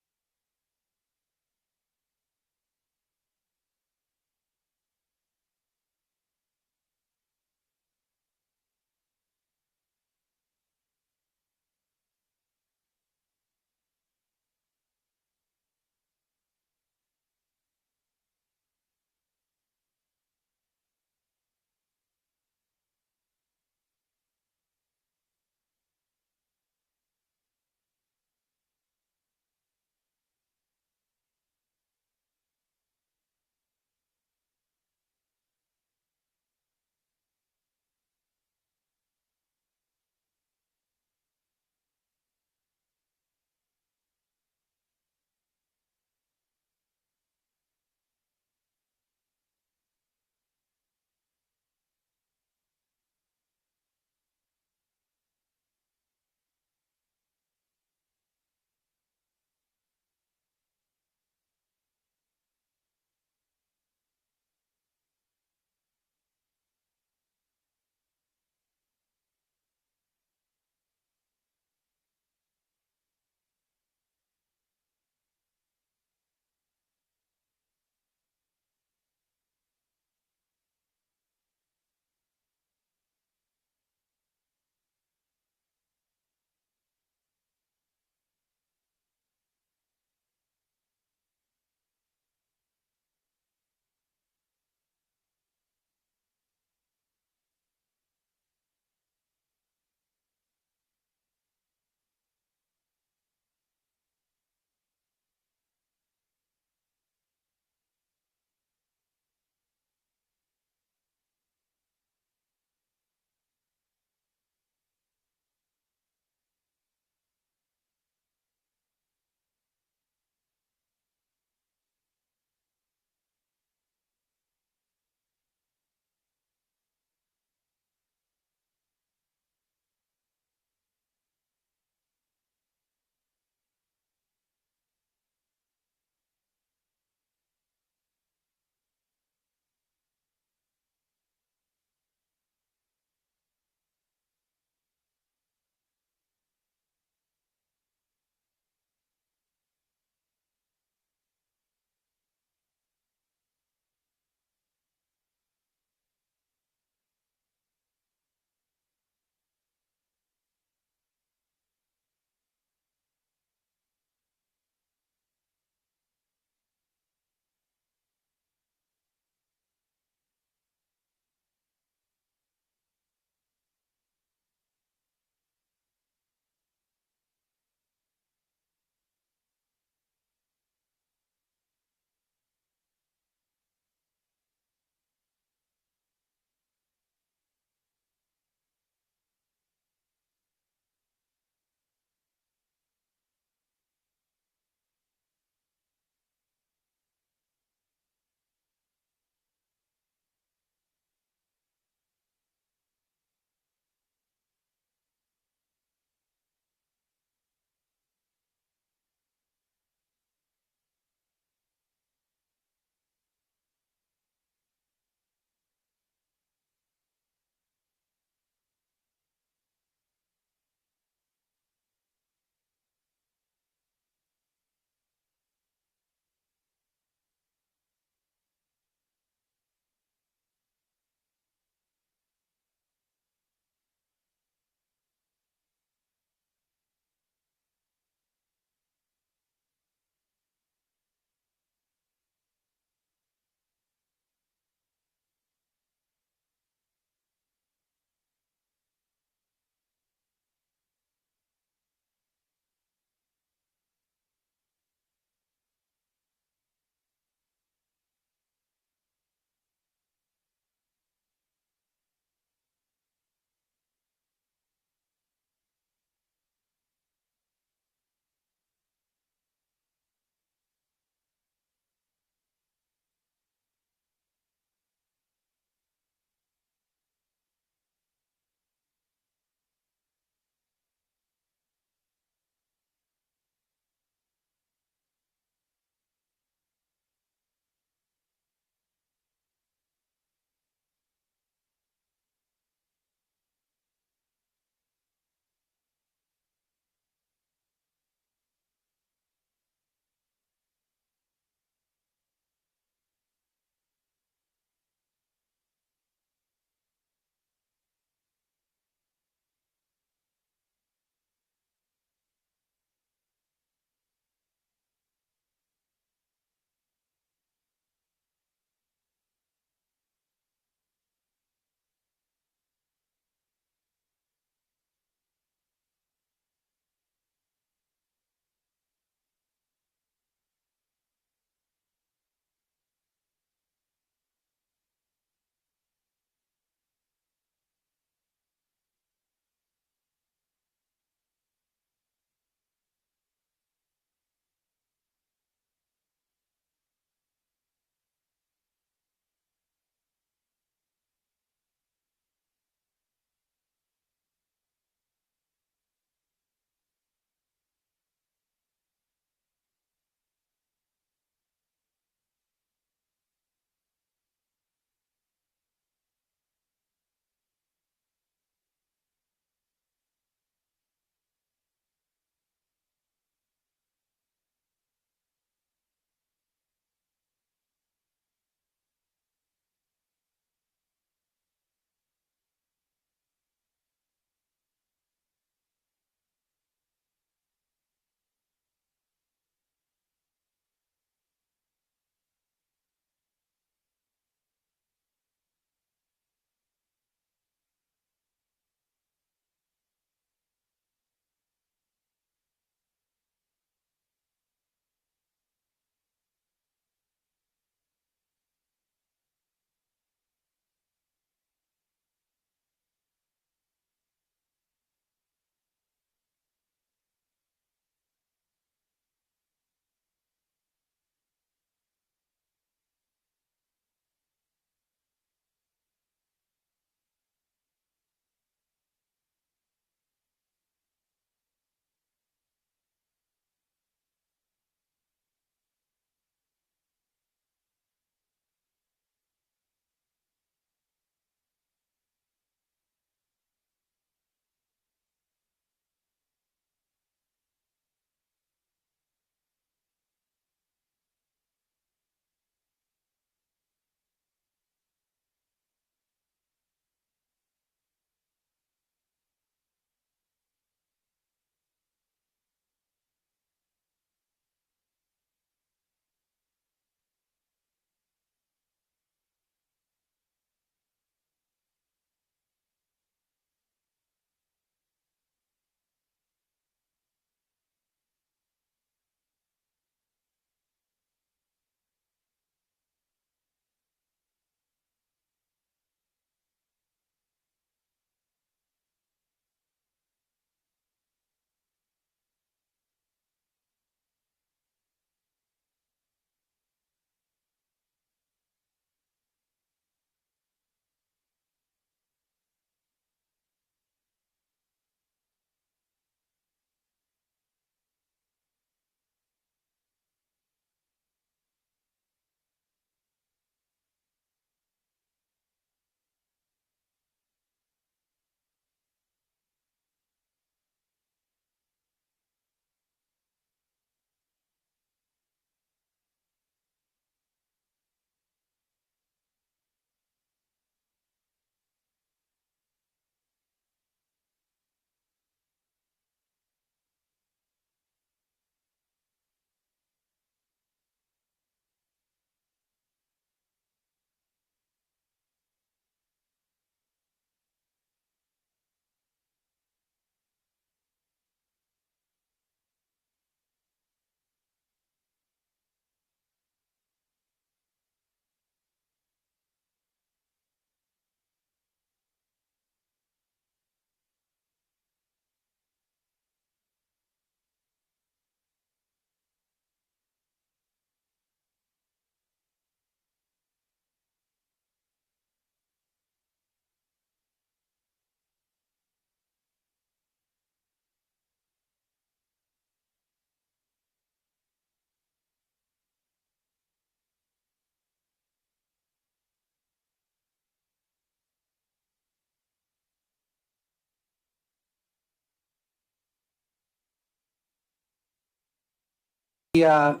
the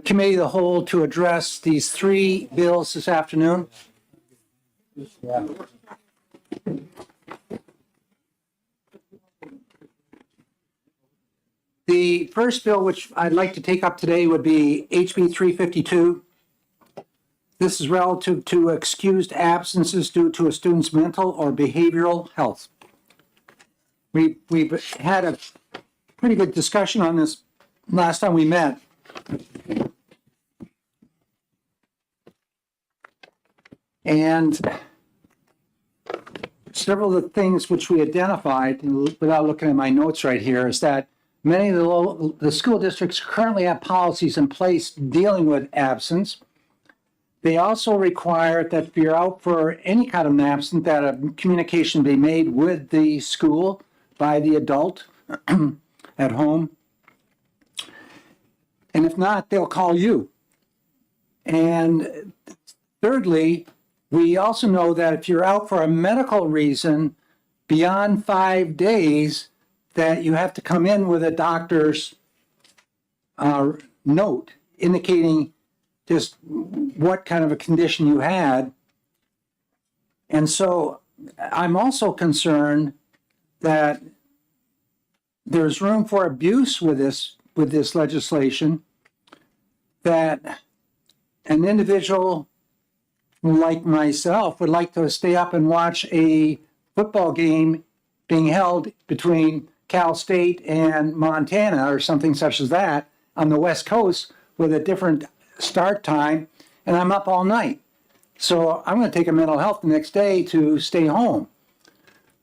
committee of the whole to address these three bills this afternoon? The first bill which I'd like to take up today would be HB 352. This is relative to excused absences due to a student's mental or behavioral health. We've had a pretty good discussion on this last time we met. And several of the things which we identified, without looking at my notes right here, is that many of the school districts currently have policies in place dealing with absence. They also require that if you're out for any kind of an absence, that a communication be made with the school by the adult at home. And if not, they'll call you. And thirdly, we also know that if you're out for a medical reason beyond 5 days, that you have to come in with a doctor's note indicating just what kind of a condition you had. And so I'm also concerned that there's room for abuse with this legislation, that an individual like myself would like to stay up and watch a football game being held between Cal State and Montana or something such as that on the West Coast with a different start time, and I'm up all night. So I'm going to take a mental health the next day to stay home.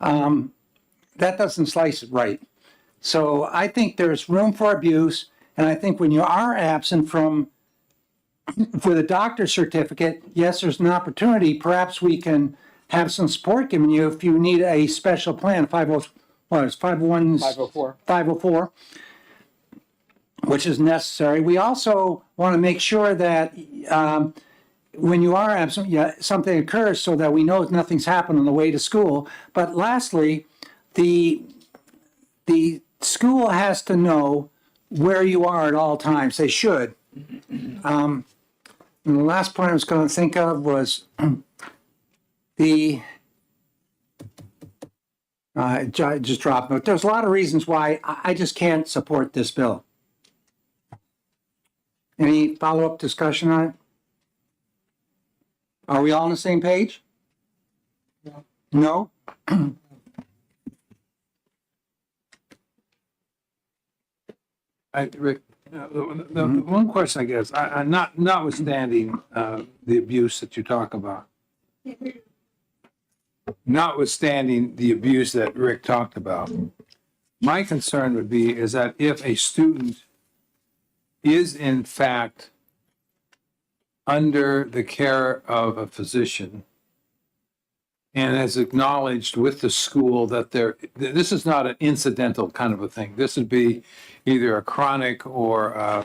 That doesn't slice it right. So I think there's room for abuse, and I think when you are absent with a doctor's certificate, yes, there's an opportunity. Perhaps we can have some support given you if you need a special plan, 504, which is necessary. We also want to make sure that when you are absent, something occurs so that we know nothing's happened on the way to school. But lastly, the school has to know where you are at all times. They should. And the last point I was going to think of was I just dropped it. There's a lot of reasons why I just can't support this bill. Any follow-up discussion on it? Are we all on the same page? No? Rick, the one question I guess, notwithstanding the abuse that you talk about, notwithstanding the abuse that Rick talked about, my concern would be is that if a student is in fact under the care of a physician and has acknowledged with the school that this is not an incidental kind of a thing. This would be either a chronic or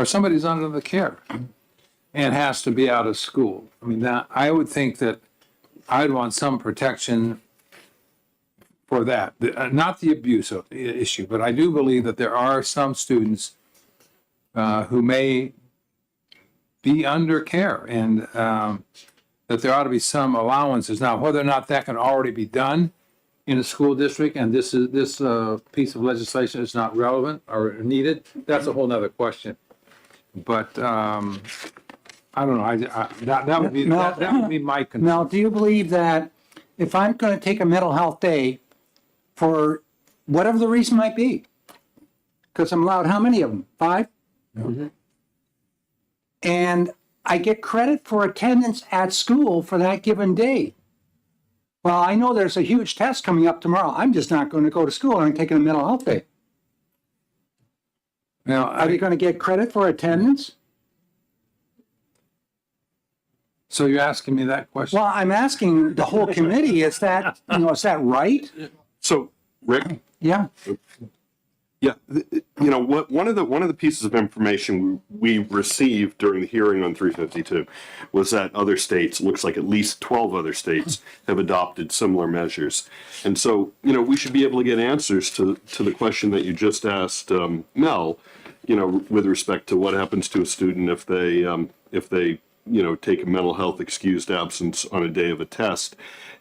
somebody's under the care and has to be out of school. I mean, I would think that I'd want some protection for that, not the abuse issue, but I do believe that there are some students who may be under care and that there ought to be some allowances. Now, whether or not that can already be done in a school district and this piece of legislation is not relevant or needed, that's a whole nother question. But I don't know. That would be my concern. Now, do you believe that if I'm going to take a mental health day for whatever the reason might be, because I'm allowed how many of them? 5? Mm-hmm. And I get credit for attendance at school for that given day. Well, I know there's a huge test coming up tomorrow. I'm just not going to go to school. I'm taking a mental health day. Now, are they going to get credit for attendance? So you're asking me that question? Well, I'm asking the whole committee, is that right? So, Rick? Yeah. Yeah, one of the pieces of information we received during the hearing on 352 was that other states, looks like at least 12 other states, have adopted similar measures. And so, we should be able to get answers to the question that you just asked Mel, you know, with respect to what happens to a student if they, you know, take a mental health excused absence on a day of a test.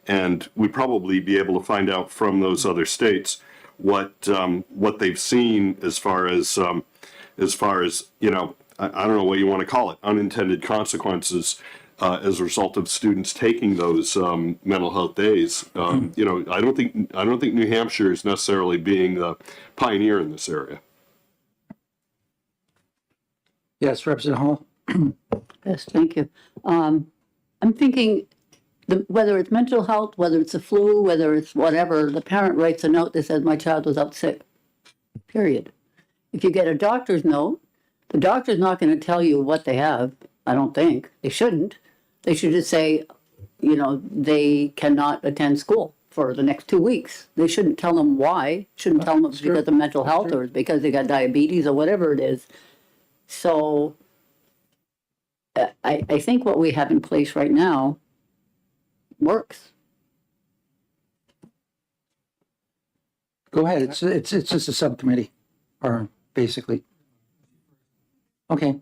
And we'd probably be able to find out from those other states what they've seen as far as, you know, I don't know what you want to call it, unintended consequences as a result of students taking those mental health days. You know, I don't think New Hampshire is necessarily being the pioneer in this area. Yes, Representative Hall? Yes, thank you. I'm thinking whether it's mental health, whether it's the flu, whether it's whatever, the parent writes a note that says my child was out sick, period. If you get a doctor's note, the doctor's not going to tell you what they have. I don't think. They shouldn't. They should just say, you know, they cannot attend school for the next 2 weeks. They shouldn't tell them why. Shouldn't tell them it's because of mental health or it's because they got diabetes or whatever it is. So I think what we have in place right now works. Go ahead. It's just a subcommittee, or basically. Okay.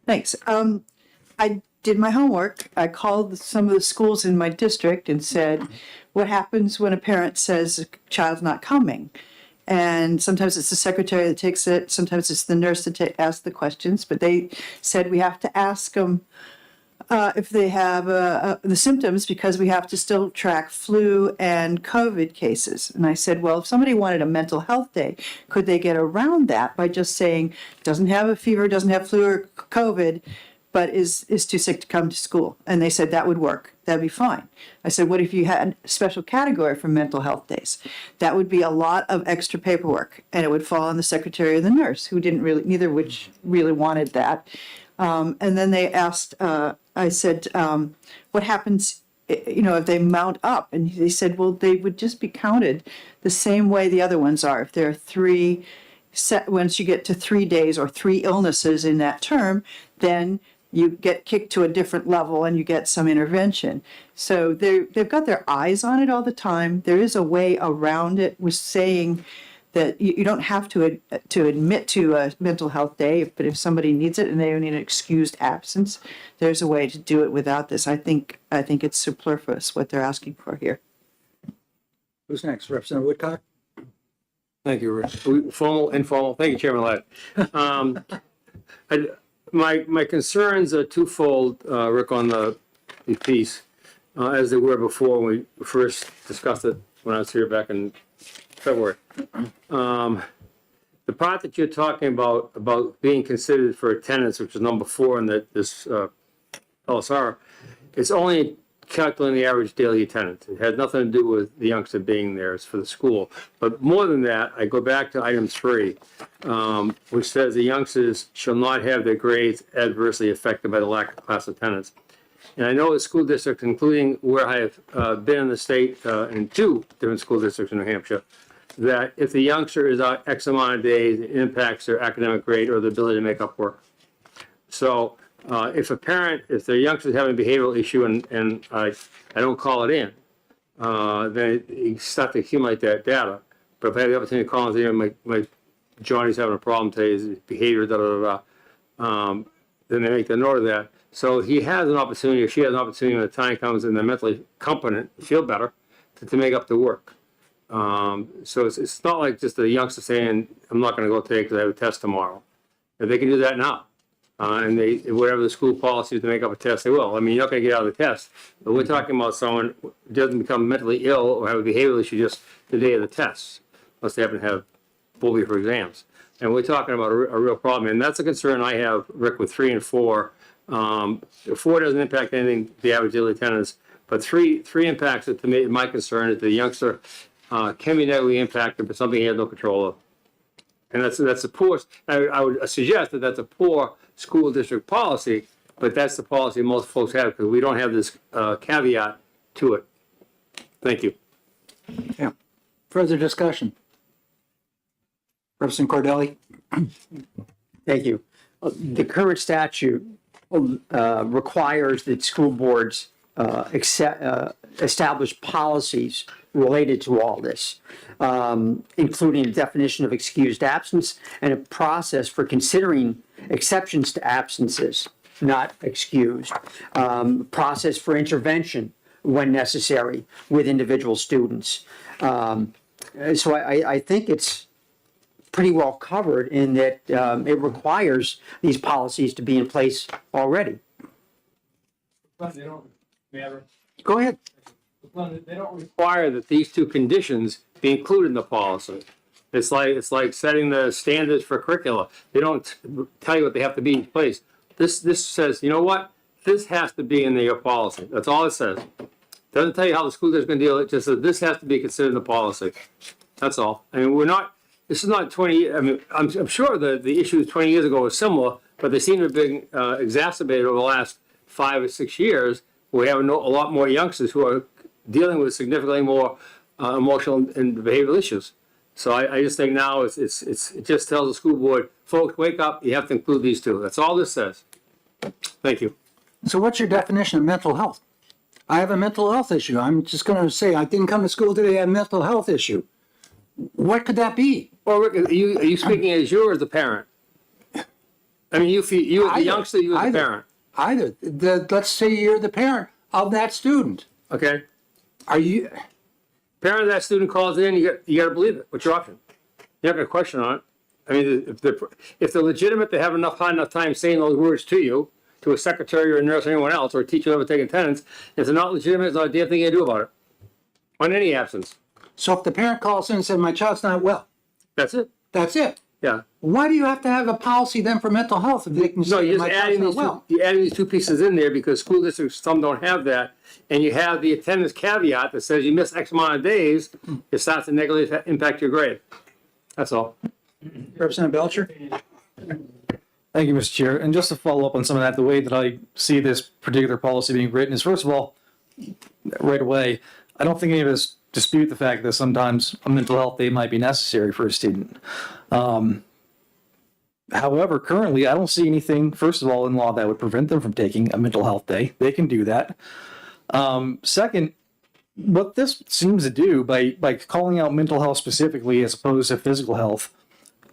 Thanks. I did my homework. I called some of the schools in my district and said, what happens when a parent says a child's not coming? And sometimes it's the secretary that takes it. Sometimes it's the nurse that asks the questions. But they said we have to ask them if they have the symptoms because we have to still track flu and COVID cases. And I said, well, if somebody wanted a mental health day, could they get around that by just saying, doesn't have a fever, doesn't have flu or COVID, but is too sick to come to school? And they said that would work. That'd be fine. I said, what if you had a special category for mental health days? That would be a lot of extra paperwork, and it would fall on the secretary or the nurse, who didn't really, neither which really wanted that. And then they asked, I said, what happens, you know, if they mount up? And they said, well, they would just be counted the same way the other ones are. If there are once you get to 3 days or 3 illnesses in that term, then you get kicked to a different level and you get some intervention. So they've got their eyes on it all the time. There is a way around it with saying that you don't have to admit to a mental health day, but if somebody needs it and they need an excused absence, there's a way to do it without this. I think it's superfluous what they're asking for here. Who's next? Representative Woodcock? Thank you, Rick. Formal, informal. Thank you, Chairman Ladd. My concerns are twofold, Rick, on the piece, as they were before when we first discussed it when I was here back in February. The part that you're talking about being considered for attendance, which is number 4 in this LSR, it's only calculating the average daily attendance. It has nothing to do with the youngster being there. It's for the school. But more than that, I go back to item 3, which says the youngsters shall not have their grades adversely affected by the lack of class attendance. And I know the school districts, including where I have been in the state in 2 different school districts in New Hampshire, that if the youngster is out X amount of days, it impacts their academic grade or the ability to make up work. So if their youngster is having a behavioral issue and I don't call it in, then you start to accumulate that data. But if I have the opportunity to call and say, my Johnny's having a problem today, his behavior, then they make the note of that. So he has an opportunity, or she has an opportunity when the time comes and they're mentally competent, feel better, to make up the work. So it's not like just the youngster saying, I'm not going to go today because I have a test tomorrow. If they can do that now. And whatever the school policy is to make up a test, they will. I mean, you're not going to get out of the test. But we're talking about someone who doesn't become mentally ill or have a behavioral issue just the day of the test, unless they happen to have phobia for exams. And we're talking about a real problem. And that's a concern I have, Rick, with 3 and 4. 4 doesn't impact anything, the average daily attendance. But 3 impacts it to me. My concern is the youngster can be negatively impacted by something he has no control of. And that's a poor, I would suggest that that's a poor school district policy, but that's the policy most folks have because we don't have this caveat to it. Thank you. Yeah. Further discussion? Representative Cordelli? Thank you. The current statute requires that school boards establish policies related to all this, including a definition of excused absence and a process for considering exceptions to absences, not excused, process for intervention when necessary with individual students. So I think it's pretty well covered in that it requires these policies to be in place already. Go ahead. They don't require that these two conditions be included in the policy. It's like setting the standards for curricula. They don't tell you what they have to be in place. This says, you know what? This has to be in your policy. That's all it says. Doesn't tell you how the school district's gonna deal with it, just says this has to be considered in the policy. That's all. I mean, this is not 20, I mean, I'm sure the issues 20 years ago were similar, but they seem to have been exacerbated over the last 5 or 6 years. We have a lot more youngsters who are dealing with significantly more emotional and behavioral issues. So I just think now it just tells the school board, folks, wake up, you have to include these two. That's all this says. Thank you. So what's your definition of mental health? I have a mental health issue. I'm just going to say, I didn't come to school today, I have a mental health issue. What could that be? Well, Rick, are you speaking as you or as the parent? I mean, you as the youngster, you as the parent. Either. Let's say you're the parent of that student. Okay? Are you? Parent of that student calls in, you got to believe it. What's your option? You're not going to question on it. I mean, if they're legitimate, they have hard enough time saying those words to you, to a secretary or a nurse or anyone else, or a teacher ever taking attendance. If they're not legitimate, there's not a damn thing you can do about it. On any absence. So if the parent calls in and says, my child's not well. That's it. That's it. Yeah. Why do you have to have a policy then for mental health if they can No, say you're my just child's not well? you're adding these two pieces in there because school districts, some don't have that. And you have the attendance caveat that says you miss X amount of days, it starts to negatively impact your grade. That's all. Representative Belcher? Thank you, Mr. Chair. And just to follow up on some of that, the way that I see this particular policy being written is, first of all, right away, I don't think any of us dispute the fact that sometimes a mental health day might be necessary for a student. However, currently, I don't see anything, first of all, in law that would prevent them from taking a mental health day. They can do that. Second, what this seems to do by calling out mental health specifically as opposed to physical health,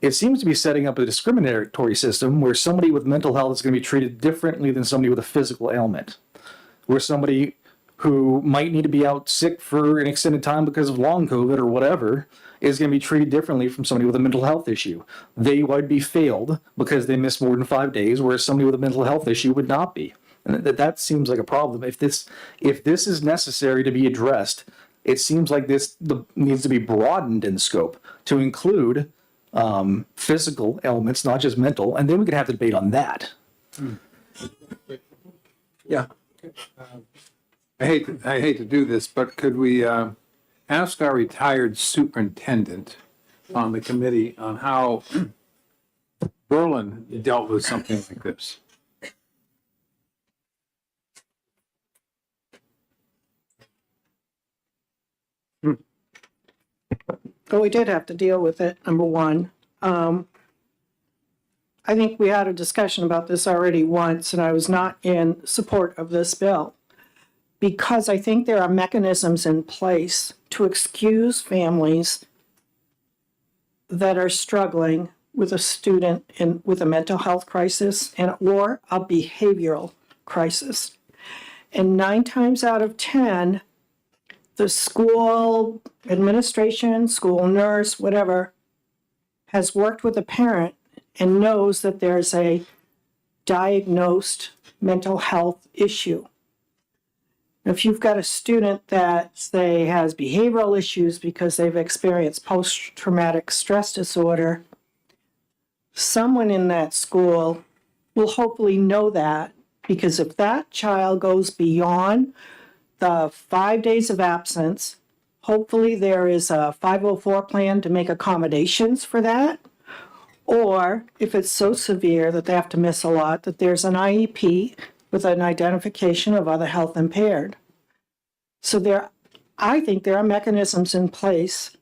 it seems to be setting up a discriminatory system where somebody with mental health is going to be treated differently than somebody with a physical ailment, where somebody who might need to be out sick for an extended time because of long COVID or whatever is going to be treated differently from somebody with a mental health issue. They would be failed because they missed more than 5 days, whereas somebody with a mental health issue would not be. And that seems like a problem. If this is necessary to be addressed, it seems like this needs to be broadened in scope to include physical elements, not just mental, and then we can have the debate on that. Yeah. I hate to do this, but could we ask our retired superintendent on the committee on how Berlin dealt with something like this? Well, we did have to deal with it, number one. I think we had a discussion about this already once, and I was not in support of this bill because I think there are mechanisms in place to excuse families that are struggling with a student with a mental health crisis or a behavioral crisis. And 9 times out of 10, the school administration, school nurse, whatever, has worked with a parent and knows that there's a diagnosed mental health issue. If you've got a student that, say, has behavioral issues because they've experienced post-traumatic stress disorder, someone in that school will hopefully know that, because if that child goes beyond the 5 days of absence, hopefully there is a 504 plan to make accommodations for that. Or if it's so severe that they have to miss a lot, that there's an IEP with an identification of other health impaired. So I think there are mechanisms in place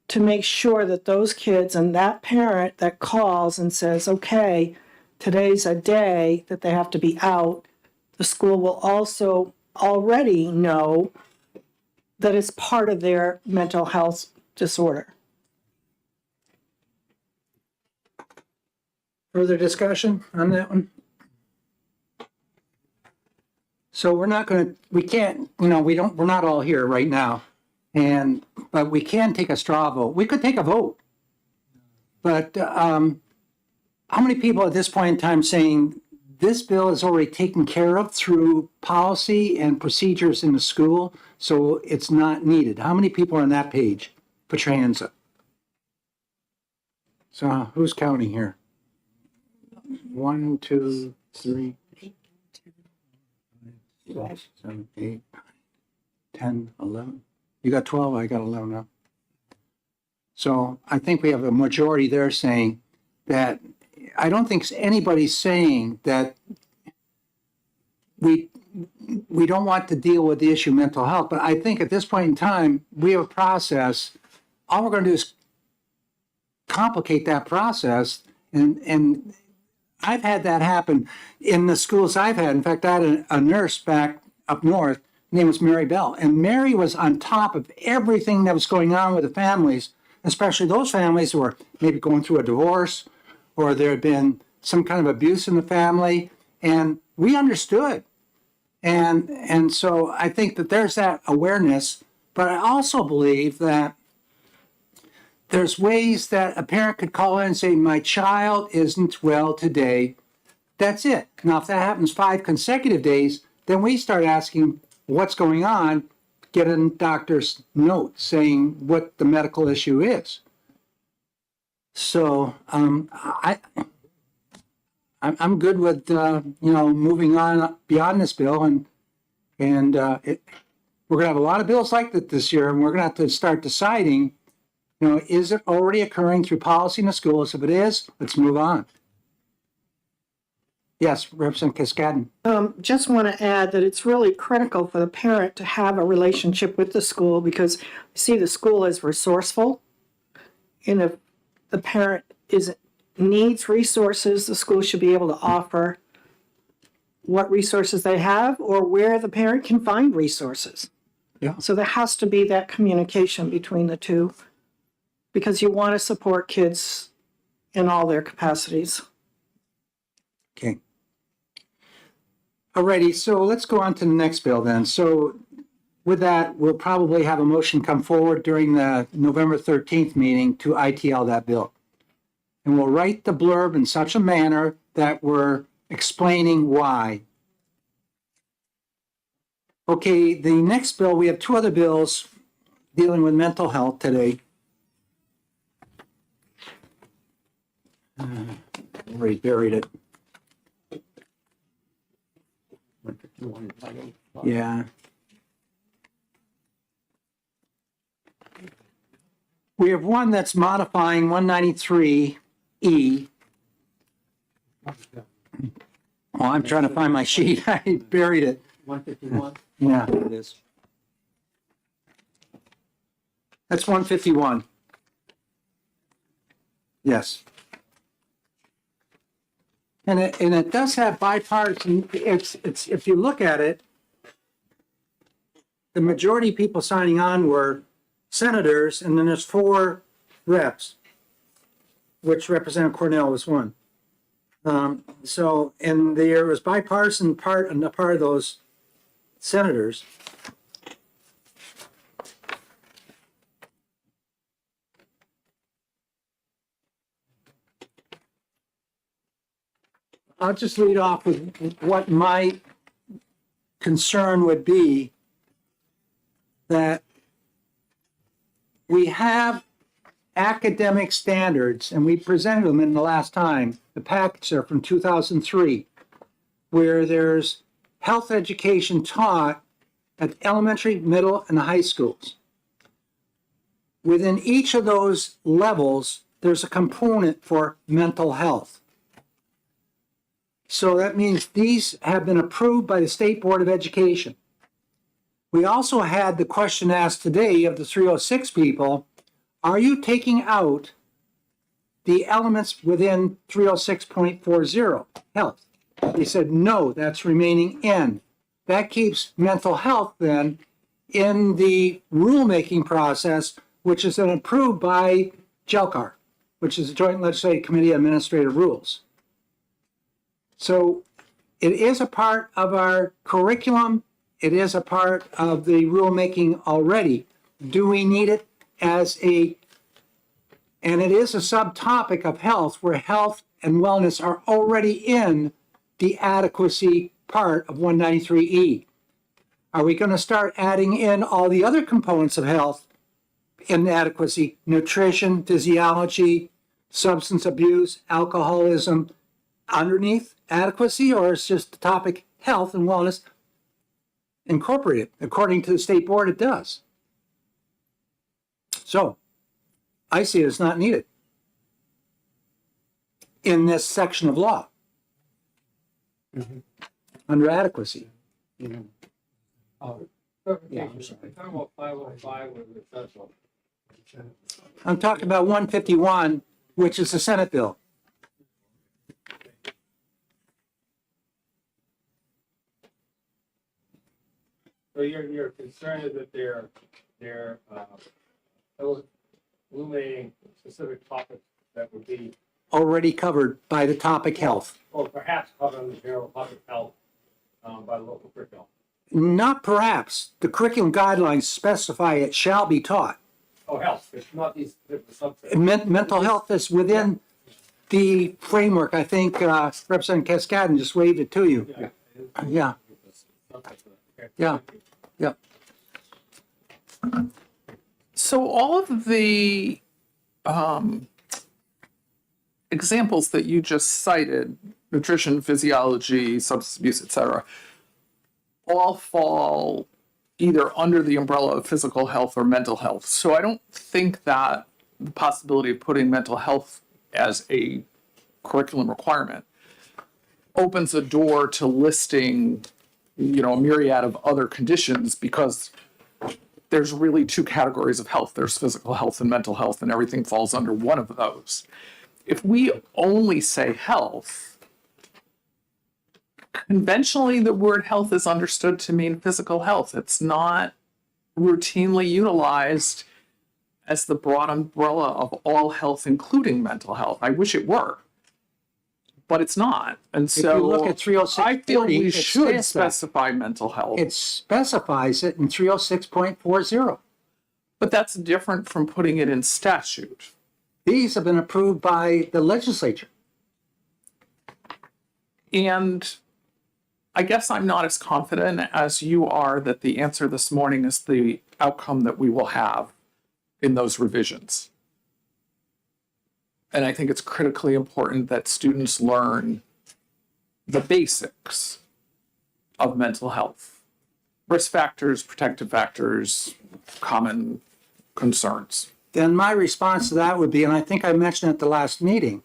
to make sure that those kids and that parent that calls and says, okay, today's a day that they have to be out, the school will also already know that is part of their mental health disorder. Further discussion on that one? So we're not gonna, we can't, we're not all here right now. But we can take a straw vote. We could take a vote. But how many people at this point in time saying this bill is already taken care of through policy and procedures in the school, so it's not needed? How many people are on that page? Put your hands up. So who's counting here? 1, 2, 3, 4, 5, 6, 7, 8, 10, 11. You got 12, I got 11 now. So I think we have a majority there saying that, I don't think anybody's saying that we don't want to deal with the issue of mental health, but I think at this point in time, we have a process. All we're going to do is complicate that process, and I've had that happen in the schools I've had. In fact, I had a nurse back up north. Her name was Mary Bell, and Mary was on top of everything that was going on with the families, especially those families who were maybe going through a divorce or there had been some kind of abuse in the family, and we understood. And so I think that there's that awareness, but I also believe that there's ways that a parent could call in and say, my child isn't well today. That's it. Now, if that happens 5 consecutive days, then we start asking what's going on, get a doctor's note saying what the medical issue is. So I'm good with moving on beyond this bill, and we're gonna have a lot of bills like that this year, and we're gonna have to start deciding, is it already occurring through policy in the schools? If it is, let's move on. Yes, Representative Cascadden. Just want to add that it's really critical for the parent to have a relationship with the school, because you see the school as resourceful. And if the parent needs resources, the school should be able to offer what resources they have or where the parent can find resources. Yeah. So there has to be that communication between the two, because you want to support kids in all their capacities. Okay. Alrighty, so let's go on to the next bill then. So with that, we'll probably have a motion come forward during the November 13th meeting to ITL that bill. And we'll write the blurb in such a manner that we're explaining why. Okay, the next bill, we have 2 other bills dealing with mental health today. Already buried it. Yeah. We have one that's modifying 193E. Oh, I'm trying to find my sheet. I buried it. 151? Yeah. It is. That's 151. Yes. And it does have bipartisan, it's, if you look at it, the majority of people signing on were senators, and then there's 4 reps, which Representative Cornell was one. So, and there was bipartisan part on the part of those senators. I'll just lead off with what my concern would be, that we have academic standards, and we presented them in the last time. The package are from 2003, where there's health education taught at elementary, middle, and high schools. Within each of those levels, there's a component for mental health. So that means these have been approved by the State Board of Education. We also had the question asked today of the 306 people, are you taking out the elements within 306.40 health? They said, no, that's remaining in. That keeps mental health then in the rulemaking process, which is then approved by JELCAR, which is the Joint Legislative Committee on Administrative Rules. So it is a part of our curriculum. It is a part of the rulemaking already. Do we need it as and it is a subtopic of health, where health and wellness are already in the adequacy part of 193E. Are we going to start adding in all the other components of health in adequacy, nutrition, physiology, substance abuse, alcoholism, underneath adequacy, or is just the topic health and wellness incorporated? According to the state board, it does. So I see it as not needed in this section of law under adequacy. I'm talking about 151, which is the Senate bill. So your concern is that they're illuminating specific topics that would be, Already covered by the topic health. or perhaps covered under general public health by local curriculum. Not perhaps. The curriculum guidelines specify it shall be taught. Oh, health, it's not these different subjects. Mental health is within the framework. I think Representative Cascadden just waved it to you. Yeah. Yeah. Yeah. So all of the examples that you just cited, nutrition, physiology, substance abuse, etc., all fall either under the umbrella of physical health or mental health. So I don't think that the possibility of putting mental health as a curriculum requirement opens a door to listing, a myriad of other conditions, because there's really two categories of health. There's physical health and mental health, and everything falls under one of those. If we only say health, conventionally the word health is understood to mean physical health. It's not routinely utilized as the broad umbrella of all health, including mental health. I wish it were, but it's not. And so you look at 306.40, I feel we it should says that. specify mental health. It specifies it in 306.40. But that's different from putting it in statute. These have been approved by the legislature. And I guess I'm not as confident as you are that the answer this morning is the outcome that we will have in those revisions. And I think it's critically important that students learn the basics of mental health. Risk factors, protective factors, common concerns. Then my response to that would be, and I think I mentioned at the last meeting,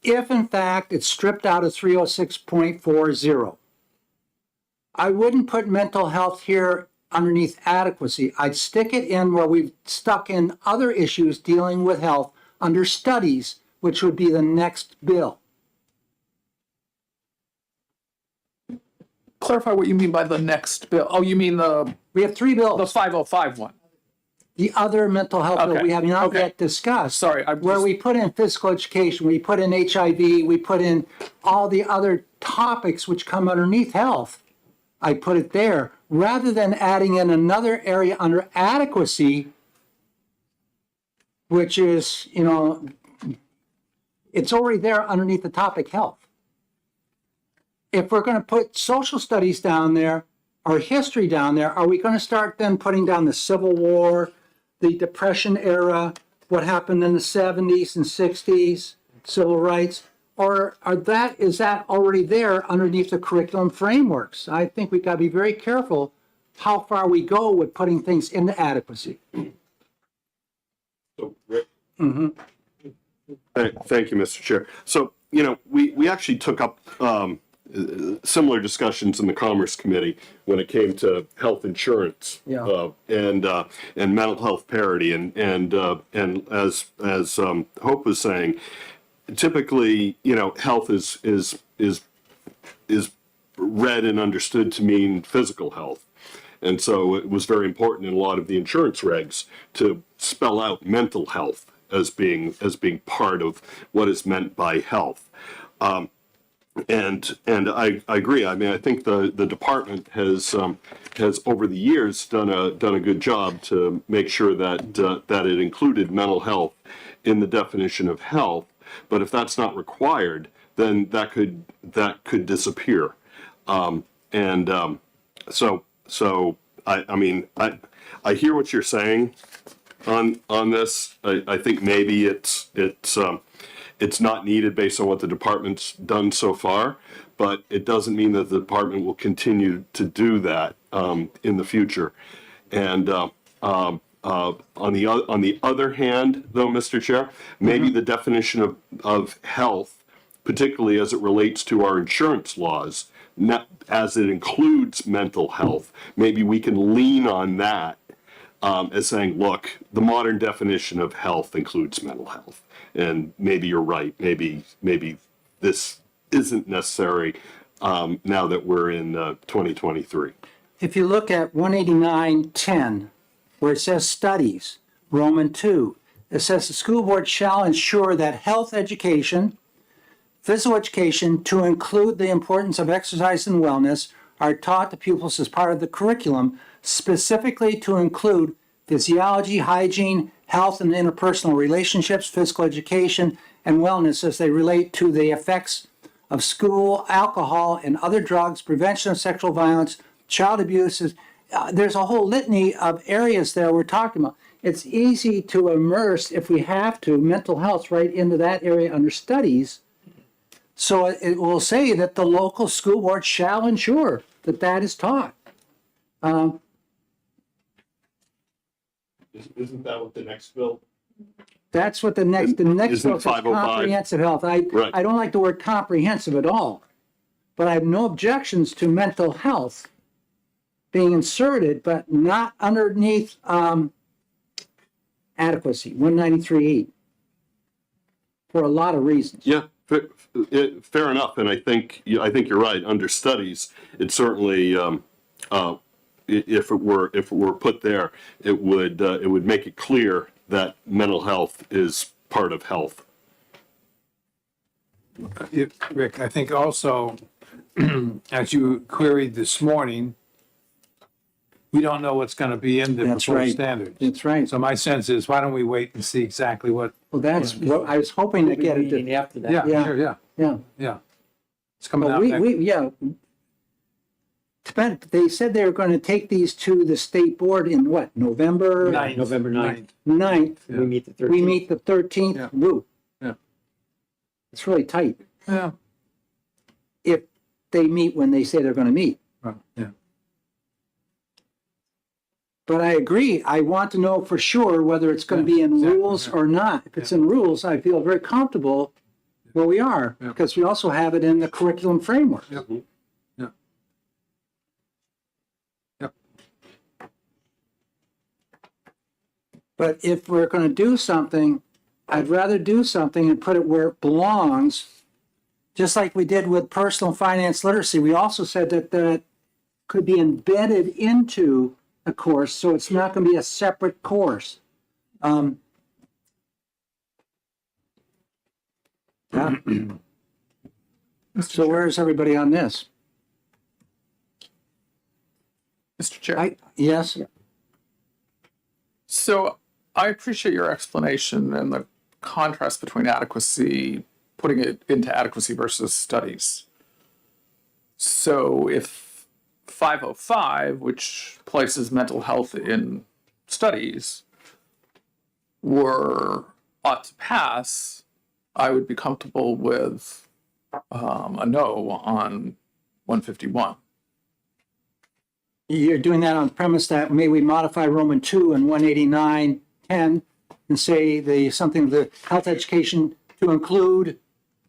if in fact it's stripped out of 306.40, I wouldn't put mental health here underneath adequacy. I'd stick it in where we've stuck in other issues dealing with health under studies, which would be the next bill. Clarify what you mean by the next bill. Oh, you mean we have three bills. The 505 one. The other mental health bill we have not yet discussed. Sorry, where we put in physical education, we put in HIV, we put in all the other topics which come underneath health. I put it there rather than adding in another area under adequacy, which is, it's already there underneath the topic health. If we're going to put social studies down there or history down there, are we going to start then putting down the Civil War, the Depression era, what happened in the 70s and 60s, civil rights? Or is that already there underneath the curriculum frameworks? I think we've got to be very careful how far we go with putting things into adequacy. So, Rick? Thank you, Mr. Chair. So, we actually took up similar discussions in the Commerce Committee when it came to health insurance and mental health parity. And as Hope was saying, typically, health is read and understood to mean physical health. And so it was very important in a lot of the insurance regs to spell out mental health as being part of what is meant by health. And I agree. I mean, I think the department has over the years done a good job to make sure that that it included mental health in the definition of health. But if that's not required, then that could disappear. So I mean, I hear what you're saying on this. I think maybe it's not needed based on what the department's done so far, but it doesn't mean that the department will continue to do that in the future. And on the other hand, though, Mr. Chair, maybe the definition of health, particularly as it relates to our insurance laws, not as it includes mental health, maybe we can lean on that as saying, look, the modern definition of health includes mental health. And maybe you're right. Maybe this isn't necessary now that we're in 2023. If you look at 189.10, where it says studies, Roman 2, it says the school board shall ensure that health education, physical education, to include the importance of exercise and wellness, are taught to pupils as part of the curriculum, specifically to include physiology, hygiene, health and interpersonal relationships, physical education, and wellness as they relate to the effects of school, alcohol, and other drugs, prevention of sexual violence, child abuse. There's a whole litany of areas there we're talking about. It's easy to immerse, if we have to, mental health right into that area under studies. So it will say that the local school board shall ensure that that is taught. Isn't that what the next bill? That's what the next bill Isn't is, 505? comprehensive health. I don't like the word comprehensive at all, but I have no objections to mental health being inserted, but not underneath adequacy, 193.8, for a lot of reasons. Yeah, fair enough. And I think you're right. Under studies, it certainly, if it were put there, it would make it clear that mental health is part of health. Rick, I think also, as you queried this morning, we don't know what's going to be in the That's proposed right. standards. That's right. So my sense is, why don't we wait and see exactly what? Well, that's what I was hoping to get it to. After that. Yeah, Yeah. sure, yeah, Yeah. yeah. It's coming Well, out next. yeah. They said they were going to take these to the state board in what, November? November 9th. 9th. We meet the 13th. We meet the 13th. Yeah. Woo. Yeah. It's really tight. Yeah. If they meet when they say they're going to meet. Well, yeah. But I agree. I want to know for sure whether it's going to be in exactly, rules yeah. or not. If it's in rules, I feel very comfortable where we are Yeah. because we also have it in the curriculum framework. Yep. Yeah. Yep. But if we're going to do something, I'd rather do something and put it where it belongs. Just like we did with personal finance literacy, we also said that that could be embedded into a course, so it's not going to be a separate course. Yeah. So where's everybody on this? Mr. Chair. Yes? So I appreciate your explanation and the contrast between adequacy, putting it into adequacy versus studies. So if 505, which places mental health in studies, ought to pass, I would be comfortable with a no on 151. You're doing that on the premise that may we modify Roman 2 and 189.10 and say something the health education to include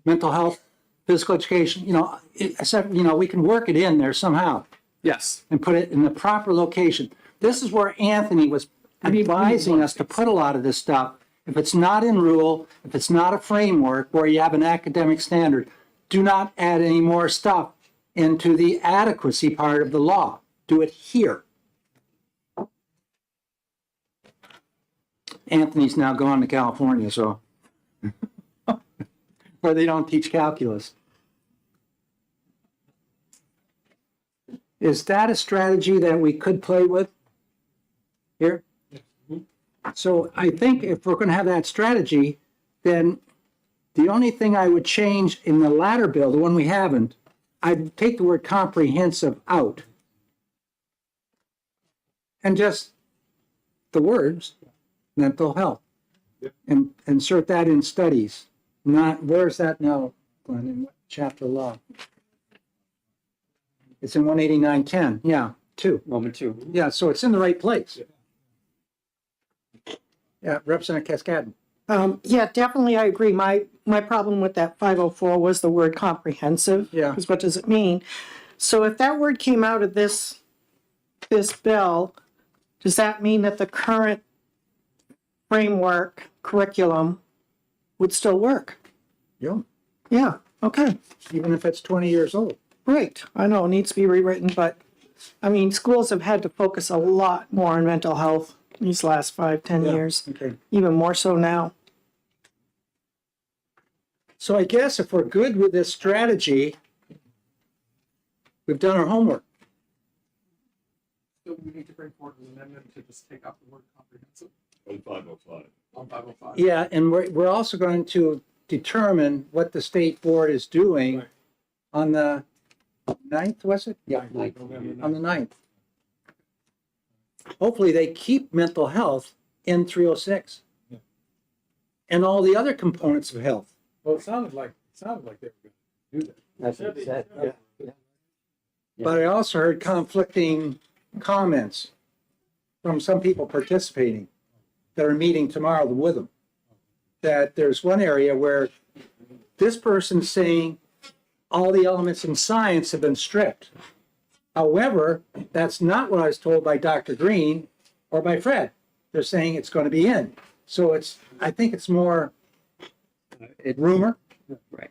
mental health, physical education, we can work it in there somehow Yes. and put it in the proper location. This is where Anthony was advising us to put a lot of this stuff. If it's not in rule, if it's not a framework where you have an academic standard, do not add any more stuff into the adequacy part of the law. Do it here. Anthony's now gone to California, so. Where they don't teach calculus. Is that a strategy that we could play with here? So I think if we're gonna have that strategy, then the only thing I would change in the latter bill, the one we haven't, I'd take the word comprehensive out. And just the words, mental health. And insert that in studies. Not, where's that now, Glenn, in what chapter law? It's in 18910, yeah, 2. Roman 2. Yeah, so it's in the right place. Yeah, Representative Cascadden. Yeah, definitely, I agree. My problem with that 504 was the word comprehensive. Yeah. Because what does it mean? So if that word came out of this bill, does that mean that the current framework curriculum would still work? Yeah, Yeah, okay, even if it's 20 years old. great. I know it needs to be rewritten, but, I mean, schools have had to focus a lot more on mental health these last 5-10 Yeah, years, okay. even more so now. So I guess if we're good with this strategy, we've done our homework. So we need to bring forward an amendment to just take out the word comprehensive On 505. on 505. Yeah, and we're also going to determine what the state board is doing on the 9th, was it? Yeah, on the 9th. Hopefully they keep mental health in 306. And all the other components of health. Well, it sounded like they were going to do that. That's what it said, yeah. But I also heard conflicting comments from some people participating that are meeting tomorrow with them. That there's one area where this person's saying all the elements in science have been stripped. However, that's not what I was told by Dr. Green or by Fred. They're saying it's going to be in. So I think it's more rumor. Right.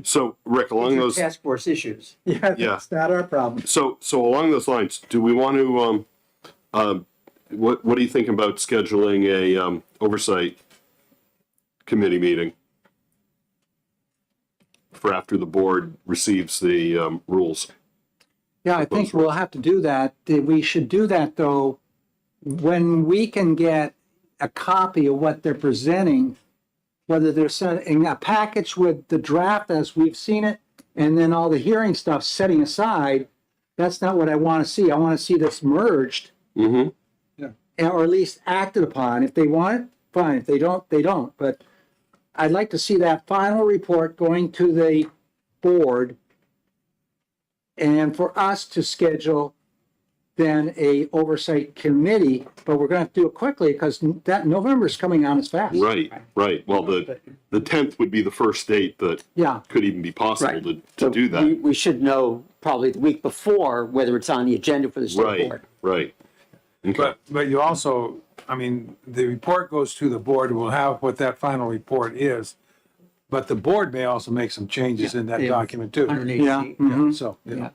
So Rick, along those, Task force issues. Yeah, Yeah. that's not our problem. so along those lines, do we want to, what do you think about scheduling a, oversight committee meeting for after the board receives the, rules? Yeah, I think we'll have to do that. We should do that, though, when we can get a copy of what they're presenting, whether they're sending a package with the draft as we've seen it, and then all the hearing stuff setting aside. That's not what I want to see. I want to see this merged, Mm-hmm. or at least acted upon. If they want it, fine. If they don't, they don't. But I'd like to see that final report going to the board, and for us to schedule then a oversight committee, but we're gonna have to do it quickly because that November's coming on as fast. Right, right. Well, the 10th would be the first date that Yeah, could even be possible to So do that. We should know probably the week before whether it's on the agenda for the state Right, board. right. Okay. But you also, I mean, the report goes to the board, we'll have what that final report is. But the board may also make some changes in that Yeah. document too. Underneath. yeah. mhm. So, you know,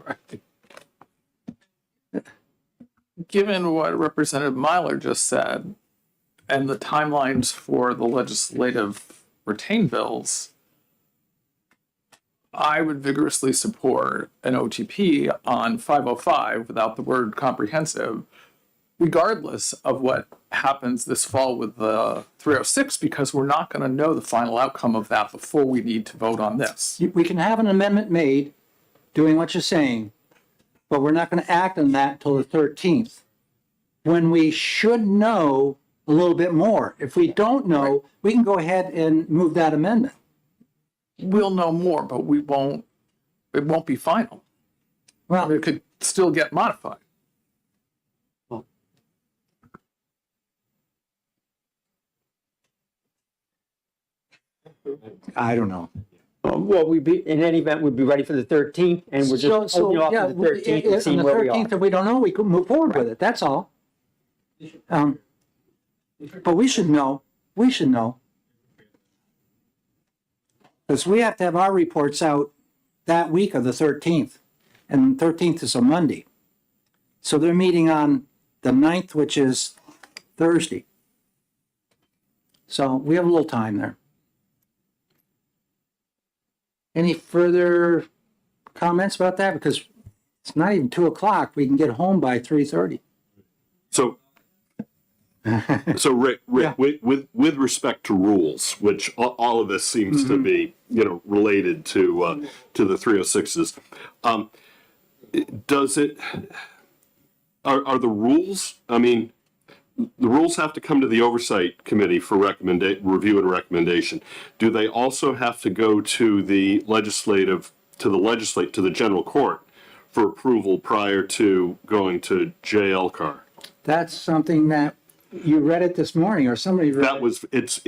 Given what Representative Myler just said and the timelines for the legislative retained bills, I would vigorously support an OTP on 505 without the word comprehensive, regardless of what happens this fall with the 306, because we're not going to know the final outcome of that before we need to vote on this. We can have an amendment made, doing what you're saying, but we're not gonna act on that until the 13th. When we should know a little bit more. If we don't know, we can go ahead and move that amendment. We'll know more, but it won't be final. Well, It could still get modified. I don't know. Well, in any event, we'd be ready for the 13th, and we're just holding off yeah, on the 13th and on seeing the where we 13th, are. if we don't know, we could move forward with it, that's all. But we should know, Because we have to have our reports out that week of the 13th, and 13th is a Monday. So they're meeting on the 9th, which is Thursday. So we have a little time there. Any further comments about that? Because it's not even 2:00. We can get home by 3:30. So, so Rick, Yeah. with respect to rules, which all of this seems to be, related to the 306s, does it, are the rules, I mean, the rules have to come to the oversight committee for review and recommendation. Do they also have to go to the to the general court for approval prior to going to JLCAR? That's something that you read it this morning, or somebody read That it. was, it's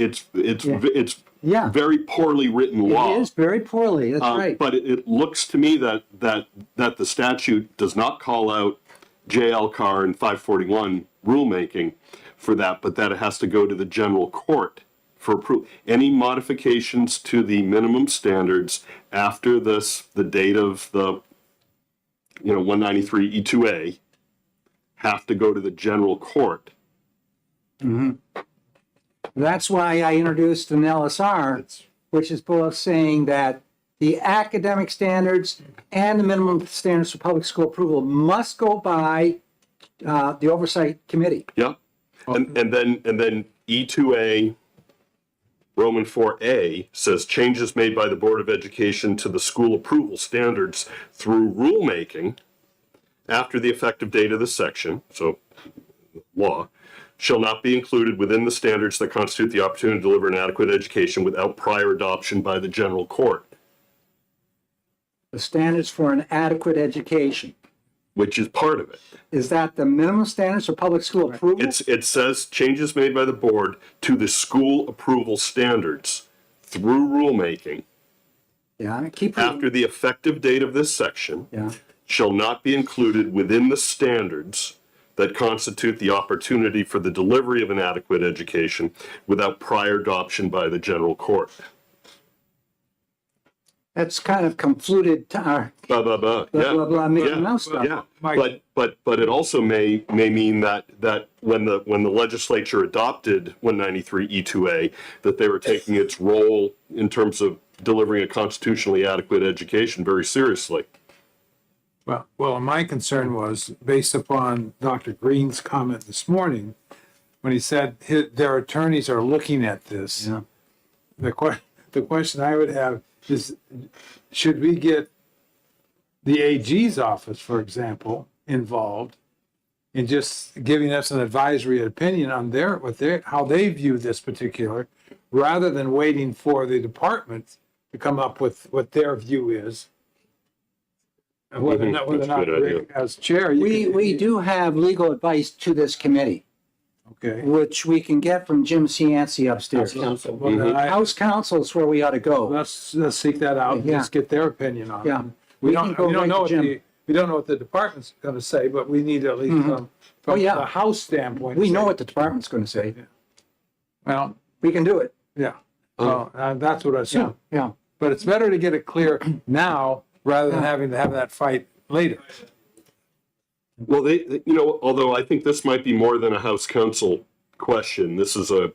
Yeah. very poorly written law. It is very poorly, that's right. But it looks to me that the statute does not call out JLCAR and 541 rulemaking for that, but that it has to go to the general court for approval. Any modifications to the minimum standards after the date of the 193 E2A have to go to the general court. That's why I introduced an LSR, which is both saying that the academic standards and the minimum standards for public school approval must go by the oversight committee. Yeah. And then E2A, Roman 4A says changes made by the Board of Education to the school approval standards through rulemaking after the effective date of the section, so law, shall not be included within the standards that constitute the opportunity to deliver an adequate education without prior adoption by the general court. The standards for an adequate education. Which is part of it. Is that the minimum standards for public school approval? It says changes made by the board to the school approval standards through rulemaking Yeah, keep reading. after the effective date of this section Yeah. shall not be included within the standards that constitute the opportunity for the delivery of an adequate education without prior adoption by the general court. That's kind of convoluted, Blah, blah, blah. blah, Yeah. blah, blah, Mickey Yeah. Mouse stuff. Yeah, but it also may mean that when the legislature adopted 193 E2A, that they were taking its role in terms of delivering a constitutionally adequate education very seriously. Well, my concern was based upon Dr. Green's comment this morning, when he said their attorneys are looking at this. Yeah. The question I would have is, should we get the AG's office, for example, involved in just giving us an advisory opinion on how they view this particular, rather than waiting for the department to come up with what their view is? And whether or not, That's a good idea. Rick, as chair, We do have legal advice to this committee, okay. which we can get from Jim Cianci upstairs. Well, then House counsel is where we ought to go. let's seek that out and Yeah. just get their opinion on it. Yeah. We We don't, can go we don't right know to what Jim. we don't know what the department's gonna say, but we need at least Oh, from yeah. the House standpoint. We know say, what the department's going to say. Well, We can do it. yeah, well, that's what I Yeah, assume. yeah. But it's better to get it clear now rather than having to have that fight later. Well, although I think this might be more than a House counsel question, this is a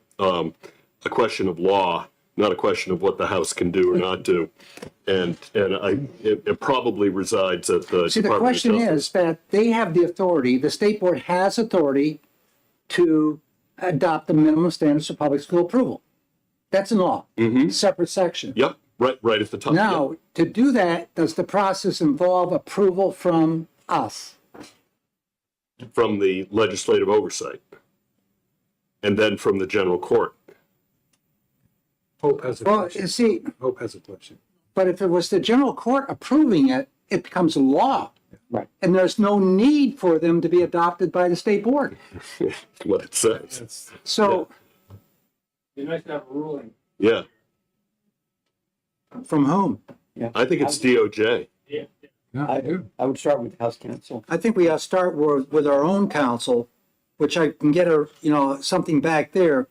question of law, not a question of what the House can do or not do. And it probably resides at the See, the Department of question Justice. is that they have the authority, the state board has authority to adopt the minimum standards for public school approval. That's in law, separate section. Yep, right at the top. Now, to do that, does the process involve approval from us? Yep. From the legislative oversight. And then from the general court. Hope has a Well, question. you see, Hope has a question. but if it was the general court approving it, it becomes law. Right. And there's no need for them to be adopted by the state board. What it says. So, Be nice to have a ruling. Yeah, from whom? I think it's DOJ. I would start with House counsel. I think we ought to start with our own council, which I can get something back there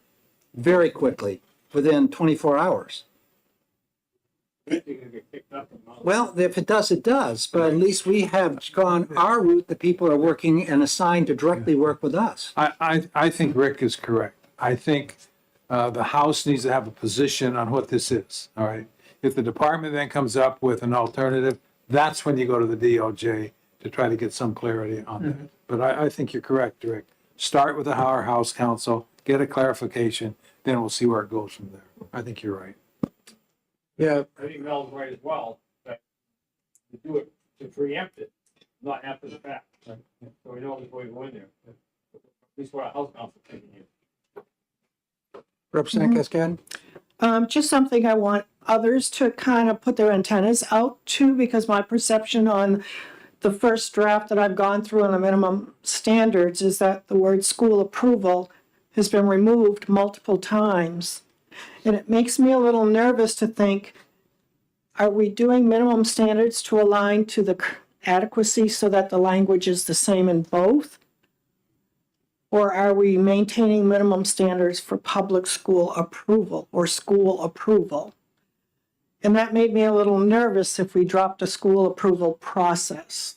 very quickly, within 24 hours. Well, if it does, it does, but at least we have gone our route, the people are working and assigned to directly work with us. I think Rick is correct. I think The House needs to have a position on what this is, all right? If the department then comes up with an alternative, that's when you go to the DOJ to try to get some clarity on that. But I think you're correct, Rick. Start with the House Counsel, get a clarification, then we'll see where it goes from there. I think you're right. Yeah, I think Mel's right as well, that to do it, to preempt it, not after the fact. So we know before we go in there. At least what our house council thinking here. Representative Cascade? Just something I want others to kind of put their antennas out to, because my perception on the first draft that I've gone through on the minimum standards is that the word school approval has been removed multiple times. And it makes me a little nervous to think, are we doing minimum standards to align to the adequacy so that the language is the same in both? Or are we maintaining minimum standards for public school approval or school approval? And that made me a little nervous if we dropped a school approval process.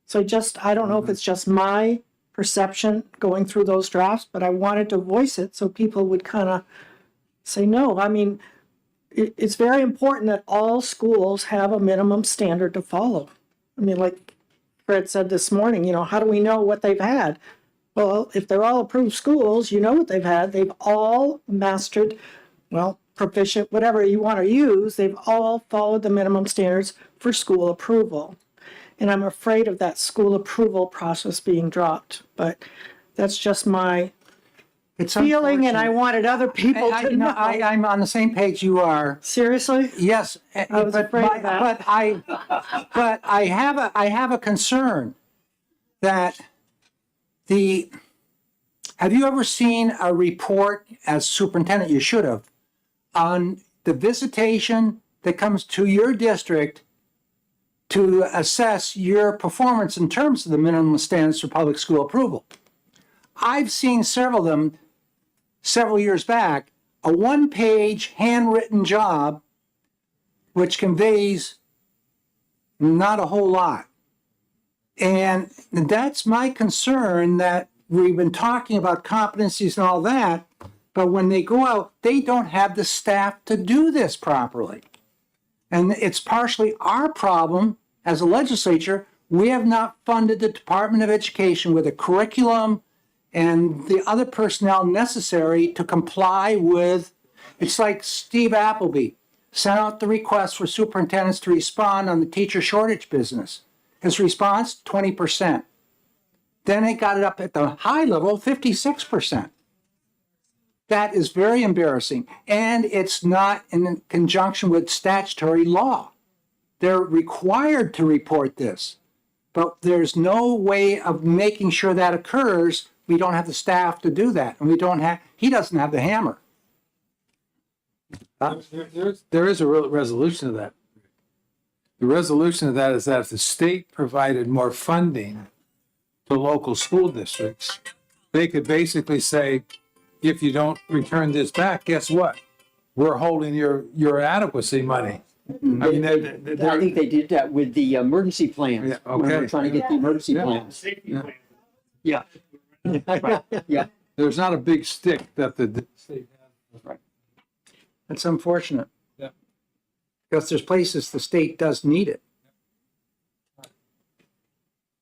So I don't know if it's just my perception going through those drafts, but I wanted to voice it so people would kind of say, no, I mean, it's very important that all schools have a minimum standard to follow. I mean, like Fred said this morning, how do we know what they've had? Well, if they're all approved schools, you know what they've had. They've all mastered, proficient, whatever you want to use, they've all followed the minimum standards for school approval. And I'm afraid of that school approval process being dropped, but that's just my feeling, and I wanted other people to know. I'm on the same page you are. Seriously? Yes. I was afraid of that. But I have a concern that have you ever seen a report as superintendent, you should have, on the visitation that comes to your district to assess your performance in terms of the minimum standards for public school approval? I've seen several of them several years back, a one-page handwritten job which conveys not a whole lot. And that's my concern, that we've been talking about competencies and all that, but when they go out, they don't have the staff to do this properly. And it's partially our problem as a legislature. We have not funded the Department of Education with a curriculum and the other personnel necessary to comply with. It's like Steve Appleby sent out the request for superintendents to respond on the teacher shortage business. His response, 20%. Then it got it up at the high level, 56%. That is very embarrassing. And it's not in conjunction with statutory law. They're required to report this, but there's no way of making sure that occurs. We don't have the staff to do that, and he doesn't have the hammer. There is a resolution to that. The resolution of that is that if the state provided more funding to local school districts, they could basically say, if you don't return this back, guess what? We're holding your adequacy money. I mean, I think they did that with the emergency plans. Yeah, When we okay. were trying to get the emergency plans. Yeah. Right. Yeah. there's not a big stick that the state has. That's unfortunate. Yeah. Because there's places the state does need it.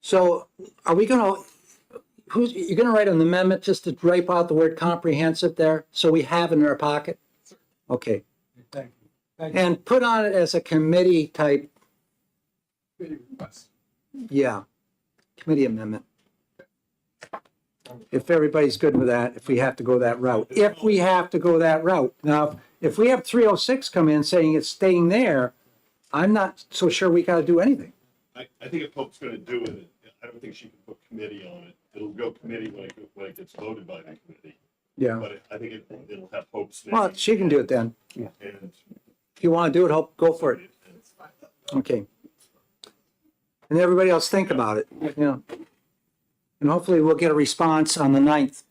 So are we gonna, you're gonna write an amendment just to wipe out the word comprehensive there, so we have it in our pocket? Okay. Thank you. Thank you. And put on it as a committee type, yeah, committee amendment. If everybody's good with that, if we have to go that route. If we have to go that route. Now, if we have 306 come in saying it's staying there, I'm not so sure we gotta do anything. I think if Hope's gonna do it, I don't think she can put committee on it. It'll go committee when it gets voted by the committee. Yeah. But I think it'll have Hope's name. Well, she can do it then. And If you wanna do it, Hope, go for it. Okay. And everybody else think about it, yeah. And hopefully we'll get a response on the 9th.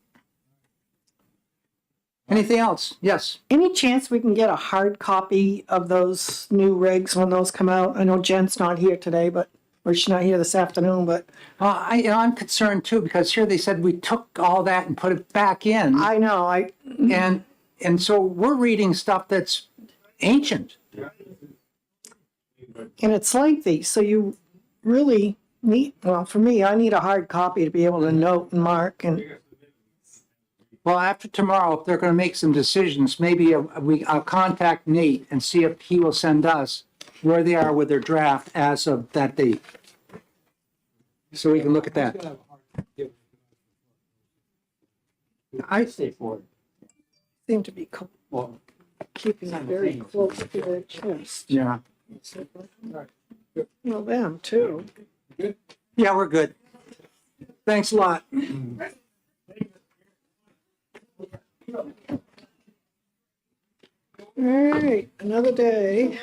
Anything else? Yes. Any chance we can get a hard copy of those new regs when those come out? I know Jen's not here today, or she's not here this afternoon, but. I'm concerned too, because here they said we took all that and put it back in. I know, And And so we're reading stuff that's ancient. And it's lengthy, so you really need, well, for me, I need a hard copy to be able to note and mark and. Well, after tomorrow, if they're gonna make some decisions, maybe I'll contact Nate and see if he will send us where they are with their draft as of that date. So we can look at that. I Seem to be keeping it very close to their chest. Yeah. Well, them too. Yeah, we're good. Thanks a lot. All right, another day.